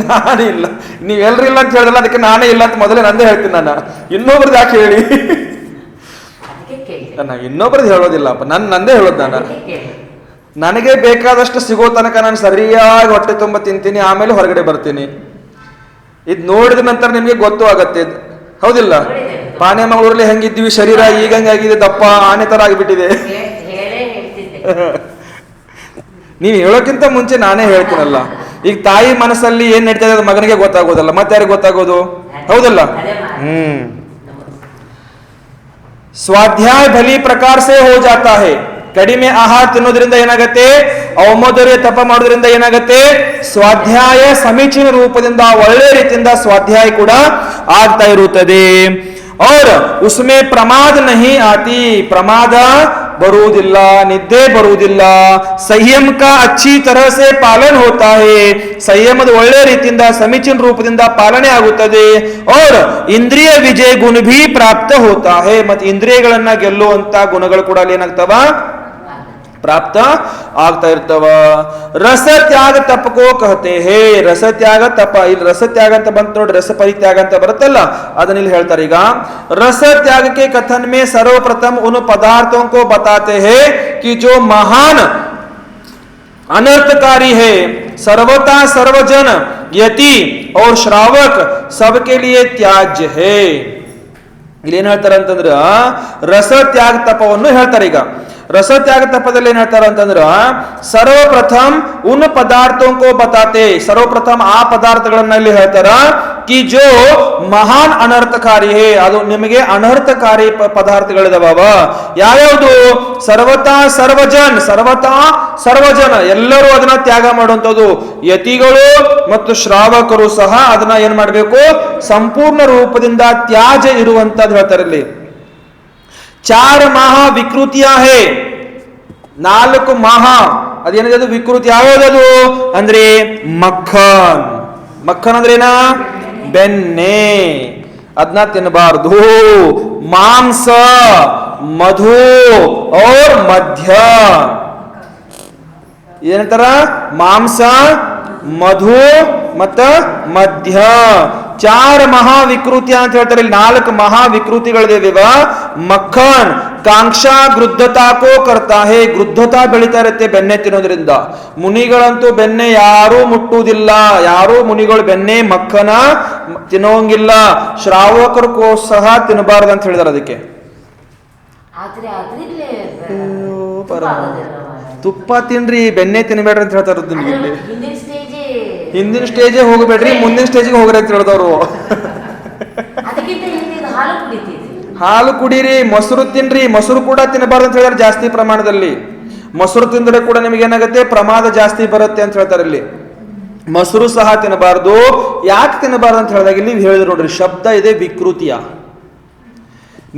ನಾನೇ ಇಲ್ಲ. ನೀವೆಲ್ರು ಇಲ್ಲ ಅಂತ ಹೇಳಿದಲ್ಲ, ಅದಕ್ಕೆ ನಾನೇ ಇಲ್ಲ ಅಂತ ಮೊದಲೇ ನಂದೇ ಹೇಳ್ತೀನಿ. ನಾನು ಇನ್ನೊಬ್ರದ್ದು ಯಾಕೆ ಹೇಳಿ? ನಾನು ಇನ್ನೊಬ್ರದ್ದು ಹೇಳೋದಿಲ್ಲಪ್ಪ, ನಂದೇ ಹೇಳೋದು. ನನಗೆ ಬೇಕಾದಷ್ಟು ಸಿಗೋ ತನಕ ನಾನು ಸರಿಯಾಗಿ ಹೊಟ್ಟೆ ತುಂಬ ತಿಂತೀನಿ, ಆಮೇಲೆ ಹೊರಗಡೆ ಬರ್ತೀನಿ. ಇದು ನೋಡಿದ ನಂತರ ನಿಮಗೆ ಗೊತ್ತು ಆಗತ್ತೆ, ಹೌದಿಲ್ಲ? ಪಾನೆ ಮಂಗಳೂರಲ್ಲಿ ಹೆಂಗಿದ್ವಿ, ಶರೀರ ಈಗ ಹಂಗಾಗಿದೆ, ದಪ್ಪ ಆನೆ ತರ ಆಗಿಬಿಟ್ಟಿದೆ. ನೀವು ಹೇಳೋಕ್ಕಿಂತ ಮುಂಚೆ ನಾನೇ ಹೇಳ್ತೀನಲ್ಲ. ಈಗ ತಾಯಿ ಮನಸ್ಸಲ್ಲಿ ಏನ್ ನಡೀತಾ ಇದೆ ಮಗನಿಗೆ ಗೊತ್ತಾಗೋದಲ್ಲ, ಮತ್ತೆ ಯಾರಿಗೆ ಗೊತ್ತಾಗೋದು? ಹೌದಲ್ಲ? ಸ್ವಾಧ್ಯಾಯ ಭಲಿ ಪ್ರಕಾರ ಸೇ ಹೋ ಜಾತಾ ಹೈ. ಕಡಿಮೆ ಆಹಾರ ತಿನ್ನೋದ್ರಿಂದ ಏನಾಗತ್ತೆ? औमोदर्य ತಪ ಮಾಡೋದ್ರಿಂದ ಏನಾಗತ್ತೆ? ಸ್ವಾಧ್ಯಾಯ ಸಮೀಚೀನ ರೂಪದಿಂದ ಒಳ್ಳೆ ರೀತಿಯಿಂದ ಸ್ವಾಧ್ಯಾಯ ಕೂಡ ಆಗ್ತಾ ಇರುತ್ತದೆ. और उसमें प्रमाद नहीं आती, ಪ್ರಮಾದ ಬರುವುದಿಲ್ಲ, ನಿದ್ದೆ ಬರುವುದಿಲ್ಲ. ಸಂಯಮ का अच्छी तरह से पालन होता है, ಸಂಯಮದ ಒಳ್ಳೆ ರೀತಿಯಿಂದ ಸಮೀಚೀನ ರೂಪದಿಂದ ಪಾಲನೆ ಆಗುತ್ತದೆ. और ಇಂದ್ರಿಯ ವಿಜಯ ಗುಣ भी प्राप्त होता है, ಮತ್ತೆ ಇಂದ್ರಿಯಗಳನ್ನ ಗೆಲ್ಲುವಂತ ಗುಣಗಳು ಕೂಡ ಅಲ್ಲಿ ಏನಾಗ್ತವ? ಪ್ರಾಪ್ತ ಆಗ್ತಾ ಇರ್ತವ. ರಸ ತ್ಯಾಗ ತಪಕೋ ಕಹತೆ ಹೇ. ರಸ ತ್ಯಾಗ ತಪ, ಇಲ್ಲಿ ರಸ ತ್ಯಾಗ ಅಂತ ಬಂತ ನೋಡಿ, ರಸ ಪರಿತ್ಯಾಗ ಅಂತ ಬರುತ್ತಲ್ಲ, ಅದನ್ನ ಇಲ್ಲಿ ಹೇಳ್ತಾರೆ. ಈಗ रस त्याग के कथन में सर्वप्रथम उन पदार्थों को बताते हैं कि जो महान अनर्थकारी है, सर्वथा सर्वजन यति और श्रावक सबके लिए त्याज्य है. ಇಲ್ಲಿ ಏನ್ ಹೇಳ್ತಾರೆ ಅಂತಂದ್ರ ರಸ ತ್ಯಾಗ ತಪವನ್ನು ಹೇಳ್ತಾರೆ. ಈಗ ರಸ ತ್ಯಾಗ ತಪದಲ್ಲಿ ಏನ್ ಹೇಳ್ತಾರೆ ಅಂತಂದ್ರ ಸರ್ವಪ್ರಥಮ್ ಉನ್ ಪದಾರ್ಥೋ ಬತಾತೆ, ಸರ್ವಪ್ರಥಮ್ ಆ ಪದಾರ್ಥಗಳನ್ನ ಇಲ್ಲಿ ಹೇಳ್ತಾರ ಕಿ ಜೋ ಮಹಾನ್ ಅನರ್ಥಕಾರಿ ಹೇ, ಅದು ನಿಮಗೆ ಅನರ್ಥಕಾರಿ ಪದಾರ್ಥಗಳಿದಾವ. ಯಾವ್ಯಾವುದು? ಸರ್ವತಾ ಸರ್ವಜನ್, ಸರ್ವತಾ ಸರ್ವಜನ ಎಲ್ಲರೂ ಅದನ್ನ ತ್ಯಾಗ ಮಾಡುವಂಥದ್ದು. ಯತಿಗಳು ಮತ್ತು ಶ್ರಾವಕರು ಸಹ ಅದನ್ನ ಏನ್ ಮಾಡ್ಬೇಕು? ಸಂಪೂರ್ಣ ರೂಪದಿಂದ ತ್ಯಾಜ್ಯ ಇರುವಂತದ್ದು ಹೇಳ್ತಾರೆ ಇಲ್ಲಿ. चार महा विकृतियां है, ನಾಲ್ಕು ಮಹಾ ಅದೇನಿದೆ ಅದು ವಿಕೃತಿ ಯಾವ್ಯಾವುದು ಅಂದ್ರೆ ಮಕ್ಕನ್. ಮಕ್ಕನ್ ಅಂದ್ರೇನಾ? ಬೆಣ್ಣೆ, ಅದನ್ನ ತಿನ್ನಬಾರ್ದು. ಮಾಂಸ, ಮಧು ಔರ್ ಮಧ್ಯ. ಏನಂತಾರ? ಮಾಂಸ, ಮಧು ಮತ್ತ ಮಧ್ಯ. ಚಾರ ಮಹಾ ವಿಕೃತಿ ಅಂತ ಹೇಳ್ತಾರೆ. ಇಲ್ಲಿ ನಾಲ್ಕು ಮಹಾ ವಿಕೃತಿಗಳಿದೇವ. ಮಕ್ಕನ್ ಕಾಂಕ್ಷಾ ಗೃದ್ಧತಾಕೋ ಕರ್ತಾ ಹೇ, ಗೃದ್ಧತಾ ಬೆಳಿತಾ ಇರುತ್ತೆ ಬೆಣ್ಣೆ ತಿನ್ನೋದ್ರಿಂದ. ಮುನಿಗಳಂತೂ ಬೆಣ್ಣೆ ಯಾರೂ ಮುಟ್ಟುವುದಿಲ್ಲ, ಯಾರೂ ಮುನಿಗಳು ಬೆಣ್ಣೆ ಮಕ್ಕನ ತಿನ್ನೋಂಗಿಲ್ಲ. ಶ್ರಾವಕರು ಸಹ ತಿನ್ನಬಾರ್ದು ಅಂತ ಹೇಳಿದಾರೆ. ಅದಕ್ಕೆ ತುಪ್ಪ ತಿನ್ರಿ, ಬೆಣ್ಣೆ ತಿನ್ಬೇಡ್ರಿ ಅಂತ ಹೇಳ್ತಾರ. ನಿಮ್ಗೆ ಹಿಂದಿನ ಸ್ಟೇಜೇ ಹೋಗಬೇಡ್ರಿ, ಮುಂದಿನ ಸ್ಟೇಜಿಗೆ ಹೋಗ್ರಿ ಅಂತ ಹೇಳಿದವರು. ಹಾಲು ಕುಡೀರಿ, ಮೊಸರು ತಿನ್ರಿ. ಮೊಸರು ಕೂಡ ತಿನ್ನಬಾರ್ದು ಅಂತ ಹೇಳಿದ್ರೆ ಜಾಸ್ತಿ ಪ್ರಮಾಣದಲ್ಲಿ. ಮೊಸರು ತಿಂದರೆ ಕೂಡ ನಿಮಗೆ ಏನಾಗುತ್ತೆ? ಪ್ರಮಾದ ಜಾಸ್ತಿ ಬರುತ್ತೆ ಅಂತ ಹೇಳ್ತಾರೆ. ಇಲ್ಲಿ ಮೊಸರು ಸಹ ತಿನ್ನಬಾರ್ದು. ಯಾಕೆ ತಿನ್ನಬಾರ್ದು ಅಂತ ಹೇಳಿದಾಗ ಇಲ್ಲಿ ಹೇಳಿದ್ರು ನೋಡ್ರಿ, ಶಬ್ದ ಇದೆ ವಿಕೃತಿಯ.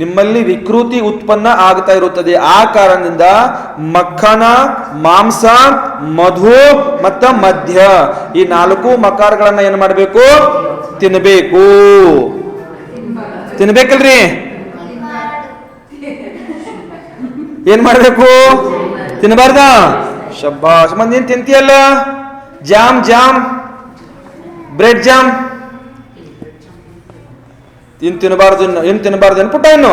ನಿಮ್ಮಲ್ಲಿ ವಿಕೃತಿ ಉತ್ಪನ್ನ ಆಗ್ತಾ ಇರುತ್ತದೆ. ಆ ಕಾರಣದಿಂದ ಮಕ್ಕನ, ಮಾಂಸ, ಮಧು ಮತ್ತ ಮಧ್ಯ ಈ ನಾಲ್ಕು ಮಕಾರಗಳನ್ನ ಏನ್ ಮಾಡಬೇಕು? ತಿನ್ನಬೇಕು. ತಿನ್ಬೇಕಲ್ರಿ? ಏನ್ ಮಾಡ್ಬೇಕು? ತಿನ್ನಬಾರ್ದ? ಶಬ್ಬಾಷ್. ಮಂದಿ ಏನ್ ತಿಂತೀಯಲ್ಲ? ಜಾಮ್ ಜಾಮ್, ಬ್ರೆಡ್ ಜಾಮ್ ತಿನ್ನಬಾರ್ದು. ಏನ್ ತಿನ್ನಬಾರ್ದು ಅನ್ಪುಟ್ಟ ಇನ್ನು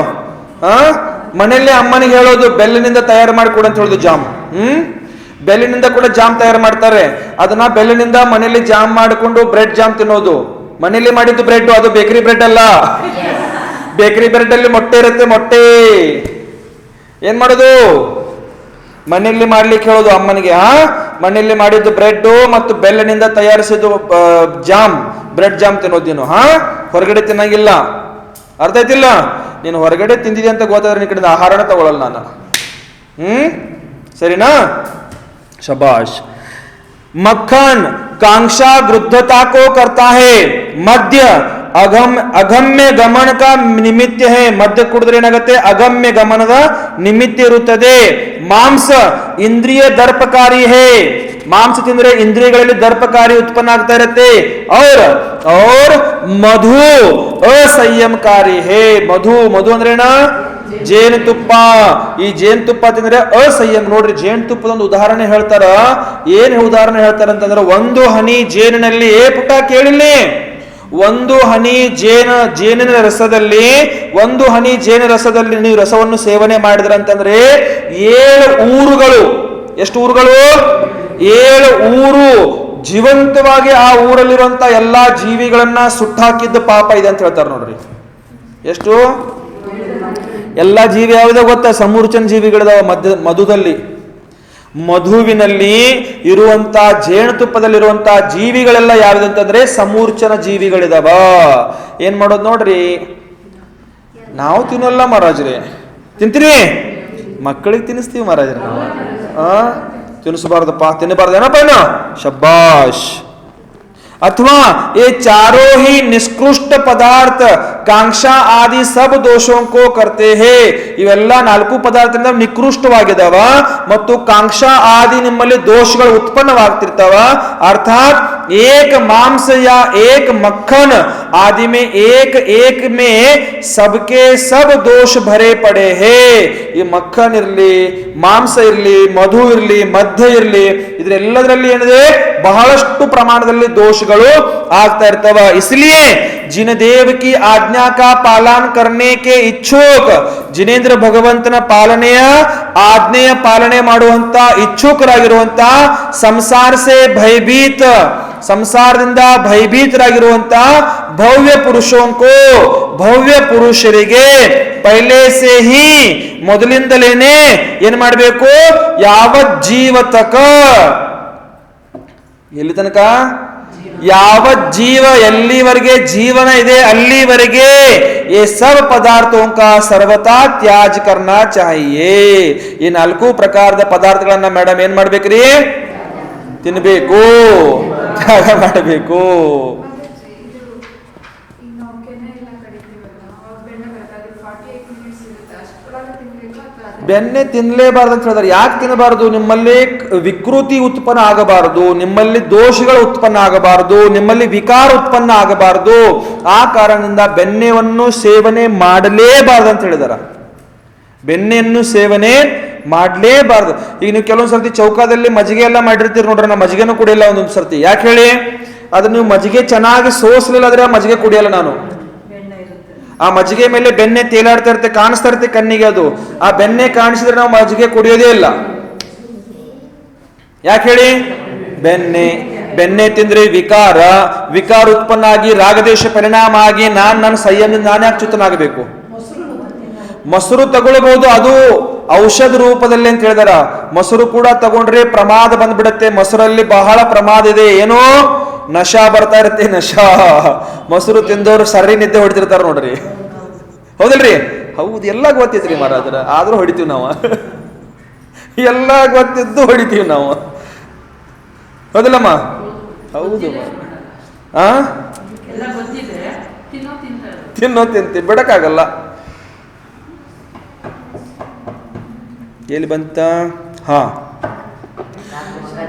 ಮನೆಯಲ್ಲೇ ಅಮ್ಮನಿಗೆ ಹೇಳೋದು ಬೆಲ್ಲಿನಿಂದ ತಯಾರು ಮಾಡಿ ಕೊಡು ಅಂತ ಹೇಳೋದು ಜಾಮ್. ಬೆಲ್ಲಿನಿಂದ ಕೂಡ ಜಾಮ್ ತಯಾರು ಮಾಡ್ತಾರೆ. ಅದನ್ನ ಬೆಲ್ಲಿನಿಂದ ಮನೆಯಲ್ಲಿ ಜಾಮ್ ಮಾಡಿಕೊಂಡು ಬ್ರೆಡ್ ಜಾಮ್ ತಿನ್ನೋದು. ಮನೆಯಲ್ಲಿ ಮಾಡಿದ್ದು ಬ್ರೆಡ್, ಅದು ಬೇಕರಿ ಬ್ರೆಡ್ ಅಲ್ಲ. ಬೇಕರಿ ಬ್ರೆಡ್ ಅಲ್ಲಿ ಮೊಟ್ಟೆ ಇರುತ್ತೆ. ಮೊಟ್ಟೆ ಏನ್ ಮಾಡೋದು? ಮನೆಯಲ್ಲಿ ಮಾಡ್ಲಿಕ್ಕೆ ಹೇಳೋದು ಅಮ್ಮನಿಗೆ. ಮನೆಯಲ್ಲಿ ಮಾಡಿದ್ದು ಬ್ರೆಡ್ ಮತ್ತು ಬೆಲ್ಲನಿಂದ ತಯಾರಿಸಿದ್ದು ಜಾಮ್, ಬ್ರೆಡ್ ಜಾಮ್ ತಿನ್ನೋದು ನೀನು. ಹೊರಗಡೆ ತಿನ್ನಂಗಿಲ್ಲ. ಅರ್ಥ ಆಯ್ತಿಲ್ಲ? ನೀನು ಹೊರಗಡೆ ತಿಂದಿದೆ ಅಂತ ಗೊತ್ತಾದ್ರೆ ನಿನ್ ಕಡೆಯಿಂದ ಆಹಾರನ ತಗೊಳ್ಳಲ್ಲ ನಾನು. ಸರಿನಾ? ಶಬಾಷ್. ಮಕ್ಕನ್ ಕಾಂಕ್ಷಾ ಗೃದ್ಧತಾ ಕೋ ಕರ್ತಾ ಹೇ. ಮಧ್ಯ ಅಗಮ್ಯ ಗಮನ ಕಾ ನಿಮಿತ್ತ ಹೇ. ಮಧ್ಯ ಕುಡಿದ್ರೆ ಏನಾಗುತ್ತೆ? ಅಗಮ್ಯ ಗಮನದ ನಿಮಿತ್ತ ಇರುತ್ತದೆ. ಮಾಂಸ ಇಂದ್ರಿಯ ದರ್ಪಕಾರಿ ಹೇ. ಮಾಂಸ ತಿಂದ್ರೆ ಇಂದ್ರಿಯಗಳಲ್ಲಿ ದರ್ಪಕಾರಿ ಉತ್ಪನ್ನ ಆಗ್ತಾ ಇರುತ್ತೆ. ಔರ್ ಮಧು ಅಸಂಯಮಕಾರಿ ಹೇ. ಮಧು ಅಂದ್ರೇನ? ಜೇನುತುಪ್ಪ. ಈ ಜೇನುತುಪ್ಪ ತಿಂದ್ರೆ ಅಸಂಯಮ. ನೋಡ್ರಿ, ಜೇನುತುಪ್ಪದ ಒಂದು ಉದಾಹರಣೆ ಹೇಳ್ತಾರ. ಏನ್ ಉದಾಹರಣೆ ಹೇಳ್ತಾರ ಅಂತಂದ್ರೆ, ಒಂದು ಹನಿ ಜೇನಿನಲ್ಲಿ ಪುಟ ಕೇಳಿಲ್ಲಿ, ಒಂದು ಹನಿ ಜೇನಿನ ರಸದಲ್ಲಿ, ಒಂದು ಹನಿ ಜೇನು ರಸದಲ್ಲಿ ನೀವು ರಸವನ್ನು ಸೇವನೆ ಮಾಡಿದ್ರ ಅಂತಂದ್ರೆ 7 ಊರುಗಳು. ಎಷ್ಟು ಊರುಗಳು? 7 ಊರು ಜೀವಂತವಾಗಿ ಆ ಊರಲ್ಲಿರುವಂತ ಎಲ್ಲಾ ಜೀವಿಗಳನ್ನ ಸುಟ್ಟಾಕಿದ್ದ ಪಾಪ ಇದೆ ಅಂತ ಹೇಳ್ತಾರೆ. ನೋಡ್ರಿ, ಎಷ್ಟು ಎಲ್ಲಾ ಜೀವಿ ಯಾವುದೇ ಗೊತ್ತಾ? ಸಮೂರ್ಚನ ಜೀವಿಗಳಿದಾವ ಮಧುದಲ್ಲಿ. ಮಧುವಿನಲ್ಲಿ ಇರುವಂತ ಜೇನುತುಪ್ಪದಲ್ಲಿರುವಂತ ಜೀವಿಗಳೆಲ್ಲ ಯಾವ್ದು ಅಂತಂದ್ರೆ ಸಮೂರ್ಚನ ಜೀವಿಗಳಿದಾವ. ಏನ್ ಮಾಡೋದು ನೋಡ್ರಿ, ನಾವು ತಿನ್ನಲ್ಲ ಮಹಾರಾಜ್ರೆ. ತಿಂತೀರಿ? ಮಕ್ಕಳಿಗೆ ತಿನ್ನಿಸ್ತೀವಿ ಮಹಾರಾಜ್ರೆ ನಾವು. ತಿನ್ನಿಸಬಾರ್ದಪ್ಪ, ತಿನ್ನಬಾರ್ದು ಏನಪ್ಪ ಏನು? ಶಬ್ಬಾಷ್. अथवा ये चारों ही निष्कृष्ट पदार्थ कांक्षा आदि सब दोषों को करते हैं. ಇವೆಲ್ಲ 4 ಪದಾರ್ಥದಿಂದ ನಿಕೃಷ್ಟವಾಗಿದಾವ ಮತ್ತು ಕಾಂಕ್ಷಾ ಆದಿ ನಿಮ್ಮಲ್ಲಿ ದೋಷಗಳು ಉತ್ಪನ್ನವಾಗ್ತಿರ್ತಾವ. ಅರ್ಥಾತ್ एक मांस या एक मक्खन आदि में एक में सबके सब दोष भरे पड़े हैं. ಈ ಮಕ್ಕನ್ ಇರ್ಲಿ, ಮಾಂಸ ಇರ್ಲಿ, ಮಧು ಇರ್ಲಿ, ಮಧ್ಯ ಇರ್ಲಿ, ಇದರೆಲ್ಲದರಲ್ಲಿ ಏನಿದೆ? ಬಹಳಷ್ಟು ಪ್ರಮಾಣದಲ್ಲಿ ದೋಷಗಳು ಆಗ್ತಾ ಇರ್ತಾವ. इसलिए जिन देव की आज्ञा का पालन करने के इच्छुक, ಜಿನೇಂದ್ರ ಭಗವಂತನ ಪಾಲನೆಯ ಆಜ್ಞೆಯ ಪಾಲನೆ ಮಾಡುವಂತ ಇಚ್ಛುಕರಾಗಿರುವಂತ, ಸಂಸಾರ ಸೆ ಭಯಭೀತ, ಸಂಸಾರದಿಂದ ಭಯಭೀತರಾಗಿರುವಂತ ಭವ್ಯ ಪುರುಷೋಂಕೋ, ಭವ್ಯ ಪುರುಷರಿಗೆ ಪೈಲೆ ಸೇ ಹಿ, ಮೊದಲಿಂದಲೇನೆ ಏನ್ ಮಾಡಬೇಕು? ಯಾವತ್ ಜೀವತಕ, ಎಲ್ಲಿ ತನಕ? ಯಾವ ಜೀವ ಎಲ್ಲಿವರೆಗೆ ಜೀವನ ಇದೆ ಅಲ್ಲಿವರೆಗೆ ये सब ಪದಾರ್ಥೋं का ಸರ್ವತಾ ತ್ಯಾಜ करना चाहिए. ಈ 4 ಪ್ರಕಾರದ ಪದಾರ್ಥಗಳನ್ನ ಮೇಡಮ್ ಏನ್ ಮಾಡ್ಬೇಕ್ರಿ? ತಿನ್ಬೇಕು, ತ್ಯಾಗ ಮಾಡಬೇಕು. ಬೆಣ್ಣೆ ತಿನ್ನಲೇಬಾರ್ದು ಅಂತ ಹೇಳಿದ್ರೆ ಯಾಕೆ ತಿನ್ನಬಾರದು? ನಿಮ್ಮಲ್ಲಿ ವಿಕೃತಿ ಉತ್ಪನ್ನ ಆಗಬಾರದು, ನಿಮ್ಮಲ್ಲಿ ದೋಷಗಳ ಉತ್ಪನ್ನ ಆಗಬಾರದು, ನಿಮ್ಮಲ್ಲಿ ವಿಕಾರ ಉತ್ಪನ್ನ ಆಗಬಾರದು. ಆ ಕಾರಣದಿಂದ ಬೆಣ್ಣೆಯನ್ನು ಸೇವನೆ ಮಾಡಲೇಬಾರದು ಅಂತ ಹೇಳಿದಾರ. ಬೆಣ್ಣೆಯನ್ನು ಸೇವನೆ ಮಾಡಲೇಬಾರದು. ಈಗ ನೀವು ಕೆಲವೊಂದು ಸರ್ತಿ ಚೌಕಾದಲ್ಲಿ ಮಜ್ಜಿಗೆ ಎಲ್ಲ ಮಾಡಿರ್ತೀರಿ ನೋಡ್ರಿ, ನಾ ಮಜ್ಜಿಗೆನೂ ಕುಡಿಯಲ್ಲ ಒಂದೊಂದು ಸರ್ತಿ. ಯಾಕೆ ಹೇಳಿ? ಅದು ನೀವು ಮಜ್ಜಿಗೆ ಚೆನ್ನಾಗಿ ಸೋಸಲಿಲ್ಲ ಆದ್ರೆ ಆ ಮಜ್ಜಿಗೆ ಕುಡಿಯಲ್ಲ ನಾನು. ಆ ಮಜ್ಜಿಗೆ ಮೇಲೆ ಬೆಣ್ಣೆ ತೇಲಾಡ್ತಾ ಇರುತ್ತೆ, ಕಾಣಿಸ್ತಾ ಇರುತ್ತೆ ಕಣ್ಣಿಗೆ. ಅದು ಆ ಬೆಣ್ಣೆ ಕಾಣಿಸಿದ್ರೆ ನಾವು ಮಜ್ಜಿಗೆ ಕುಡಿಯೋದೇ ಇಲ್ಲ. ಯಾಕೆ ಹೇಳಿ? ಬೆಣ್ಣೆ ತಿಂದ್ರೆ ವಿಕಾರ ಉತ್ಪನ್ನ ಆಗಿ ರಾಗದೇಶ ಪರಿಣಾಮ ಆಗಿ ನನ್ನ ಸಂಯಮದಿಂದ ನಾನು ಯಾಕೆ ಚ್ಯುತನಾಗಬೇಕು? ಮೊಸರು ತಗೊಳ್ಬಹುದು, ಅದು ಔಷಧ ರೂಪದಲ್ಲಿ ಅಂತ ಹೇಳಿದಾರ. ಮೊಸರು ಕೂಡ ತಗೊಂಡ್ರೆ ಪ್ರಮಾದ ಬಂದ್ಬಿಡುತ್ತೆ. ಮೊಸರಲ್ಲಿ ಬಹಳ ಪ್ರಮಾದ ಇದೆ. ಏನೋ ನಶಾ ಬರ್ತಾ ಇರುತ್ತೆ, ನಶಾ. ಮೊಸರು ತಿಂದವರು ಸರಿ ನಿದ್ದೆ ಹೊಡಿತಿರ್ತಾರ ನೋಡ್ರಿ, ಹೌದಲ್ರಿ? ಹೌದು, ಎಲ್ಲ ಗೊತ್ತೈತ್ರಿ ಮಹಾರಾಜರ, ಆದ್ರೂ ಹೊಡಿತೀವಿ ನಾವು. ಎಲ್ಲ ಗೊತ್ತಿದ್ದು ಹೊಡಿತೀವಿ ನಾವು, ಹೌದಲ್ಲಮ್ಮ? ಹೌದು. ತಿಂತೀವಿ, ಬಿಡಕ್ಕಾಗಲ್ಲ. ಎಲ್ಲಿ ಬಂತ?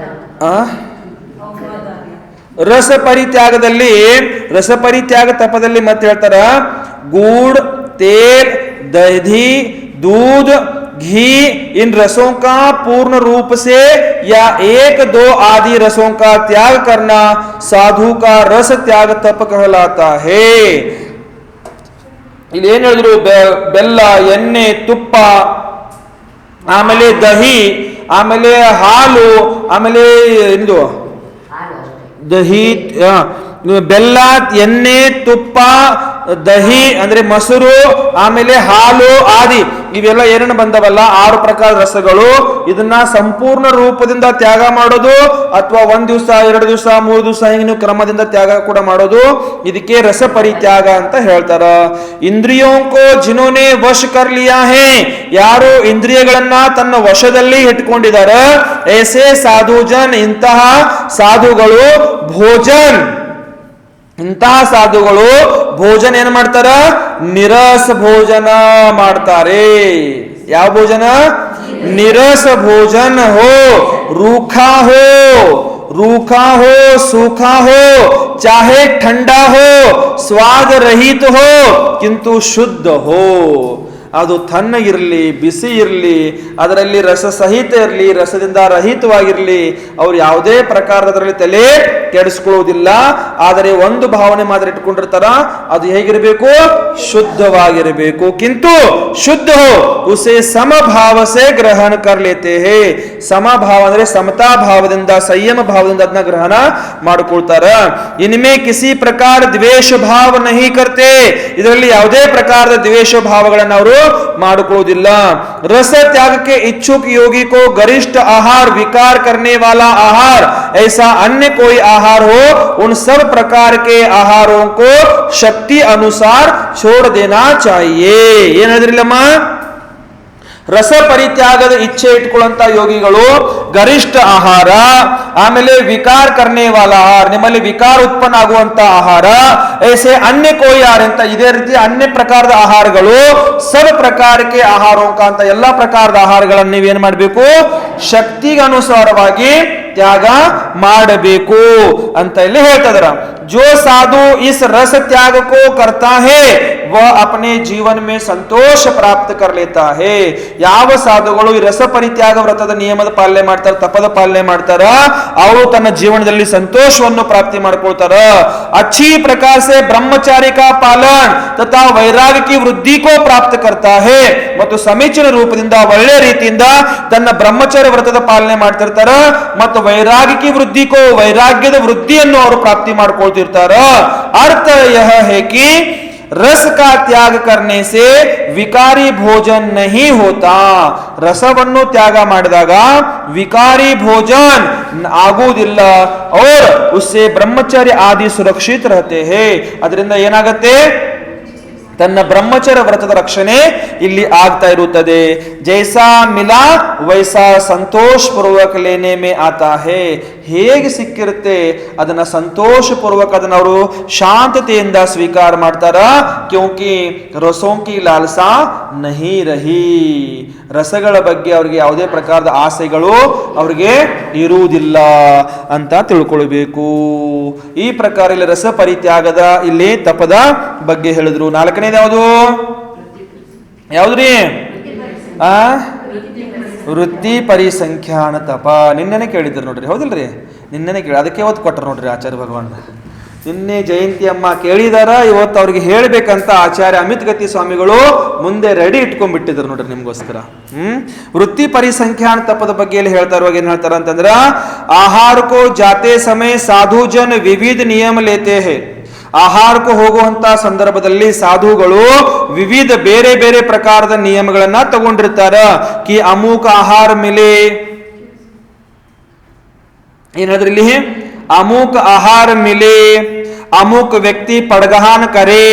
ರಸ ಪರಿತ್ಯಾಗ ತಪದಲ್ಲಿ ಮತ್ತೆ ಹೇಳ್ತಾರ, गूड़, तेल, दही, दूध, घी इन रसों का पूर्ण रूप से या एक दो आदि रसों का त्याग करना साधु का रस त्याग तप कहलाता है. ಇಲ್ಲಿ ಏನ್ ಹೇಳಿದ್ರು? ಬೆಲ್ಲ, ಎಣ್ಣೆ, ತುಪ್ಪ, ಆಮೇಲೆ ದಹಿ, ಆಮೇಲೆ ಹಾಲು, ಆಮೇಲೆ ಇದು ದಹಿ, ಬೆಲ್ಲ, ಎಣ್ಣೆ, ತುಪ್ಪ, ದಹಿ ಅಂದ್ರೆ ಮೊಸರು, ಆಮೇಲೆ ಹಾಲು ಆದಿ ಇವೆಲ್ಲ ಏನೇನು ಬಂದವಲ್ಲ 6 ಪ್ರಕಾರ ರಸಗಳು. ಇದನ್ನ ಸಂಪೂರ್ಣ ರೂಪದಿಂದ ತ್ಯಾಗ ಮಾಡೋದು, ಅಥವಾ 1 ದಿವಸ 2 ದಿವಸ 3 ದಿವಸ ಹಿಂಗೆ ನೀವು ಕ್ರಮದಿಂದ ತ್ಯಾಗ ಕೂಡ ಮಾಡೋದು, ಇದಕ್ಕೆ ರಸ ಪರಿತ್ಯಾಗ ಅಂತ ಹೇಳ್ತಾರ. ಇಂದ್ರಿಯೋಂಕೋ ಜಿನೋನೆ ವಶ ಕರ್ ಲಿಯಾ ಹೇ, ಯಾರು ಇಂದ್ರಿಯಗಳನ್ನ ತನ್ನ ವಶದಲ್ಲಿ ಇಟ್ಕೊಂಡಿದಾರ, ऐसे ಸಾಧುಜನ್, ಇಂತಹ ಸಾಧುಗಳು ಭೋಜನ ಏನ್ ಮಾಡ್ತಾರ? ನಿರಸ ಭೋಜನ ಮಾಡ್ತಾರೆ. ಯಾವ ಭೋಜನ? ನಿರಸ ಭೋಜನ. रूखा हो सूखा हो चाहे ठंडा हो स्वाद रहित हो किंतु शुद्ध हो. ಅದು ತಣ್ಣಗಿರಲಿ, ಬಿಸಿ ಇರಲಿ, ಅದರಲ್ಲಿ ರಸ ಸಹಿತ ಇರಲಿ, ರಸದಿಂದ ರಹಿತವಾಗಿರಲಿ, ಅವ್ರು ಯಾವುದೇ ಪ್ರಕಾರದಲ್ಲಿ ತಲೆ ಕೆಡಿಸ್ಕೊಳ್ಳುವುದಿಲ್ಲ. ಆದರೆ ಒಂದು ಭಾವನೆ ಮಾತ್ರ ಇಟ್ಕೊಂಡಿರ್ತಾರ, ಅದು ಹೇಗಿರಬೇಕು? ಶುದ್ಧವಾಗಿರಬೇಕು. ಕಿಂತು ಶುದ್ಧ ಹೋ ಉಸೆ ಸಮಭಾವ ಸೆ ಗ್ರಹಣ ಕರ್ ಲೇತೆ ಹೇ. ಸಮಭಾವ ಅಂದ್ರೆ ಸಮತಾ ಭಾವದಿಂದ, ಸಂಯಮ ಭಾವದಿಂದ ಅದನ್ನ ಗ್ರಹಣ ಮಾಡಿಕೊಳ್ತಾರ. ಇನ್ಮೇ ಕಿಸಿ ಪ್ರಕಾರ ದ್ವೇಷ ಭಾವ ನಹಿ ಕರ್ತೆ, ಇದರಲ್ಲಿ ಯಾವುದೇ ಪ್ರಕಾರದ ದ್ವೇಷ ಭಾವಗಳನ್ನು ಅವರು ಮಾಡಿಕೊಳ್ಳುವುದಿಲ್ಲ. रस त्याग के इच्छुक योगी को गरिष्ठ आहार, विकार करने वाला आहार, ऐसा अन्य कोई आहार हो, उन सब प्रकार के आहारों को शक्ति अनुसार छोड़ देना चाहिए. ಏನ್ ಹೇಳಿದ್ರಿಲ್ಲಮ್ಮ? ರಸ ಪರಿತ್ಯಾಗದ ಇಚ್ಛೆ ಇಟ್ಕೊಳ್ಳುವಂತ ಯೋಗಿಗಳು ಗರಿಷ್ಠ ಆಹಾರ, ಆಮೇಲೆ ವಿಕಾರ ಕರ್ನೆ ವಾಲ ಆಹಾರ, ನಿಮ್ಮಲ್ಲಿ ವಿಕಾರ ಉತ್ಪನ್ನ ಆಗುವಂತ ಆಹಾರ, ऐसे अन्य कोई आहार ಅಂತ ಇದೇ ರೀತಿ ಅನ್ಯ ಪ್ರಕಾರದ ಆಹಾರಗಳು, सब प्रकार के आहारों का ಅಂತ ಎಲ್ಲಾ ಪ್ರಕಾರದ ಆಹಾರಗಳನ್ನು ನೀವೇನ್ ಮಾಡಬೇಕು? ಶಕ್ತಿಗೆ ಅನುಸಾರವಾಗಿ ತ್ಯಾಗ ಮಾಡಬೇಕು ಅಂತ ಇಲ್ಲಿ ಹೇಳ್ತಿದಾರ. जो साधु इस रस त्याग को करता है वह अपने जीवन में संतोष प्राप्त कर लेता है. ಯಾವ ಸಾಧುಗಳು ಈ ರಸ ಪರಿತ್ಯಾಗ ವ್ರತದ ನಿಯಮದ ಪಾಲನೆ ಮಾಡ್ತಾರೆ, ತಪದ ಪಾಲನೆ ಮಾಡ್ತಾರ, ಅವರು ತನ್ನ ಜೀವನದಲ್ಲಿ ಸಂತೋಷವನ್ನು ಪ್ರಾಪ್ತಿ ಮಾಡ್ಕೊಳ್ತಾರ. अच्छी प्रकार से ब्रह्मचारी का पालन तथा वैराग्य की वृद्धि को प्राप्त करता है. ಮತ್ತು ಸಮೀಚೀನ ರೂಪದಿಂದ ಒಳ್ಳೆ ರೀತಿಯಿಂದ ತನ್ನ ಬ್ರಹ್ಮಚರ್ಯ ವ್ರತದ ಪಾಲನೆ ಮಾಡ್ತಿರ್ತಾರ, ಮತ್ತು ವೈರಾಗ್ಯ ವೃದ್ಧಿಕೋ, ವೈರಾಗ್ಯದ ವೃದ್ಧಿಯನ್ನು ಅವರು ಪ್ರಾಪ್ತಿ ಮಾಡ್ಕೊಳ್ತಿರ್ತಾರ. अर्थ यह है कि रस का त्याग करने से विकारी भोजन नहीं होता. ರಸವನ್ನು ತ್ಯಾಗ ಮಾಡಿದಾಗ ವಿಕಾರಿ ಭೋಜन ಆಗುವುದಿಲ್ಲ. और उससे ब्रह्मचर्य आदि सुरक्षित रहते हैं. ಅದರಿಂದ ಏನಾಗುತ್ತೆ? ತನ್ನ ಬ್ರಹ್ಮಚರ್ಯ ವ್ರತದ ರಕ್ಷಣೆ ಇಲ್ಲಿ ಆಗ್ತಾ ಇರುತ್ತದೆ. ಜೈಸಾ ಮಿಲಾ ವೈಸಾ ಸಂತೋಷ ಪೂರ್ವಕ ಲೇನೆ ಮೇ ಆತಾ ಹೇ. ಹೇಗೆ ಸಿಕ್ಕಿರುತ್ತೆ ಅದನ್ನ ಸಂತೋಷ ಪೂರ್ವಕ ಅದನ್ನ ಅವರು ಶಾಂತತೆಯಿಂದ ಸ್ವೀಕಾರ ಮಾಡ್ತಾರ. ಕ್ಯೋಂಕಿ ರಸೋಂ ಕಿ ಲಾಲಸಾ ನಹಿ ರಹಿ. ರಸಗಳ ಬಗ್ಗೆ ಅವರಿಗೆ ಯಾವುದೇ ಪ್ರಕಾರದ ಆಸೆಗಳು ಅವರಿಗೆ ಇರುವುದಿಲ್ಲ ಅಂತ ತಿಳ್ಕೊಳ್ಬೇಕು. ಈ ಪ್ರಕಾರ ಇಲ್ಲಿ ರಸ ಪರಿತ್ಯಾಗದ ಇಲ್ಲಿ ತಪದ ಬಗ್ಗೆ ಹೇಳಿದ್ರು. ನಾಲ್ಕನೇದು ಯಾವ್ದ್ರಿ? ವೃತ್ತಿ ಪರಿಸಂಖ್ಯಾನ ತಪ. ನಿನ್ನೆನೆ ಕೇಳಿದ್ರು ನೋಡ್ರಿ, ಹೌದಿಲ್ರಿ? ನಿನ್ನೆನೆ ಕೇಳಿ, ಅದಕ್ಕೆ ಇವತ್ತು ಕೊಟ್ಟರು ನೋಡ್ರಿ ಆಚಾರ್ಯ ಭಗವಾನ್. ನಿನ್ನೆ ಜಯಂತಿ ಅಮ್ಮ ಕೇಳಿದಾರ, ಇವತ್ತು ಅವ್ರಿಗೆ ಹೇಳ್ಬೇಕಂತ ಆಚಾರ್ಯ ಅಮಿತ್ ಗತಿ ಸ್ವಾಮಿಗಳು ಮುಂದೆ ರೆಡಿ ಇಟ್ಕೊಂಡ್ಬಿಟ್ಟಿದ್ರು ನೋಡ್ರಿ ನಿಮ್ಗೋಸ್ಕರ. ವೃತ್ತಿ ಪರಿಸಂಖ್ಯಾನ ತಪದ ಬಗ್ಗೆ ಇಲ್ಲಿ ಹೇಳ್ತಾ ಇರುವಾಗ ಏನ್ ಹೇಳ್ತಾರ ಅಂತಂದ್ರ, ಆಹಾರ ಕೋ ಜಾತೆ ಸಮಯ ಸಾಧು ಜನ ವಿವಿಧ ನಿಯಮ ಲೇತೆ ಹೇ. ಆಹಾರಕ್ಕೂ ಹೋಗುವಂತ ಸಂದರ್ಭದಲ್ಲಿ ಸಾಧುಗಳು ವಿವಿಧ ಬೇರೆ ಬೇರೆ ಪ್ರಕಾರದ ನಿಯಮಗಳನ್ನ ತಗೊಂಡಿರ್ತಾರ. ಕಿ ಅಮುಕ ಆಹಾರ ಮಿಲೆ, ಏನಾದ್ರೂ ಇಲ್ಲಿ ಅಮುಕ ಆಹಾರ ಮಿಲೆ, अमुक व्यक्ति पड़गहान करे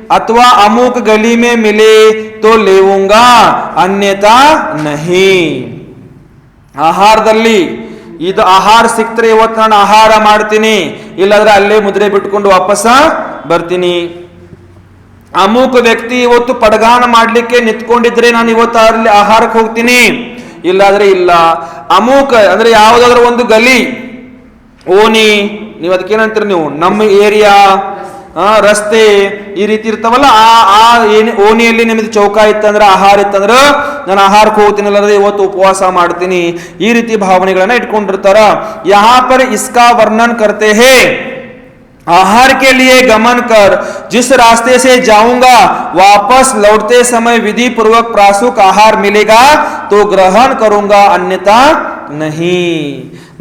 अथवा अमुक गली में मिले तो लेऊंगा अन्यथा नहीं. ಆಹಾರದಲ್ಲಿ ಇದು ಆಹಾರ ಸಿಕ್ತರೆ ಇವತ್ತು ನಾನು ಆಹಾರ ಮಾಡ್ತೀನಿ, ಇಲ್ಲಾಂದ್ರೆ ಅಲ್ಲೇ ಮುದ್ರೆ ಬಿಟ್ಕೊಂಡು ವಾಪಸ್ ಬರ್ತೀನಿ. ಅಮುಕ ವ್ಯಕ್ತಿ ಇವತ್ತು ಪಡಗಾನ ಮಾಡ್ಲಿಕ್ಕೆ ನಿಂತ್ಕೊಂಡಿದ್ರೆ ನಾನು ಇವತ್ತು ಅಲ್ಲಿ ಆಹಾರಕ್ಕೆ ಹೋಗ್ತೀನಿ, ಇಲ್ಲಾದ್ರೆ ಇಲ್ಲ. ಅಮುಕ ಅಂದ್ರೆ ಯಾವುದಾದ್ರೂ ಒಂದು ಗಲಿ, ಓಣಿ, ನೀವು ಅದಕ್ಕೇನಂತೀರಿ ನೀವು, ನಮ್ಮ ಏರಿಯಾ, ರಸ್ತೆ ಈ ರೀತಿ ಇರ್ತಾವಲ್ಲ, ಆ ಓಣಿಯಲ್ಲಿ ನಿಮ್ದು ಚೌಕ ಇತ್ತಂದ್ರೆ ಆಹಾರ ಇತ್ತಂದ್ರೆ ನಾನು ಆಹಾರಕ್ಕೆ ಹೋಗ್ತೀನಿ, ಅಲ್ಲದ್ರೆ ಇವತ್ತು ಉಪವಾಸ ಮಾಡ್ತೀನಿ, ಈ ರೀತಿ ಭಾವನೆಗಳನ್ನ ಇಟ್ಕೊಂಡಿರ್ತಾರ. ಯಹಾ ಪರ್ ಇಸ್ಕಾ ವರ್ಣನ್ ಕರ್ತೆ ಹೇ, आहार के लिए गमन कर जिस रास्ते से जाऊंगा वापस लौटते समय विधि पूर्वक प्रासुक आहार मिलेगा तो ग्रहण करूंगा अन्यथा नहीं.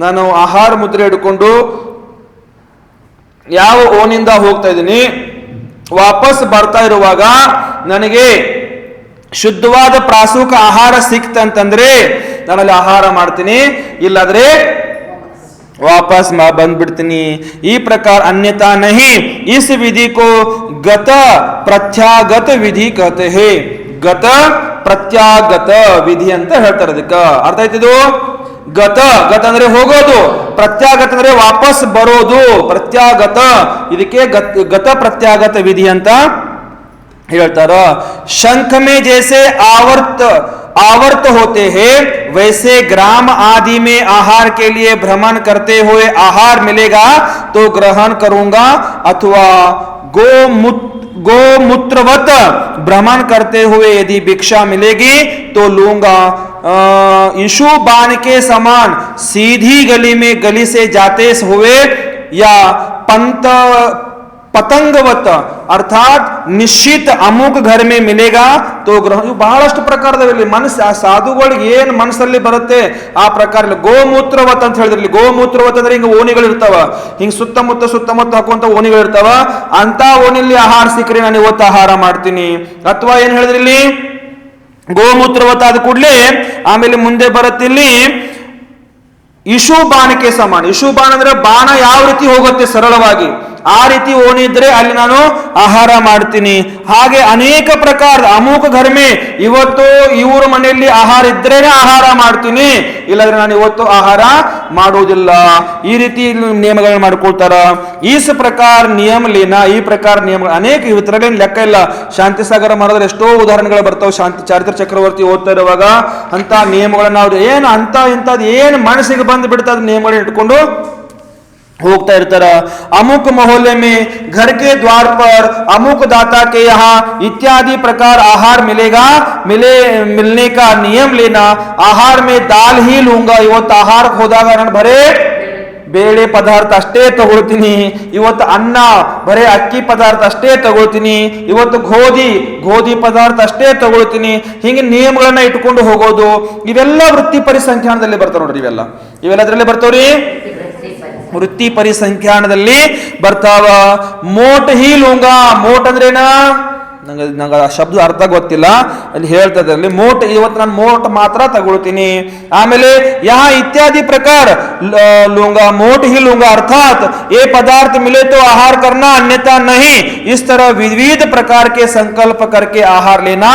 ನಾನು ಆಹಾರ ಮುದ್ರೆ ಹಿಡ್ಕೊಂಡು ಯಾವ ಓನಿಂದ ಹೋಗ್ತಾ ಇದ್ದೀನಿ, ವಾಪಸ್ ಬರ್ತಾ ಇರುವಾಗ ನನಗೆ ಶುದ್ಧವಾದ ಪ್ರಾಸೂಕ ಆಹಾರ ಸಿಕ್ತಂತಂದ್ರೆ ನಾನಲ್ಲಿ ಆಹಾರ ಮಾಡ್ತೀನಿ, ಇಲ್ಲಾದ್ರೆ वापस ಬಂದ್ಬಿಡ್ತೀನಿ. ಈ ಪ್ರಕಾರ अन्यथा नहीं. इस विधि को गत प्रत्यागत विधि कहते हैं. गत ಪ್ರತ್ಯಾಗತ ವಿಧಿ ಅಂತ ಹೇಳ್ತಾರೆ. ಅದಕ್ಕೆ ಅರ್ಥ ಆಯ್ತಿದು. ಗತ ಗತ ಅಂದ್ರೆ ಹೋಗೋದು, ಪ್ರತ್ಯಾಗತ ಅಂದ್ರೆ ವಾಪಸ್ ಬರೋದು, ಪ್ರತ್ಯಾಗತ. ಇದಕ್ಕೆ ಗತ ಪ್ರತ್ಯಾಗತ ವಿಧಿ ಅಂತ ಹೇಳ್ತಾರ. ಶಂಖ में जैसे आवर्त होते हैं वैसे ग्राम आदि में आहार के लिए भ्रमण करते हुए आहार मिलेगा तो ग्रहण करूंगा, अथवा गोमूत्रवत भ्रमण करते हुए यदि भिक्षा मिलेगी तो लूंगा. यीशु बाण के समान सीधी गली में गली से जाते हुए या ಪತಂಗವತ್ ಅರ್ಥಾತ್ ನಿಶ್ಚಿತ ಅಮುಕ್ ಘರ್ ಮೇ ಮಿಲೇಗಾ ತೋ ಗ್ರಹ. ಇವು ಬಹಳಷ್ಟು ಪ್ರಕಾರದಲ್ಲಿ ಮನಸ್ಸು, ಆ ಸಾಧುಗಳಿಗೆ ಏನ್ ಮನಸ್ಸಲ್ಲಿ ಬರುತ್ತೆ ಆ ಪ್ರಕಾರ. ಗೋಮೂತ್ರವತ್ ಅಂತ ಹೇಳಿದ್ರಲ್ಲಿ, ಗೋಮೂತ್ರವತ್ ಅಂದ್ರೆ ಹಿಂಗ ಓಣಿಗಳು ಇರ್ತಾವ, ಹಿಂಗ್ ಸುತ್ತಮುತ್ತ ಹಾಕುವಂತ ಓಣಿಗಳು ಇರ್ತಾವ. ಅಂತ ಓಣಿಯಲ್ಲಿ ಆಹಾರ ಸಿಕ್ಕರೆ ನಾನು ಇವತ್ತು ಆಹಾರ ಮಾಡ್ತೀನಿ. ಅಥವಾ ಏನ್ ಹೇಳಿದ್ರಿ ಇಲ್ಲಿ, ಗೋಮೂತ್ರವತ್ ಆದ ಕೂಡಲೇ ಆಮೇಲೆ ಮುಂದೆ ಬರುತ್ತಿಲ್ಲಿ ಇಶು ಬಾಣಕ್ಕೆ ಸಮಾನ. ಇಶು ಬಾಣ ಅಂದ್ರೆ ಬಾಣ ಯಾವ ರೀತಿ ಹೋಗುತ್ತೆ ಸರಳವಾಗಿ, ಆ ರೀತಿ ಓಣಿ ಇದ್ರೆ ಅಲ್ಲಿ ನಾನು ಆಹಾರ ಮಾಡ್ತೀನಿ. ಹಾಗೆ ಅನೇಕ ಪ್ರಕಾರದ ಅಮುಕ ಘರ್ಮೆ, ಇವತ್ತು ಇವ್ರ ಮನೆಯಲ್ಲಿ ಆಹಾರ ಇದ್ರೇನೆ ಆಹಾರ ಮಾಡ್ತೀನಿ, ಇಲ್ಲಾಂದ್ರೆ ನಾನು ಇವತ್ತು ಆಹಾರ ಮಾಡುವುದಿಲ್ಲ. ಈ ರೀತಿ ನಿಯಮಗಳನ್ನ ಮಾಡ್ಕೊಳ್ತಾರ. ಈಸ್ ಪ್ರಕಾರ ನಿಯಮ ಲೇನಾ, ಈ ಪ್ರಕಾರ ನಿಯಮಗಳು ಅನೇಕ, ಇವತ್ತರಲ್ಲಿ ಲೆಕ್ಕ ಇಲ್ಲ. ಶಾಂತಿ ಸಾಗರ ಮಾಡಿದ್ರೆ ಎಷ್ಟೋ ಉದಾಹರಣೆಗಳು ಬರ್ತಾವೆ. ಚಾರಿತ್ರ ಚಕ್ರವರ್ತಿ ಓದ್ತಾ ಇರುವಾಗ ಅಂತ ನಿಯಮಗಳನ್ನ ಅವ್ರು ಏನು ಅಂತ ಇಂಥದ್ದು ಏನು ಮನಸ್ಸಿಗೆ ಬಂದು ಬಿಡ್ತದ ನಿಯಮಗಳನ್ನ ಇಟ್ಕೊಂಡು ಹೋಗ್ತಾ ಇರ್ತಾರ. अमुक मोहल्ले में घर के द्वार पर अमुक दाता के यहाँ इत्यादि प्रकार आहार मिलने का नियम लेना. आहार में दाल ही लूंगा. ಇವತ್ತು ಆಹಾರ ಹೋದಾಗ ನಾನು ಬರೇ ಬೇಳೆ ಪದಾರ್ಥ ಅಷ್ಟೇ ತಗೊಳ್ತೀನಿ, ಇವತ್ತು ಅನ್ನ ಬರೇ ಅಕ್ಕಿ ಪದಾರ್ಥ ಅಷ್ಟೇ ತಗೊಳ್ತೀನಿ, ಇವತ್ತು ಗೋಧಿ ಪದಾರ್ಥ ಅಷ್ಟೇ ತಗೊಳ್ತೀನಿ. ಹಿಂಗೆ ನಿಯಮಗಳನ್ನ ಇಟ್ಕೊಂಡು ಹೋಗೋದು, ಇವೆಲ್ಲ ವೃತ್ತಿ ಪರಿಸಂಖ್ಯಾನದಲ್ಲಿ ಬರ್ತಾವ ನೋಡ್ರಿ. ಇವೆಲ್ಲ ಅದ್ರಲ್ಲಿ ಬರ್ತಾವ್ರಿ, ವೃತ್ತಿ ಪರಿಸಂಖ್ಯಾನದಲ್ಲಿ ಬರ್ತಾವ. ಮೋಟ್ ಹಿ ಲೂಂಗಾ. ಮೋಟ್ ಅಂದ್ರೇನ, ನಂಗೆ ಆ ಶಬ್ದ ಅರ್ಥ ಗೊತ್ತಿಲ್ಲ, ಅಲ್ಲಿ ಹೇಳ್ತದೆ ಅಲ್ಲಿ ಮೋಟ್. ಇವತ್ತು ನಾನು ಮೋಟ್ ಮಾತ್ರ ತಗೊಳ್ತೀನಿ. ಆಮೇಲೆ ಯಹ ಇತ್ಯಾದಿ ಪ್ರಕಾರ लूंगा, मोट ही लूंगा अर्थात ये पदार्थ मिले तो आहार करना अन्यथा नहीं. इस तरह विविध प्रकार के संकल्प करके आहार लेना.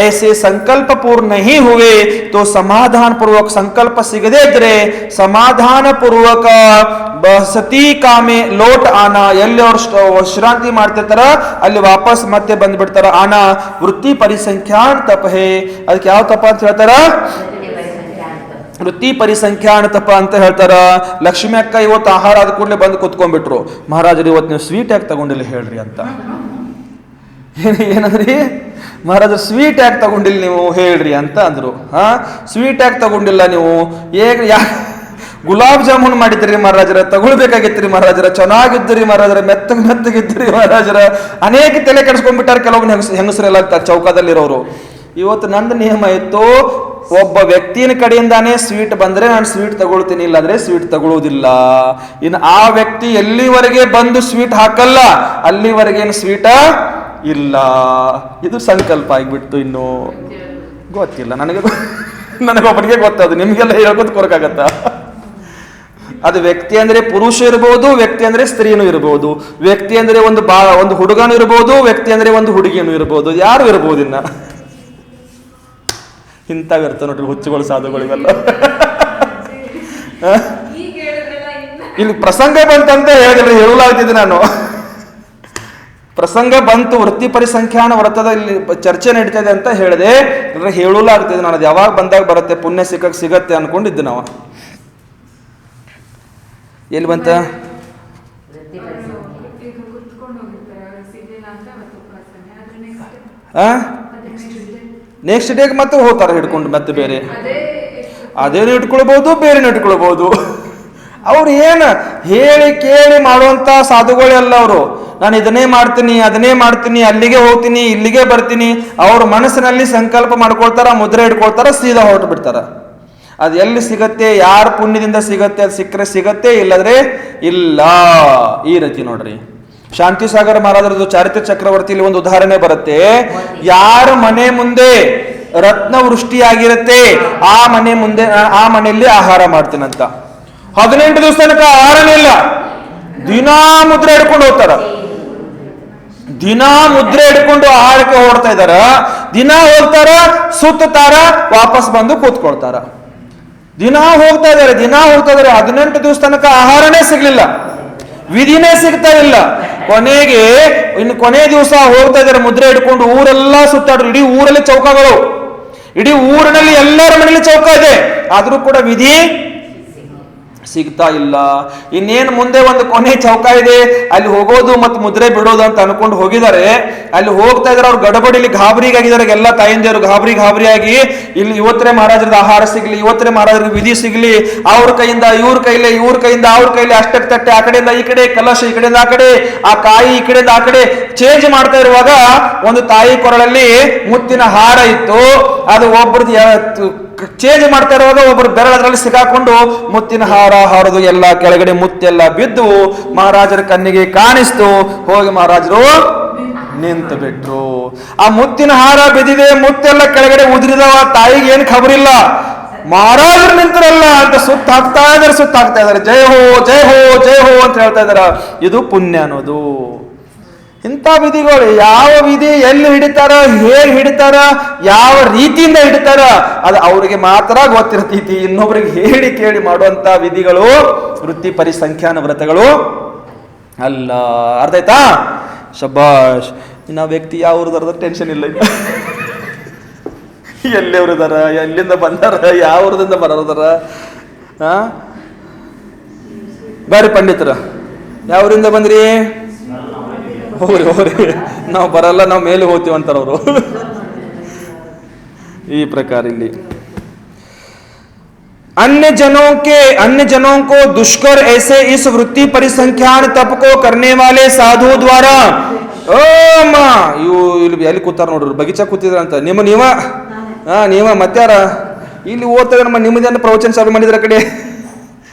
ऐसे संकल्प पूर्ण नहीं हुए तो समाधान पूर्वक संकल्प सिगदे इದ್ರೆ समाधान पूर्वक ಸತಿ ಕಾಮೆ ಲೋಟ್ ಆನ. ಎಲ್ಲಿ ಅವ್ರು ವಿಶ್ರಾಂತಿ ಮಾಡ್ತಿರ್ತಾರ ಅಲ್ಲಿ ವಾಪಸ್ ಮತ್ತೆ ಬಂದ್ಬಿಡ್ತಾರ. ಹೇಳ್ತಾರ ಆನ ವೃತ್ತಿ ಪರಿಸಂಖ್ಯಾನ್ ತಪ ಹೇ. ಅದಕ್ಕೆ ಯಾವ ತಪ ಅಂತ ಹೇಳ್ತಾರ? ವೃತ್ತಿ ಪರಿಸಂಖ್ಯಾನ ತಪ ಅಂತ ಹೇಳ್ತಾರ. ಲಕ್ಷ್ಮಿ ಅಕ್ಕ ಇವತ್ತು ಆಹಾರ ಆದ ಕೂಡಲೇ ಬಂದು ಕುತ್ಕೊಂಡ್ಬಿಟ್ರು. ಮಹಾರಾಜರು ಇವತ್ತು ನೀವು ಸ್ವೀಟ್ ಯಾಕೆ ತಗೊಂಡಿಲ್ಲ ಹೇಳ್ರಿ ಅಂತ. ಏನಂದ್ರಿ? ಮಹಾರಾಜರು ಸ್ವೀಟ್ ಯಾಕೆ ತಗೊಂಡಿಲ್ಲ ನೀವು ಹೇಳ್ರಿ ಅಂತ ಅಂದ್ರು. ಸ್ವೀಟ್ ಯಾಕೆ ತಗೊಂಡಿಲ್ಲ ನೀವು? ಗುಲಾಬ್ ಜಾಮೂನ್ ಮಾಡಿದ್ರಿ ಮಹಾರಾಜರ, ತಗೊಳ್ಬೇಕಾಗಿತ್ರಿ ಮಹಾರಾಜರ, ಚೆನ್ನಾಗಿದ್ರಿ ಮಹಾರಾಜರ, ಮೆತ್ತಗಿದ್ರಿ ಮಹಾರಾಜರ. ಅನೇಕ ತಲೆ ಕೆಡಿಸ್ಕೊಂಡ್ಬಿಟ್ಟಾರ ಕೆಲವೊಬ್ಬ ಹೆಂಗಸರೆಲ್ಲ ಚೌಕದಲ್ಲಿರೋರು. ಇವತ್ತು ನಂದು ನಿಯಮ ಇತ್ತು, ಒಬ್ಬ ವ್ಯಕ್ತಿಯ ಕಡೆಯಿಂದಾನೇ ಸ್ವೀಟ್ ಬಂದ್ರೆ ನಾನು ಸ್ವೀಟ್ ತಗೊಳ್ತೀನಿ, ಇಲ್ಲಾಂದ್ರೆ ಸ್ವೀಟ್ ತಗೊಳ್ಳೋದಿಲ್ಲ. ಇನ್ನು ಆ ವ್ಯಕ್ತಿ ಎಲ್ಲಿವರೆಗೆ ಬಂದು ಸ್ವೀಟ್ ಹಾಕಲ್ಲ ಅಲ್ಲಿವರೆಗೇನು ಸ್ವೀಟ ಇಲ್ಲ. ಇದು ಸಂಕಲ್ಪ ಆಗಿಬಿಡ್ತು. ಇನ್ನು ಗೊತ್ತಿಲ್ಲ ನನಗೊಬ್ಬನಿಗೆ ಗೊತ್ತದು, ನಿಮ್ಗೆಲ್ಲ ಹೇಳ್ಕೊತ ಕೊರಕಾಗತ್ತ. ಅದು ವ್ಯಕ್ತಿ ಅಂದ್ರೆ ಪುರುಷ ಇರಬಹುದು, ವ್ಯಕ್ತಿ ಅಂದ್ರೆ ಸ್ತ್ರೀನೂ ಇರಬಹುದು, ವ್ಯಕ್ತಿ ಅಂದ್ರೆ ಒಂದು ಹುಡುಗನೂ ಇರಬಹುದು, ವ್ಯಕ್ತಿ ಅಂದ್ರೆ ಒಂದು ಹುಡುಗಿನೂ ಇರಬಹುದು, ಯಾರು ಇರಬಹುದು. ಇನ್ನ ಇಂಥವಿರ್ತ ನೋಡ್ರಿ ಹುಚ್ಚುಗಳು ಸಾಧುಗಳಿಗೆಲ್ಲ. ಇಲ್ಲಿ ಪ್ರಸಂಗ ಬಂತಂತ ಹೇಳಿದ್ರೆ ಹೇಳಲಾಗ್ತಿದ್ದೆ ನಾನು. ಪ್ರಸಂಗ ಬಂತು, ವೃತ್ತಿ ಪರಿಸಂಖ್ಯಾನ ವ್ರತದ ಇಲ್ಲಿ ಚರ್ಚೆ ನಡೀತದೆ ಅಂತ ಹೇಳಿದೆ. ಹೇಳಲಾಗ್ತಿದೆ ನಾನು. ಅದು ಯಾವಾಗ ಬಂದಾಗ ಬರುತ್ತೆ, ಪುಣ್ಯ ಸಿಗತ್ತೆ ಅನ್ಕೊಂಡಿದ್ದೆ ನಾವು. ಎಲ್ಲಿ ಬಂತ? ನೆಕ್ಸ್ಟ್ ಡೇಗೆ ಮತ್ತೆ ಹೋಗ್ತಾರೆ ಹಿಡ್ಕೊಂಡು. ಮತ್ತೆ ಬೇರೆ ಅದೇನು ಇಟ್ಕೊಳ್ಬಹುದು, ಬೇರೆನೂ ಇಟ್ಕೊಳ್ಬಹುದು. ಅವ್ರು ಏನು ಹೇಳಿ ಕೇಳಿ ಮಾಡುವಂತ ಸಾಧುಗಳೆಲ್ಲ ಅವರು. ನಾನು ಇದನ್ನೇ ಮಾಡ್ತೀನಿ, ಅದನ್ನೇ ಮಾಡ್ತೀನಿ, ಅಲ್ಲಿಗೆ ಹೋಗ್ತೀನಿ, ಇಲ್ಲಿಗೆ ಬರ್ತೀನಿ. ಅವ್ರ ಮನಸ್ಸಿನಲ್ಲಿ ಸಂಕಲ್ಪ ಮಾಡ್ಕೊಳ್ತಾರ, ಮುದ್ರೆ ಇಟ್ಕೊಳ್ತಾರ, ಸೀದಾ ಹೊರಟು ಬಿಡ್ತಾರ. ಅದು ಎಲ್ಲಿ ಸಿಗತ್ತೆ, ಯಾರ ಪುಣ್ಯದಿಂದ ಸಿಗತ್ತೆ, ಅದು ಸಿಕ್ಕರೆ ಸಿಗತ್ತೆ, ಇಲ್ಲದ್ರೆ ಇಲ್ಲ. ಈ ರೀತಿ ನೋಡ್ರಿ. ಶಾಂತಿಸಾಗರ ಮಹಾರಾಜರದು ಚಾರಿತ್ರ ಚಕ್ರವರ್ತಿಯಲ್ಲಿ ಒಂದು ಉದಾಹರಣೆ ಬರುತ್ತೆ. ಯಾರ ಮನೆ ಮುಂದೆ ರತ್ನ ವೃಷ್ಟಿಯಾಗಿರುತ್ತೆ ಆ ಮನೆಯಲ್ಲಿ ಆಹಾರ ಮಾಡ್ತೀನಂತ. 18 ದಿವಸ ತನಕ ಆಹಾರನೇ ಇಲ್ಲ. ದಿನಾ ಮುದ್ರೆ ಹಿಡ್ಕೊಂಡು ಹೋಗ್ತಾರ. ದಿನಾ ಮುದ್ರೆ ಹಿಡ್ಕೊಂಡು ಆಹಾರಕ್ಕೆ ಹೊಡ್ತಾ ಇದಾರ. ದಿನಾ ಹೋಗ್ತಾರ, ಸುತ್ತಾರ, ವಾಪಸ್ ಬಂದು ಕೂತ್ಕೊಳ್ತಾರ. ದಿನಾ ಹೋಗ್ತಾ ಇದಾರೆ. 18 ದಿವಸ ತನಕ ಆಹಾರನೇ ಸಿಗ್ಲಿಲ್ಲ, ವಿಧಿನೇ ಸಿಗ್ತಾ ಇಲ್ಲ. ಕೊನೆ ದಿವಸ ಹೋಗ್ತಾ ಇದಾರೆ ಮುದ್ರೆ ಹಿಡ್ಕೊಂಡು. ಊರೆಲ್ಲ ಸುತ್ತಾಡ್ರು. ಇಡೀ ಊರಲ್ಲಿ ಚೌಕಗಳು, ಇಡೀ ಊರಿನಲ್ಲಿ ಎಲ್ಲರ ಮನೆಯಲ್ಲಿ ಚೌಕ ಇದೆ. ಆದ್ರೂ ಕೂಡ ವಿಧಿ ಸಿಗ್ತಾ ಇಲ್ಲ. ಇನ್ನೇನು ಮುಂದೆ ಒಂದು ಕೊನೆ ಚೌಕ ಇದೆ, ಅಲ್ಲಿ ಹೋಗೋದು ಮತ್ತು ಮುದ್ರೆ ಬಿಡೋದು ಅಂತ ಅನ್ಕೊಂಡು ಹೋಗಿದ್ದಾರೆ. ಅಲ್ಲಿ ಹೋಗ್ತಾ ಇದಾರೆ. ಅವ್ರು ಗಡಬಡಿಲಿ ಗಾಬರಿಗಾಗಿದ್ದಾರೆ. ಎಲ್ಲ ತಾಯಿಂದಿಯವರು ಗಾಬರಿ ಆಗಿ, ಇಲ್ಲಿ ಇವತ್ತೇ ಮಹಾರಾಜರದ ಆಹಾರ ಸಿಗ್ಲಿ, ಇವತ್ತೇ ಮಹಾರಾಜರಿಗೆ ವಿಧಿ ಸಿಗ್ಲಿ, ಅವ್ರ ಕೈಯಿಂದ ಇವ್ರ ಕೈಲಿ, ಇವ್ರ ಕೈಯಿಂದ ಅವ್ರ ಕೈಲಿ, ಅಷ್ಟಕ್ಕೆ ತಟ್ಟೆ ಆ ಕಡೆಯಿಂದ ಈ ಕಡೆ, ಕಲಶ ಈ ಕಡೆಯಿಂದ ಆ ಕಡೆ, ಆ ಕಾಯಿ ಈ ಕಡೆಯಿಂದ ಆ ಕಡೆ ಚೇಂಜ್ ಮಾಡ್ತಾ ಇರುವಾಗ ಒಂದು ತಾಯಿ ಕೊರಳಲ್ಲಿ ಮುತ್ತಿನ ಹಾರ ಇತ್ತು. ಅದು ಒಬ್ಬರದ್ದು ಚೇಂಜ್ ಮಾಡ್ತಾ ಇರುವಾಗ ಒಬ್ಬರು ಬೆರಳದ್ರಲ್ಲಿ ಸಿಗಾಕೊಂಡು ಮುತ್ತಿನ ಹಾರ ಹಾರದು ಎಲ್ಲ ಕೆಳಗಡೆ ಮುತ್ತೆಲ್ಲ ಬಿದ್ದು ಮಹಾರಾಜರ ಕಣ್ಣಿಗೆ ಕಾಣಿಸ್ತು. ಹೋಗಿ ಮಹಾರಾಜರು ನಿಂತು ಬಿಟ್ರು. ಆ ಮುತ್ತಿನ ಹಾರ ಬಿದ್ದಿದೆ, ಮುತ್ತೆಲ್ಲ ಕೆಳಗಡೆ ಉದುರಿದವ. ತಾಯಿಗೆ ಏನು ಖಬರಿಲ್ಲ. ಮಹಾರಾಜರು ನಿಂತರಲ್ಲ ಅಂತ ಸುತ್ತ ಹಾಕ್ತಾ ಇದಾರೆ. ಜಯ ಹೋ ಜಯ ಹೋ ಜಯ ಹೋ ಅಂತ ಹೇಳ್ತಾ ಇದಾರ. ಇದು ಪುಣ್ಯ ಅನ್ನೋದು. ಇಂಥ ವಿಧಿಗಳು ಯಾವ ವಿಧಿ ಎಲ್ಲಿ ಹಿಡಿತಾರ, ಹೇಗೆ ಹಿಡಿತಾರ, ಯಾವ ರೀತಿಯಿಂದ ಹಿಡಿತಾರ ಅದು ಅವರಿಗೆ ಮಾತ್ರ ಗೊತ್ತಿರ್ತೈತಿ. ಇನ್ನೊಬ್ರಿಗೆ ಹೇಳಿ ಕೇಳಿ ಮಾಡುವಂತ ವಿಧಿಗಳು ವೃತ್ತಿ ಪರಿಸಂಖ್ಯಾನ ವ್ರತಗಳು ಅಲ್ಲ. ಅರ್ಥ ಆಯ್ತಾ? ಶಬಾಷ್. ಇನ್ನು ವ್ಯಕ್ತಿ ಯಾವ್ರದಾರ ಟೆನ್ಷನ್ ಇಲ್ಲ. ಎಲ್ಲಿವ್ರದಾರ, ಎಲ್ಲಿಂದ ಬಂದಾರ, ಯಾವ್ರದಿಂದ ಬರೋದಾರ. ಬಾರಿ ಪಂಡಿತರ, ಯಾವ್ರಿಂದ ಬಂದ್ರಿ? ಹೋಗ್ರಿ ನಾವು ಬರಲ್ಲ, ನಾವು ಮೇಲೆ ಹೋಗ್ತೀವಿ ಅಂತಾರ ಅವರು. ಈ ಪ್ರಕಾರ ಇಲ್ಲಿ अन्य जनों को दुष्कर ऐसे इस वृत्ति परिसंख्यान तप को करने वाले साधु द्वारा ಇವು ಇಲ್ಲಿ ಎಲ್ಲಿ ಕೂತಾರ ನೋಡ್ರಿ, ಬಗೀಚಾ ಕೂತಿದ್ರ ಅಂತ. ನೀವ ಮತ್ತಾರ ಇಲ್ಲಿ ಓದ್ತಾರೆ. ನಮ್ಮ ನಿಮ್ಮದೇನು ಪ್ರವಚನ ಚಾಲು ಮಾಡಿದ್ರ ಕಡೆ.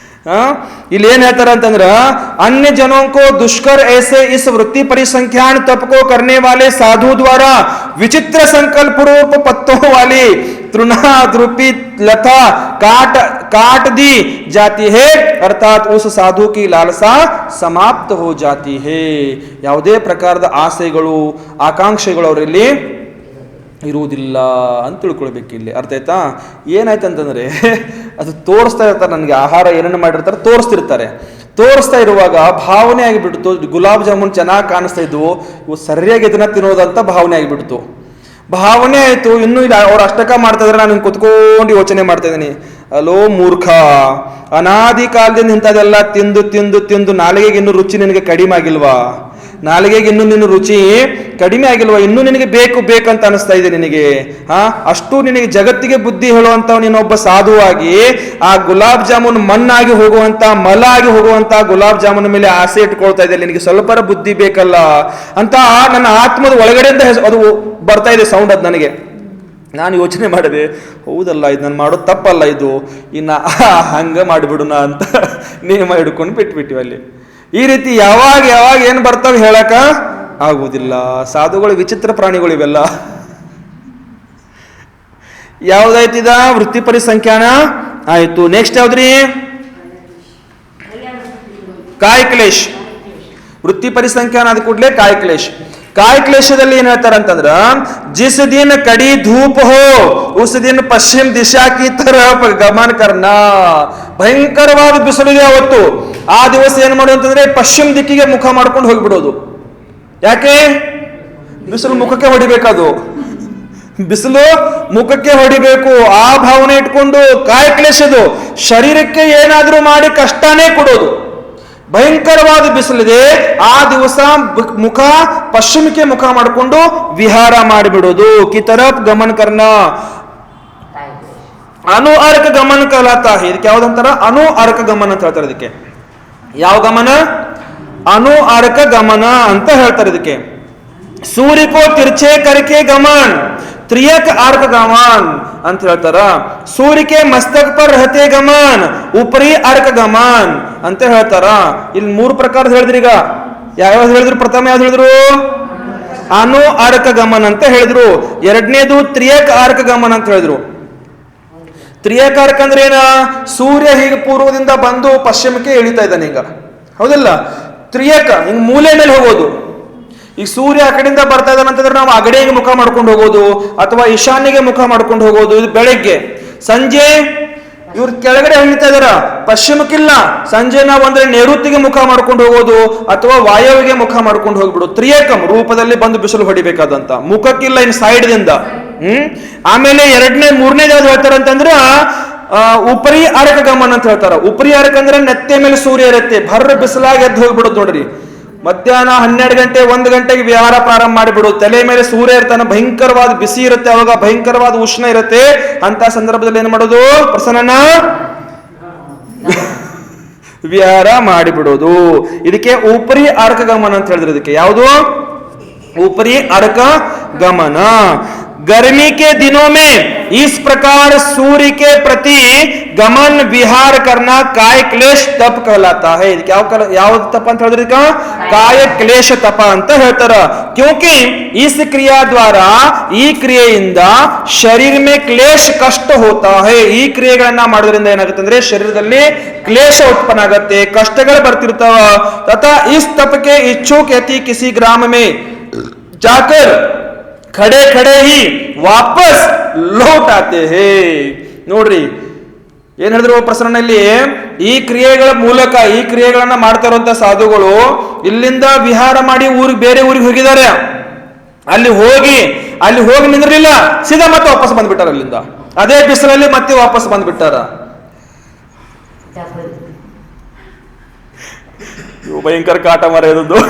ಇಲ್ಲಿ ಏನ್ ಹೇಳ್ತಾರ ಅಂತಂದ್ರ, अन्य जनों को दुष्कर ऐसे इस वृत्ति परिसंख्यान तप को करने वाले साधु द्वारा विचित्र संकल्प रूप पत्तों वाली तृणा द्रुपी लता काट दी जाती है, अर्थात उस साधु की लालसा समाप्त हो जाती है. ಯಾವುದೇ ಪ್ರಕಾರದ ಆಸೆಗಳು ಆಕಾಂಕ್ಷೆಗಳು ಅವರಲ್ಲಿ ಇರುವುದಿಲ್ಲ ಅಂತ ತಿಳ್ಕೊಳ್ಬೇಕು ಇಲ್ಲಿ. ಅರ್ಥ ಆಯ್ತಾ? ಏನಾಯ್ತಂತಂದ್ರೆ ಅದು ತೋರಿಸ್ತಾ ಇರ್ತಾರೆ. ನನಗೆ ಆಹಾರ ಏನೇನು ಮಾಡಿರ್ತಾರೆ ತೋರಿಸ್ತಿರ್ತಾರೆ. ತೋರಿಸ್ತಾ ಇರುವಾಗ ಭಾವನೆ ಆಗಿಬಿಡ್ತು. ಗುಲಾಬ್ ಜಾಮೂನ್ ಚೆನ್ನಾಗಿ ಕಾಣಿಸ್ತಾ ಇದ್ವು, ಇವು ಸರಿಯಾಗಿ ಇದನ್ನ ತಿನ್ನೋದಂತ ಭಾವನೆ ಆಗಿಬಿಡ್ತು. ಭಾವನೆ ಆಯ್ತು. ಇನ್ನೂ ಇಲ್ಲ, ಅವ್ರು ಅಷ್ಟಕ ಮಾಡ್ತಾ ಇದ್ರೆ ನಾನು ಕುತ್ಕೊಂಡು ಯೋಚನೆ ಮಾಡ್ತಾ ಇದ್ದೀನಿ, ಅಲೋ ಮೂರ್ಖ, ಅನಾದಿ ಕಾಲದಿಂದ ಇಂಥದೆಲ್ಲ ತಿಂದು ತಿಂದು ತಿಂದು ನಾಲಿಗೆಗೆ ಇನ್ನೂ ರುಚಿ ನಿನಗೆ ಕಡಿಮೆ ಆಗಿಲ್ವಾ? ನಾಲಿಗೆಗೆ ಇನ್ನೂ ನಿನ್ನ ರುಚಿ ಕಡಿಮೆ ಆಗಿಲ್ವಾ? ಇನ್ನೂ ನಿನಗೆ ಬೇಕು ಬೇಕಂತ ಅನಿಸ್ತಾ ಇದೆ ನಿನಗೆ. ಅಷ್ಟು ನಿನಗೆ ಜಗತ್ತಿಗೆ ಬುದ್ಧಿ ಹೇಳುವಂತ ನೀನೊಬ್ಬ ಸಾಧುವಾಗಿ ಆ ಗುಲಾಬ್ ಜಾಮೂನ್ ಮಣ್ಣಾಗಿ ಹೋಗುವಂತ, ಮಲ ಆಗಿ ಹೋಗುವಂತ ಗುಲಾಬ್ ಜಾಮೂನ್ ಮೇಲೆ ಆಸೆ ಇಟ್ಕೊಳ್ತಾ ಇದೆ. ನಿನಗೆ ಸ್ವಲ್ಪರ ಬುದ್ಧಿ ಬೇಕಲ್ಲ ಅಂತ ನನ್ನ ಆತ್ಮದ ಒಳಗಡೆಯಿಂದ ಅದು ಬರ್ತಾ ಇದೆ ಸೌಂಡ್. ಅದು ನನಗೆ, ನಾನು ಯೋಚನೆ ಮಾಡಿದೆ, ಹೌದಲ್ಲ, ಇದು ನಾನು ಮಾಡೋದು ತಪ್ಪಲ್ಲ, ಇದು ಇನ್ನು ಹಂಗ ಮಾಡಿಬಿಡುನ ಅಂತ ನಿಯಮ ಹಿಡ್ಕೊಂಡು ಬಿಟ್ಬಿಟ್ಟಿವಿ ಅಲ್ಲಿ. ಈ ರೀತಿ ಯಾವಾಗ ಯಾವಾಗ ಏನು ಬರ್ತಾವೆ ಹೇಳಕ ಆಗುವುದಿಲ್ಲ. ಸಾಧುಗಳು ವಿಚಿತ್ರ ಪ್ರಾಣಿಗಳು ಇವೆಲ್ಲ. ಯಾವ್ದಾಯ್ತಿದ? ವೃತ್ತಿ ಪರಿಸಂಖ್ಯಾನ ಆಯ್ತು. ನೆಕ್ಸ್ಟ್ ಯಾವ್ದ್ರಿ? ಕಾಯ ಕ್ಲೇಶ್. ವೃತ್ತಿ ಪರಿಸಂಖ್ಯಾನ ಆದ ಕೂಡಲೇ ಕಾಯ ಕ್ಲೇಶ್. काय क्लेशದಲ್ಲಿ ಏನ್ ಹೇಳ್ತಾರೆ ಅಂತಂದ್ರ, जिस दिन कड़ी धूप हो उस दिन पश्चिम दिशा की तरफ गमन करना. ಭಯಂಕರವಾದ ಬಿಸಿಲಿದೆ ಅವತ್ತು. ಆ ದಿವಸ ಏನ್ ಮಾಡೋದು ಅಂತಂದ್ರೆ ಪಶ್ಚಿಮ ದಿಕ್ಕಿಗೆ ಮುಖ ಮಾಡ್ಕೊಂಡು ಹೋಗ್ಬಿಡೋದು. ಯಾಕೆ? ಬಿಸಿಲು ಮುಖಕ್ಕೆ ಹೊಡಿಬೇಕದು, ಬಿಸಿಲು ಮುಖಕ್ಕೆ ಹೊಡಿಬೇಕು. ಆ ಭಾವನೆ ಇಟ್ಕೊಂಡು ಕಾಯ ಕ್ಲೇಶದು. ಶರೀರಕ್ಕೆ ಏನಾದ್ರೂ ಮಾಡಿ ಕಷ್ಟನೇ ಕೊಡೋದು. ಭಯಂಕರವಾದ ಬಿಸಿಲಿದೆ, ಆ ದಿವಸ ಮುಖ ಪಶ್ಚಿಮಕ್ಕೆ ಮುಖ ಮಾಡಿಕೊಂಡು ವಿಹಾರ ಮಾಡಿಬಿಡೋದು. ಕಿ ತರಫ್ ಗಮನ ಕರ್ನ, ಅನು ಅರ್ಕ ಗಮನ ಕಲಾತ. ಇದಕ್ಕೆ ಯಾವ್ದಂತಾರ? ಅನು ಅರ್ಕ ಗಮನ ಅಂತ ಹೇಳ್ತಾರೆ ಇದಕ್ಕೆ. ಯಾವ ಗಮನ? ಅನು ಅರ್ಕ ಗಮನ ಅಂತ ಹೇಳ್ತಾರೆ ಇದಕ್ಕೆ. ಸೂರ್ಯ ಕೋ ತಿರ್ಚೆ ಕರ್ಕೆ ಗಮನ್, त्रियक आर्क गमन ಅಂತ ಹೇಳ್ತಾರ. ಸೂರ್ಯಕ್ಕೆ ಮಸ್ತಕ ಪರ್ ರಹತೆ ಗಮನ್, ಉಪರಿ ಅರ್ಕ ಗಮನ್ ಅಂತ ಹೇಳ್ತಾರ. ಇಲ್ಲಿ 3 ಪ್ರಕಾರದ ಹೇಳಿದ್ರಿ. ಈಗ ಯಾವ್ಯಾವ್ದು ಹೇಳಿದ್ರು? ಪ್ರಥಮ ಯಾವ್ದು ಹೇಳಿದ್ರು? ಅನು ಅರ್ಕ ಗಮನ್ ಅಂತ ಹೇಳಿದ್ರು. ಎರಡನೇದು ತ್ರಿಯಕ್ ಆರ್ಕ ಗಮನ್ ಅಂತ ಹೇಳಿದ್ರು. ತ್ರಿಯಕ್ ಆರ್ಕ ಅಂದ್ರೆ ಏನ? ಸೂರ್ಯ ಹೀಗೆ ಪೂರ್ವದಿಂದ ಬಂದು ಪಶ್ಚಿಮಕ್ಕೆ ಇಳಿತಾ ಇದ್ದಾನೆ ಈಗ, ಹೌದಲ್ಲ? ತ್ರಿಯಕ ಹಿಂಗ್ ಮೂಲೆ ಮೇಲೆ ಹೋಗೋದು. ಈಗ ಸೂರ್ಯ ಆ ಕಡೆಯಿಂದ ಬರ್ತಾ ಇದ್ದಾನೆ ಅಂತಂದ್ರೆ ನಾವು ಅಗಡೆಗೆ ಮುಖ ಮಾಡ್ಕೊಂಡು ಹೋಗೋದು ಅಥವಾ ಈಶಾನ್ಯಗೆ ಮುಖ ಮಾಡ್ಕೊಂಡು ಹೋಗೋದು. ಇದು ಬೆಳಗ್ಗೆ. ಸಂಜೆ ಇವ್ರು ಕೆಳಗಡೆ ಹೊಳಿತಾ ಇದಾರ, ಪಶ್ಚಿಮಕ್ಕಿಲ್ಲ. ಸಂಜೆ ನಾವು ಅಂದ್ರೆ ನೈಋತ್ಯಗೆ ಮುಖ ಮಾಡ್ಕೊಂಡು ಹೋಗೋದು ಅಥವಾ ವಾಯವ್ಯಗೆ ಮುಖ ಮಾಡ್ಕೊಂಡು ಹೋಗ್ಬಿಡು. ತ್ರಿಯಕಂ ರೂಪದಲ್ಲಿ ಬಂದು ಬಿಸಿಲು ಹೊಡಿಬೇಕಾದಂತ, ಮುಖಕ್ಕಿಲ್ಲ ಇನ್ ಸೈಡ್ ದಿಂದ. ಆಮೇಲೆ ಮೂರನೇದು ಯಾವ್ದು ಹೇಳ್ತಾರೆ ಅಂತಂದ್ರ ಉಪರಿ ಅರಕ ಗಮನ ಅಂತ ಹೇಳ್ತಾರ. ಉಪರಿ ಅರಕ ಅಂದ್ರೆ ನೆತ್ತೆ ಮೇಲೆ ಸೂರ್ಯ ಇರುತ್ತೆ, ಭರ್ರ ಬಿಸಿಲಾಗಿ ಎದ್ದು ಹೋಗ್ಬಿಡುದು ನೋಡ್ರಿ. ಮಧ್ಯಾಹ್ನ 12 ಗಂಟೆ 1 ಗಂಟೆಗೆ ವಿಹಾರ ಪ್ರಾರಂಭ ಮಾಡಿಬಿಡು. ತಲೆ ಮೇಲೆ ಸೂರ್ಯ ಇರ್ತಾನೆ, ಭಯಂಕರವಾದ ಬಿಸಿ ಇರುತ್ತೆ, ಅವಾಗ ಭಯಂಕರವಾದ ಉಷ್ಣ ಇರುತ್ತೆ. ಅಂತ ಸಂದರ್ಭದಲ್ಲಿ ಏನ್ ಮಾಡೋದು? ಪ್ರಸನ್ನ ವಿಹಾರ ಮಾಡಿಬಿಡೋದು. ಇದಕ್ಕೆ ಉಪರಿ ಅರ್ಕ ಗಮನ ಅಂತ ಹೇಳಿದ್ರೆ. ಇದಕ್ಕೆ ಯಾವುದು? ऊपरी अर्क गमन. गर्मी के दिनों में इस प्रकार सूर्य के प्रति गमन विहार करना काय क्लेश तप कहलाता है. ಯಾವ ತಪ ಅಂತ ಹೇಳಿದ್ರೆ काय क्लेश तप ಅಂತ ಹೇಳ್ತಾರ. क्योंकि इस क्रिया द्वारा, ಈ ಕ್ರಿಯೆಯಿಂದ ಶರೀರ में क्लेश कष्ट होता है. ಈ ಕ್ರಿಯೆಗಳನ್ನ ಮಾಡೋದ್ರಿಂದ ಏನಾಗುತ್ತೆ ಅಂದ್ರೆ ಶರೀರದಲ್ಲಿ क्लेश उत्पन्न ಆಗುತ್ತೆ, ಕಷ್ಟಗಳು ಬರ್ತಿರ್ತಾವ. तथा इस तप के इच्छुक यदि किसी ग्राम में जाकर खड़े खड़े ही वापस लौट आते हैं. ನೋಡ್ರಿ ಏನ್ ಹೇಳಿದ್ರು ಪ್ರಸರಣದಲ್ಲಿ, ಈ ಕ್ರಿಯೆಗಳ ಮೂಲಕ ಈ ಕ್ರಿಯೆಗಳನ್ನ ಮಾಡ್ತಾ ಇರುವಂತ ಸಾಧುಗಳು ಇಲ್ಲಿಂದ ವಿಹಾರ ಮಾಡಿ ಬೇರೆ ಊರಿಗೆ ಹೋಗಿದ್ದಾರೆ. ಅಲ್ಲಿ ಹೋಗಿ ನಿಂದಿರಲಿಲ್ಲ, ಸೀದಾ ಮತ್ತೆ ವಾಪಸ್ ಬಂದ್ಬಿಟ್ಟಾರ. ಅಲ್ಲಿಂದ ಅದೇ ಬಿಸಿಲಲ್ಲಿ ಮತ್ತೆ ವಾಪಸ್ ಬಂದ್ಬಿಟ್ಟಾರ. ಭಯಂಕರ ಕಾಟ ಮರೆಯೋದು.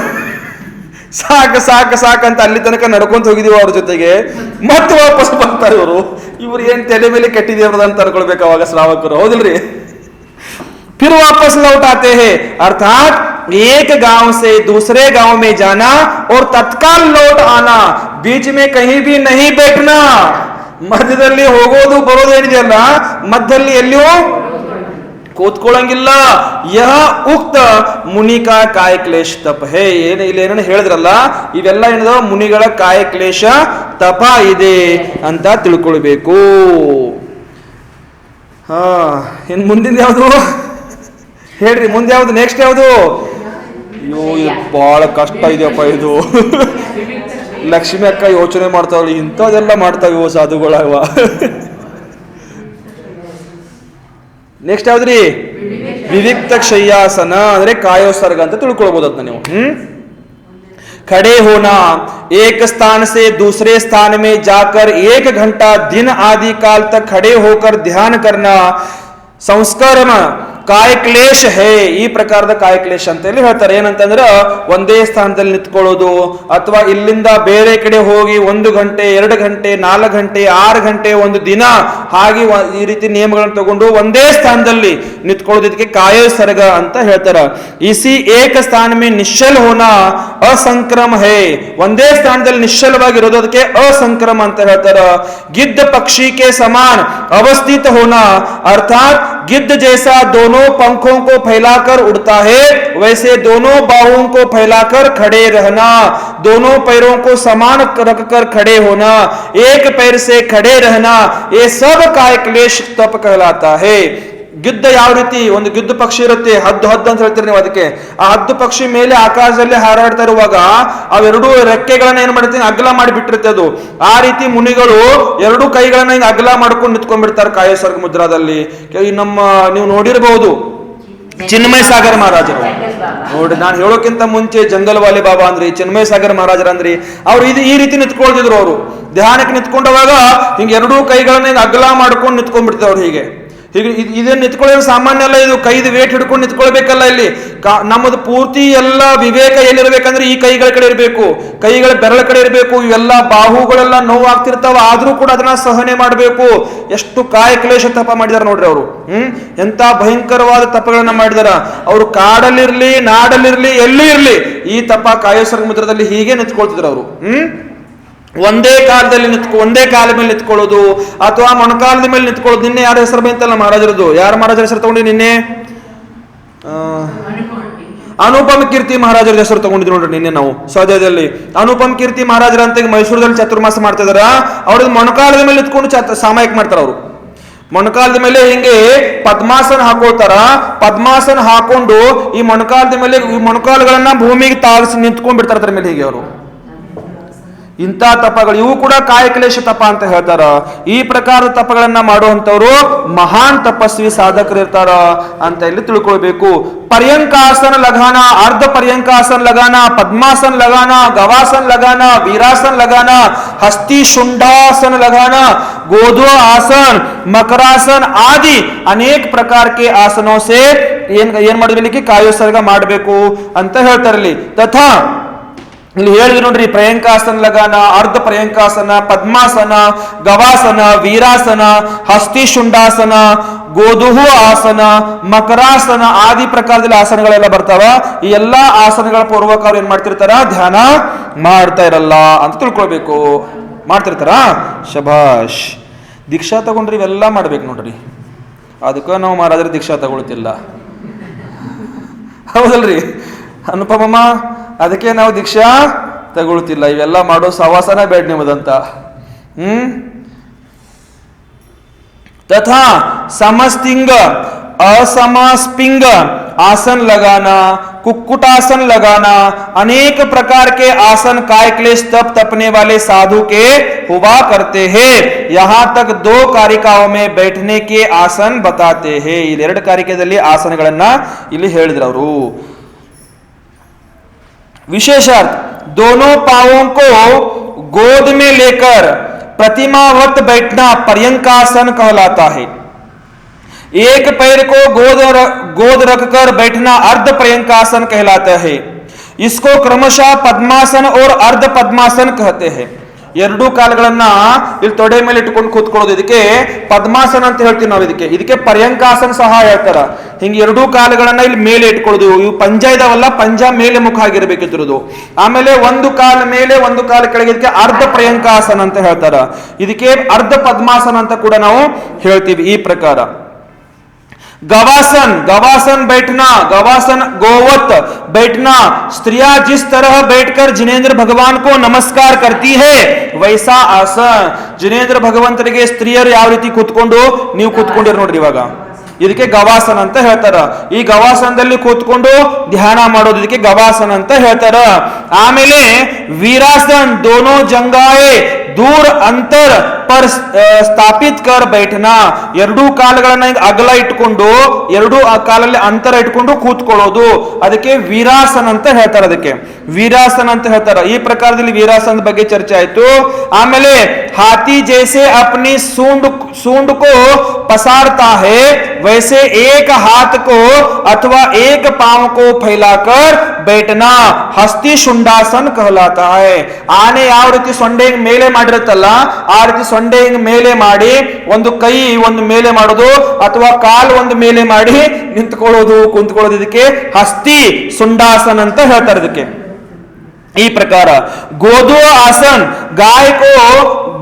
ಸಾಕಂತ ಅಲ್ಲಿ ತನಕ ನಡ್ಕೊಂತ ಹೋಗಿದೀವಿ ಅವ್ರ ಜೊತೆಗೆ, ಮತ್ತೆ ವಾಪಸ್ ಬರ್ತಾರೆ ಇವರು. ಇವ್ರು ಏನ್ ತಲೆ ಮೇಲೆ ಕೆಟ್ಟಿದೇವ್ರದ ಅಂತ ಅನ್ಕೊಳ್ಬೇಕು ಅವಾಗ ಶ್ರಾವಕರು, ಹೌದಿಲ್ರಿ? फिर वापस लौट आते हैं. अर्थात एक गांव से दूसरे गांव में जाना और तत्काल लौट आना, बीच में कहीं भी नहीं बैठना. ಮಧ್ಯದಲ್ಲಿ ಹೋಗೋದು ಬರೋದು ಏನಿದೆಯಲ್ಲ, ಮಧ್ಯದಲ್ಲಿ ಎಲ್ಲಿಯೂ ಕೂತ್ಕೊಳ್ಳಂಗಿಲ್ಲ. ಯಹ ಉಕ್ತ ಮುನಿಕಾ ಕಾಯ ಕ್ಲೇಶ ತಪ ಹೇ. ಇಲ್ಲಿ ಏನೇನು ಹೇಳಿದ್ರಲ್ಲ, ಇವೆಲ್ಲ ಏನಿದ ಮುನಿಗಳ ಕಾಯ ಕ್ಲೇಶ ತಪ ಇದೆ ಅಂತ ತಿಳ್ಕೊಳ್ಬೇಕು. ಇನ್ ಮುಂದಿನ ಯಾವುದು ಹೇಳ್ರಿ? ಮುಂದೆ ಯಾವ್ದು? ನೆಕ್ಸ್ಟ್ ಯಾವುದು? ಅಯ್ಯೋ, ಇದು ಬಹಳ ಕಷ್ಟ ಇದೆಯಪ್ಪ ಇದು. ಲಕ್ಷ್ಮಿ ಅಕ್ಕ ಯೋಚನೆ ಮಾಡ್ತಾವಳಿ, ಇಂಥದೆಲ್ಲ ಮಾಡ್ತಾವ ಸಾಧುಗಳವ. ನೆಕ್ಸ್ಟ್ ಯಾವ್ದ್ರಿ? ವಿವಿಕ್ತ ಶಯ್ಯಾಸನ ಅಂದ್ರೆ ಕಾಯೋತ್ಸರ್ಗ ಅಂತ ತಿಳ್ಕೊಳ್ಬಹುದು ಅದನ್ನ ನೀವು. खड़े होना, एक स्थान से दूसरे स्थान में जाकर 1 घंटा दिन आदि काल तक खड़े होकर ध्यान करना ಸಂಸ್ಕರಣ ಕಾಯಕ್ಲೇಶ ಹೇ. ಈ ಪ್ರಕಾರದ ಕಾಯಕ್ಲೇಶ ಅಂತ ಹೇಳಿ ಹೇಳ್ತಾರೆ. ಏನಂತಂದ್ರೆ ಒಂದೇ ಸ್ಥಾನದಲ್ಲಿ ನಿಂತ್ಕೊಳ್ಳೋದು ಅಥವಾ ಇಲ್ಲಿಂದ ಬೇರೆ ಕಡೆ ಹೋಗಿ 1 ಗಂಟೆ 2 ಗಂಟೆ 4 ಗಂಟೆ 6 ಗಂಟೆ ಒಂದು ದಿನ ಹಾಗೆ ಈ ರೀತಿ ನಿಯಮಗಳನ್ನು ತಗೊಂಡು ಒಂದೇ ಸ್ಥಾನದಲ್ಲಿ ನಿಂತ್ಕೊಳ್ಳೋದಕ್ಕೆ ಕಾಯೋತ್ಸರ್ಗ ಅಂತ ಹೇಳ್ತಾರೆ. ಇಸಿ ಏಕ ಸ್ಥಾನ ಮೇ ನಿಶ್ಚಲ ಹೋನಾ ಅಸಂಕ್ರಮ ಹೇ. ಒಂದೇ ಸ್ಥಾನದಲ್ಲಿ ನಿಶ್ಚಲವಾಗಿರೋದು ಅದಕ್ಕೆ ಅಸಂಕ್ರಮ ಅಂತ ಹೇಳ್ತಾರೆ. ಗಿದ್ದ ಪಕ್ಷಿ ಕೆ ಸಮಾನ ಅವಸ್ಥಿತ ಹೋನಾ ಅರ್ಥಾತ್ गिद्ध जैसा दोनों पंखों को फैलाकर उड़ता है वैसे दोनों बाहों को फैलाकर खड़े रहना, दोनों पैरों को समान रखकर खड़े होना, एक पैर से खड़े रहना, ये सब कायक्लेश तप कहलाता है. ಗಿದ್ದ ಯಾವ ರೀತಿ ಒಂದು ಗಿದ್ದ ಪಕ್ಷಿ ಇರುತ್ತೆ, ಹದ್ದು ಅಂತ ಹೇಳ್ತೀರಿ ನೀವು ಅದಕ್ಕೆ. ಆ ಹದ್ದು ಪಕ್ಷಿ ಮೇಲೆ ಆಕಾಶದಲ್ಲಿ ಹಾರಾಡ್ತಾ ಇರುವಾಗ ಅವೆರಡೂ ರೆಕ್ಕೆಗಳನ್ನ ಏನ್ ಮಾಡ್ತೀನಿ ಅಗಲ ಮಾಡಿ ಬಿಟ್ಟಿರುತ್ತೆ ಅದು. ಆ ರೀತಿ ಮುನಿಗಳು 2 ಕೈಗಳನ್ನ ಹಿಂಗ ಅಗಲ ಮಾಡ್ಕೊಂಡು ನಿಂತ್ಕೊಂಡ್ಬಿಡ್ತಾರೆ ಕಾಯೋತ್ಸರ್ಗ ಮುದ್ರಾದಲ್ಲಿ. ನಮ್ಮ ನೀವು ನೋಡಿರಬಹುದು ಚಿನ್ಮಯ ಸಾಗರ್ ಮಹಾರಾಜರು ನೋಡಿ, ನಾನು ಹೇಳೋಕ್ಕಿಂತ ಮುಂಚೆ ಜಂಗಲ್ ವಾಲೆ ಬಾಬಾ ಅಂದ್ರಿ, ಚಿನ್ಮಯ ಸಾಗರ್ ಮಹಾರಾಜರ ಅಂದ್ರಿ, ಅವ್ರು ಈ ರೀತಿ ನಿಂತ್ಕೊಳ್ತಿದ್ರು. ಅವರು ಧ್ಯಾನಕ್ಕೆ ನಿಂತ್ಕೊಂಡವಾಗ ಹಿಂಗ 2 ಕೈಗಳನ್ನ ಅಗಲ ಮಾಡ್ಕೊಂಡು ನಿಂತ್ಕೊಂಡ್ಬಿಡ್ತಾರೆ ಅವ್ರು. ಹೀಗೆ ಇದನ್ನ ನಿಂತ್ಕೊಳ್ಳೋದು ಸಾಮಾನ್ಯ ಅಲ್ಲ, ಇದು ಕೈದು ವೇಟ್ ಹಿಡ್ಕೊಂಡು ನಿಂತ್ಕೊಳ್ಬೇಕಲ್ಲ. ಇಲ್ಲಿ ನಮ್ಮದು ಪೂರ್ತಿ ಎಲ್ಲ ವಿವೇಕ ಎಲ್ಲಿರ್ಬೇಕಂದ್ರೆ ಈ ಕೈಗಳ ಕಡೆ ಇರಬೇಕು, ಕೈಗಳ ಬೆರಳ ಕಡೆ ಇರಬೇಕು. ಇವೆಲ್ಲ ಬಾಹುಗಳೆಲ್ಲ ನೋವು ಆಗ್ತಿರ್ತಾವ, ಆದ್ರೂ ಕೂಡ ಅದನ್ನ ಸಹನೆ ಮಾಡಬೇಕು. ಎಷ್ಟು ಕಾಯಕ್ಲೇಶ ತಪ ಮಾಡಿದಾರೆ ನೋಡ್ರಿ ಅವರು. ಎಂತ ಭಯಂಕರವಾದ ತಪಗಳನ್ನ ಮಾಡಿದಾರ ಅವರು. ಕಾಡಲ್ಲಿರ್ಲಿ ನಾಡಲ್ಲಿರ್ಲಿ ಎಲ್ಲಿ ಇರ್ಲಿ ಈ ತಪ ಕಾಯೋತ್ಸರ್ಗ ಮುದ್ರದಲ್ಲಿ ಹೀಗೆ ನಿಂತ್ಕೊಳ್ತಿದ್ರು ಅವರು. ಒಂದೇ ಕಾಲದಲ್ಲಿ ಒಂದೇ ಕಾಲ ಮೇಲೆ ನಿಂತ್ಕೊಳ್ಳೋದು ಅಥವಾ ಮೊಣಕಾಲದ ಮೇಲೆ ನಿಂತ್ಕೊಳ್ಳೋದು. ನಿನ್ನೆ ಯಾರ ಹೆಸರು ಬಂತಲ್ಲ ಮಹಾರಾಜರದು, ಯಾರ ಮಹಾರಾಜರ ಹೆಸರು ತಗೊಂಡಿ ನಿನ್ನೆ? ಅನುಪಮ ಕೀರ್ತಿ ಮಹಾರಾಜರ ಹೆಸರು ತಗೊಂಡಿದ್ರು ನೋಡ್ರಿ ನಿನ್ನೆ ನಾವು ಸ್ವಾಧ್ಯಾಯದಲ್ಲಿ. ಅನುಪಮ ಕೀರ್ತಿ ಮಹಾರಾಜರ ಅಂತ ಮೈಸೂರಲ್ಲಿ ಚಾತುರ್ಮಾಸ ಮಾಡ್ತಾ ಇದಾರ. ಅವ್ರದ್ದು ಮೊಣಕಾಲದ ಮೇಲೆ ನಿಂತ್ಕೊಂಡು ಸಾಮಾಯಿಕ ಮಾಡ್ತಾರ ಅವರು. ಮೊಣಕಾಲದ ಮೇಲೆ ಹಿಂಗೆ ಪದ್ಮಾಸನ ಹಾಕೊಳ್ತಾರ. ಪದ್ಮಾಸನ ಹಾಕೊಂಡು ಈ ಮೊಣಕಾಲದ ಮೇಲೆ ಈ ಮೊಣಕಾಲುಗಳನ್ನ ಭೂಮಿಗೆ ತಾಗಿಸಿ ನಿಂತ್ಕೊಂಡ್ ಬಿಡ್ತಾರ ಅದ್ರ ಮೇಲೆ ಹೀಗೆ ಅವರು. ಇಂಥ ತಪಗಳು ಇವು ಕೂಡ ಕಾಯಕ್ಲೇಶ ತಪ ಅಂತ ಹೇಳ್ತಾರ. ಈ ಪ್ರಕಾರದ ತಪಗಳನ್ನ ಮಾಡುವಂತವ್ರು ಮಹಾನ್ ತಪಸ್ವಿ ಸಾಧಕರು ಇರ್ತಾರ ಅಂತ ಇಲ್ಲಿ ತಿಳ್ಕೊಳ್ಬೇಕು. पर्यंकासन लगाना, अर्ध पर्यंकासन लगाना, पद्मासन लगाना, गवासन लगाना, वीरासन लगाना, हस्ती शुंडासन लगाना, गोधो आसन, मकरासन आदि अनेक प्रकार के आसनों से ಏನ್ ಮಾಡಬೇಕು ಕಾಯೋತ್ಸರ್ಗ ಮಾಡಬೇಕು ಅಂತ ಹೇಳ್ತಾರಲ್ಲಿ. ತಥಾ ಇಲ್ಲಿ ಹೇಳಿದ್ರು ನೋಡ್ರಿ, ಪ್ರಯಂಕಾಸನ ಲಗಾನ, ಅರ್ಧ ಪ್ರಯಂಕಾಸನ, ಪದ್ಮಾಸನ, ಗವಾಸನ, ವೀರಾಸನ, ಹಸ್ತಿ ಶುಂಡಾಸನ, ಗೋಧುಹು ಆಸನ, ಮಕರಾಸನ ಆದಿ ಪ್ರಕಾರದಲ್ಲಿ ಆಸನಗಳೆಲ್ಲ ಬರ್ತಾವ. ಈ ಎಲ್ಲಾ ಆಸನಗಳ ಪೂರ್ವಕ ಅವ್ರು ಏನ್ ಮಾಡ್ತಿರ್ತಾರ, ಧ್ಯಾನ ಮಾಡ್ತಾ ಇರಲ್ಲ ಅಂತ ತಿಳ್ಕೊಳ್ಬೇಕು. ಮಾಡ್ತಿರ್ತಾರ, ಶಭಾಷ್. ದೀಕ್ಷಾ ತಗೊಂಡ್ರಿ ಇವೆಲ್ಲ ಮಾಡ್ಬೇಕು ನೋಡ್ರಿ. ಅದಕ್ಕ ನಾವು ಮಹಾರಾಜರ ದೀಕ್ಷಾ ತಗೊಳ್ತಿಲ್ಲ, ಹೌದಲ್ರಿ ಅನುಪಮಮ್ಮ? ಅದಕ್ಕೆ ನಾವು ದೀಕ್ಷಾ ತಗೊಳ್ತಿಲ್ಲ. ಇವೆಲ್ಲ ಮಾಡೋ ಸವಾಸನ ಬೇಡ ನಿಮ್ಮದಂತ. तथा समस्तिंग, असमस्पिंग आसन लगाना, कुक्कुटासन लगाना, अनेक प्रकार के आसन कायक्लेश तप तपने वाले साधु के हुआ करते हैं. यहाँ तक 2 कारिकाओं में बैठने के आसन बताते हैं. ಇಲ್ಲಿ 2 ಕಾರಿಕೆಯಲ್ಲಿ ಆಸನಗಳನ್ನ ಇಲ್ಲಿ ಹೇಳಿದ್ರು ಅವರು. विशेषार्थ, दोनों पांवों को गोद में लेकर प्रतिमावत बैठना पर्यंकासन कहलाता है. एक पैर को गोद रखकर बैठना अर्ध पर्यंकासन कहलाता है. इसको क्रमशः पद्मासन और अर्ध पद्मासन कहते हैं. 2 ಕಾಲುಗಳನ್ನ ಇಲ್ಲಿ ತೊಡೆ ಮೇಲೆ ಇಟ್ಕೊಂಡು ಕೂತ್ಕೊಳ್ಳೋದು ಇದಕ್ಕೆ ಪದ್ಮಾಸನ ಅಂತ ಹೇಳ್ತೀವಿ ನಾವು. ಇದಕ್ಕೆ ಪರ್ಯಂಕಾಸನ ಸಹ ಹೇಳ್ತಾರ. ಹಿಂಗೆ 2 ಕಾಲುಗಳನ್ನ ಇಲ್ಲಿ ಮೇಲೆ ಇಟ್ಕೊಳ್ಳೋದು. ಇವು ಪಂಜ ಇದಾವಲ್ಲ, ಪಂಜ ಮೇಲೆ ಮುಖ ಆಗಿರ್ಬೇಕಿದ್ರದು. ಆಮೇಲೆ 1 ಕಾಲ ಮೇಲೆ 1 ಕಾಲ ಕೆಳಗೆ ಇದಕ್ಕೆ ಅರ್ಧ ಪರ್ಯಂಕಾಸನ ಅಂತ ಹೇಳ್ತಾರ. ಇದಕ್ಕೆ ಅರ್ಧ ಪದ್ಮಾಸನ ಅಂತ ಕೂಡ ನಾವು ಹೇಳ್ತೀವಿ. ಈ ಪ್ರಕಾರ गवासन, गवासन बैठना, गवासन गोवत बैठना. स्त्रियां जिस तरह बैठकर जिनेंद्र भगवान को नमस्कार करती है वैसा आसन. जिनेंद्र भगवंतರಿಗೆ ಸ್ತ್ರೀಯರು ಯಾವ ರೀತಿ ಕೂತ್ಕೊಂಡು ನೀವು ಕೂತ್ಕೊಂಡಿರ ನೋಡ್ರಿ ಇವಾಗ, ಇದಕ್ಕೆ ಗವಾಸನ ಅಂತ ಹೇಳ್ತಾರ. ಈ ಗವಾಸನದಲ್ಲಿ ಕೂತ್ಕೊಂಡು ಧ್ಯಾನ ಮಾಡೋದು ಇದಕ್ಕೆ ಗವಾಸನ ಅಂತ ಹೇಳ್ತಾರ. ಆಮೇಲೆ ವೀರಾಸನ್, दोनों जंगाए दूर अंतर पर ಸ್ಥಾಪಿತ್ ಕರ್ बैठना, ಎರಡೂ ಕಾಲುಗಳನ್ನ ಅಗಲ ಇಟ್ಕೊಂಡು ಎರಡೂ ಕಾಲಲ್ಲಿ ಅಂತರ ಇಟ್ಕೊಂಡು ಕೂತ್ಕೊಳ್ಳೋದು, ಅದಕ್ಕೆ ವೀರಾಸನ ಅಂತ ಹೇಳ್ತಾರೆ. ಅದಕ್ಕೆ ವೀರಾಸನ ಅಂತ ಹೇಳ್ತಾರೆ. ಈ ಪ್ರಕಾರದಲ್ಲಿ ವೀರಾಸನದ ಬಗ್ಗೆ ಚರ್ಚೆ ಆಯ್ತು. ಆಮೇಲೆ हाथी जैसे अपनी सूंड को पसारता है, वैसे एक हाथ को अथवा एक पांव को फैलाकर बैठना हस्ती शुंडासन कहलाता है. ಆನೆ ಯಾವ ರೀತಿ ಸೊಂಡೆ ಮೇಲೆ ಮಾಡಿರುತ್ತಲ್ಲ, ಆ ರೀತಿ ಸೊಂಡೆ ಮೇಲೆ ಮಾಡಿ ಒಂದು ಕೈ ಒಂದು ಮೇಲೆ ಮಾಡೋದು ಅಥವಾ ಕಾಲು ಒಂದು ಮೇಲೆ ಮಾಡಿ ನಿಂತ್ಕೊಳ್ಳೋದು ಕುಂತ್ಕೊಳ್ಳೋದು, ಇದಕ್ಕೆ ಹಸ್ತಿ शुंडासन ಅಂತ ಹೇಳ್ತಾರೆ. ಇದಕ್ಕೆ ಈ ಪ್ರಕಾರ गोदो आसन, गाय को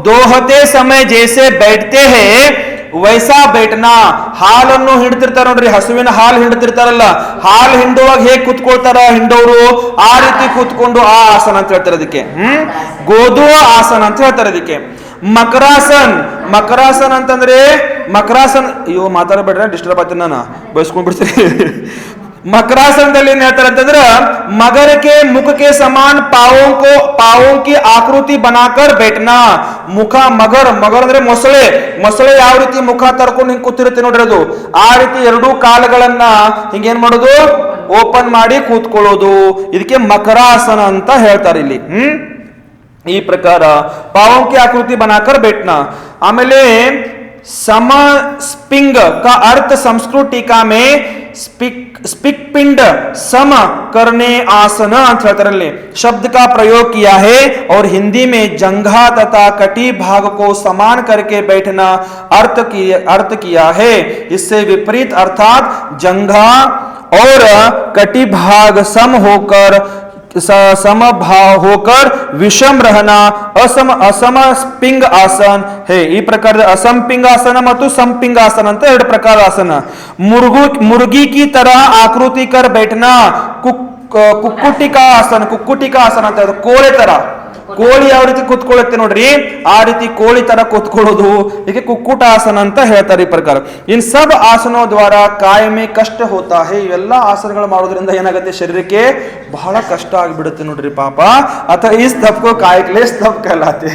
दोहते समय जैसे बैठते हैं ವೈಸಾ बैठना, ಹಾಲನ್ನು ಹಿಂಡ್ತಿರ್ತಾರ ನೋಡ್ರಿ, ಹಸುವಿನ ಹಾಲು ಹಿಂಡ್ತಿರ್ತಾರಲ್ಲ, ಹಾಲು ಹಿಂಡುವಾಗ ಹೇಗೆ ಕುತ್ಕೊಳ್ತಾರ ಹಿಂಡೋರು, ಆ ರೀತಿ ಕೂತ್ಕೊಂಡು ಆ ಆಸನ ಅಂತ ಹೇಳ್ತಾರೆ. ಅದಕ್ಕೆ ಗೋಧು ಆಸನ ಅಂತ ಹೇಳ್ತಾರೆ. ಅದಕ್ಕೆ ಮಕರಾಸನ್, ಮಕರಾಸನ್ ಅಂತಂದ್ರೆ ಮಕರಾಸನ್, ಅಯ್ಯೋ ಮಾತಾಡಬೇಡ್ರೆ ಡಿಸ್ಟರ್ಬ್ ಆಗ್ತೀನಿ, ನಾನು ಬಯಸ್ಕೊಂಡ್ ಬಿಡ್ತೀನಿ. मकरासन ಏನ್ ಹೇಳ್ತಾರೆ ಅಂತಂದ್ರೆ, मगर के मुख के समान पावों की आकृति बनाकर बैठना. ಮುಖ ಮಗರ್, ಮಗರ್ ಅಂದ್ರೆ ಮೊಸಳೆ, ಮೊಸಳೆ ಯಾವ ರೀತಿ ಮುಖ ತರ್ಕೊಂಡು ಹಿಂಗ್ ಕೂತಿರುತ್ತೆ ನೋಡ್ರಿ, ಅದು ಆ ರೀತಿ ಎರಡೂ ಕಾಲುಗಳನ್ನ ಹಿಂಗೇನ್ ಮಾಡೋದು, ಓಪನ್ ಮಾಡಿ ಕೂತ್ಕೊಳ್ಳೋದು, ಇದಕ್ಕೆ ಮಕರಾಸನ ಅಂತ ಹೇಳ್ತಾರೆ ಇಲ್ಲಿ. ಈ ಪ್ರಕಾರ पावों की आकृति बनाकर बैठना. ಆಮೇಲೆ समस्पिंग का अर्थ संस्कृत टीका में स्पिक पिंड सम करने आसन ಅಂತ ಹೇಳ್ತಾರಲ್ಲಿ शब्द का प्रयोग किया है और हिंदी में जंघा तथा कटी भाग को समान करके बैठना अर्थ किया है. इससे विपरीत अर्थात जंघा और कटी भाग सम होकर समभाव होकर विषम रहना असम स्पिंग आसन है. ಈ ಪ್ರಕಾರದ ಅಸಂಪಿಂಗ ಆಸನ ಮತ್ತು ಸಂಪಿಂಗ ಆಸನ ಅಂತ ಎರಡು ಪ್ರಕಾರ ಆಸನ. मुर्गी की तरह आकृति कर बैठना, कुक्कुटिका आसन, कुक्कुटिका आसन ಅಂತ ಅದು ಕೋಳಿ ತರ, ಕೋಳಿ ಯಾವ ರೀತಿ ಕೂತ್ಕೊಳ್ಳುತ್ತೆ ನೋಡ್ರಿ, ಆ ರೀತಿ ಕೋಳಿ ತರ ಕೂತ್ಕೊಳ್ಳೋದು, ಇದಕ್ಕೆ ಕುಕ್ಕುಟ ಆಸನ ಅಂತ ಹೇಳ್ತಾರೆ. ಈ ಪ್ರಕಾರ ಇನ್ ಸಬ್ ಆಸನೋ ದ್ವಾರ ಕಾಯ ಮೇ ಕಷ್ಟ ಹೋತಾ ಹೇ. ಇವೆಲ್ಲ ಆಸನಗಳು ಮಾಡೋದ್ರಿಂದ ಏನಾಗುತ್ತೆ, ಶರೀರಕ್ಕೆ ಬಹಳ ಕಷ್ಟ ಆಗಿಬಿಡುತ್ತೆ ನೋಡ್ರಿ ಪಾಪ. ಅಥವಾ ಈ ಸ್ತಬ್ಕೋ ಕಾಯಕಲೇ ಸ್ತಬ್ ಕಹಲಾತೆ.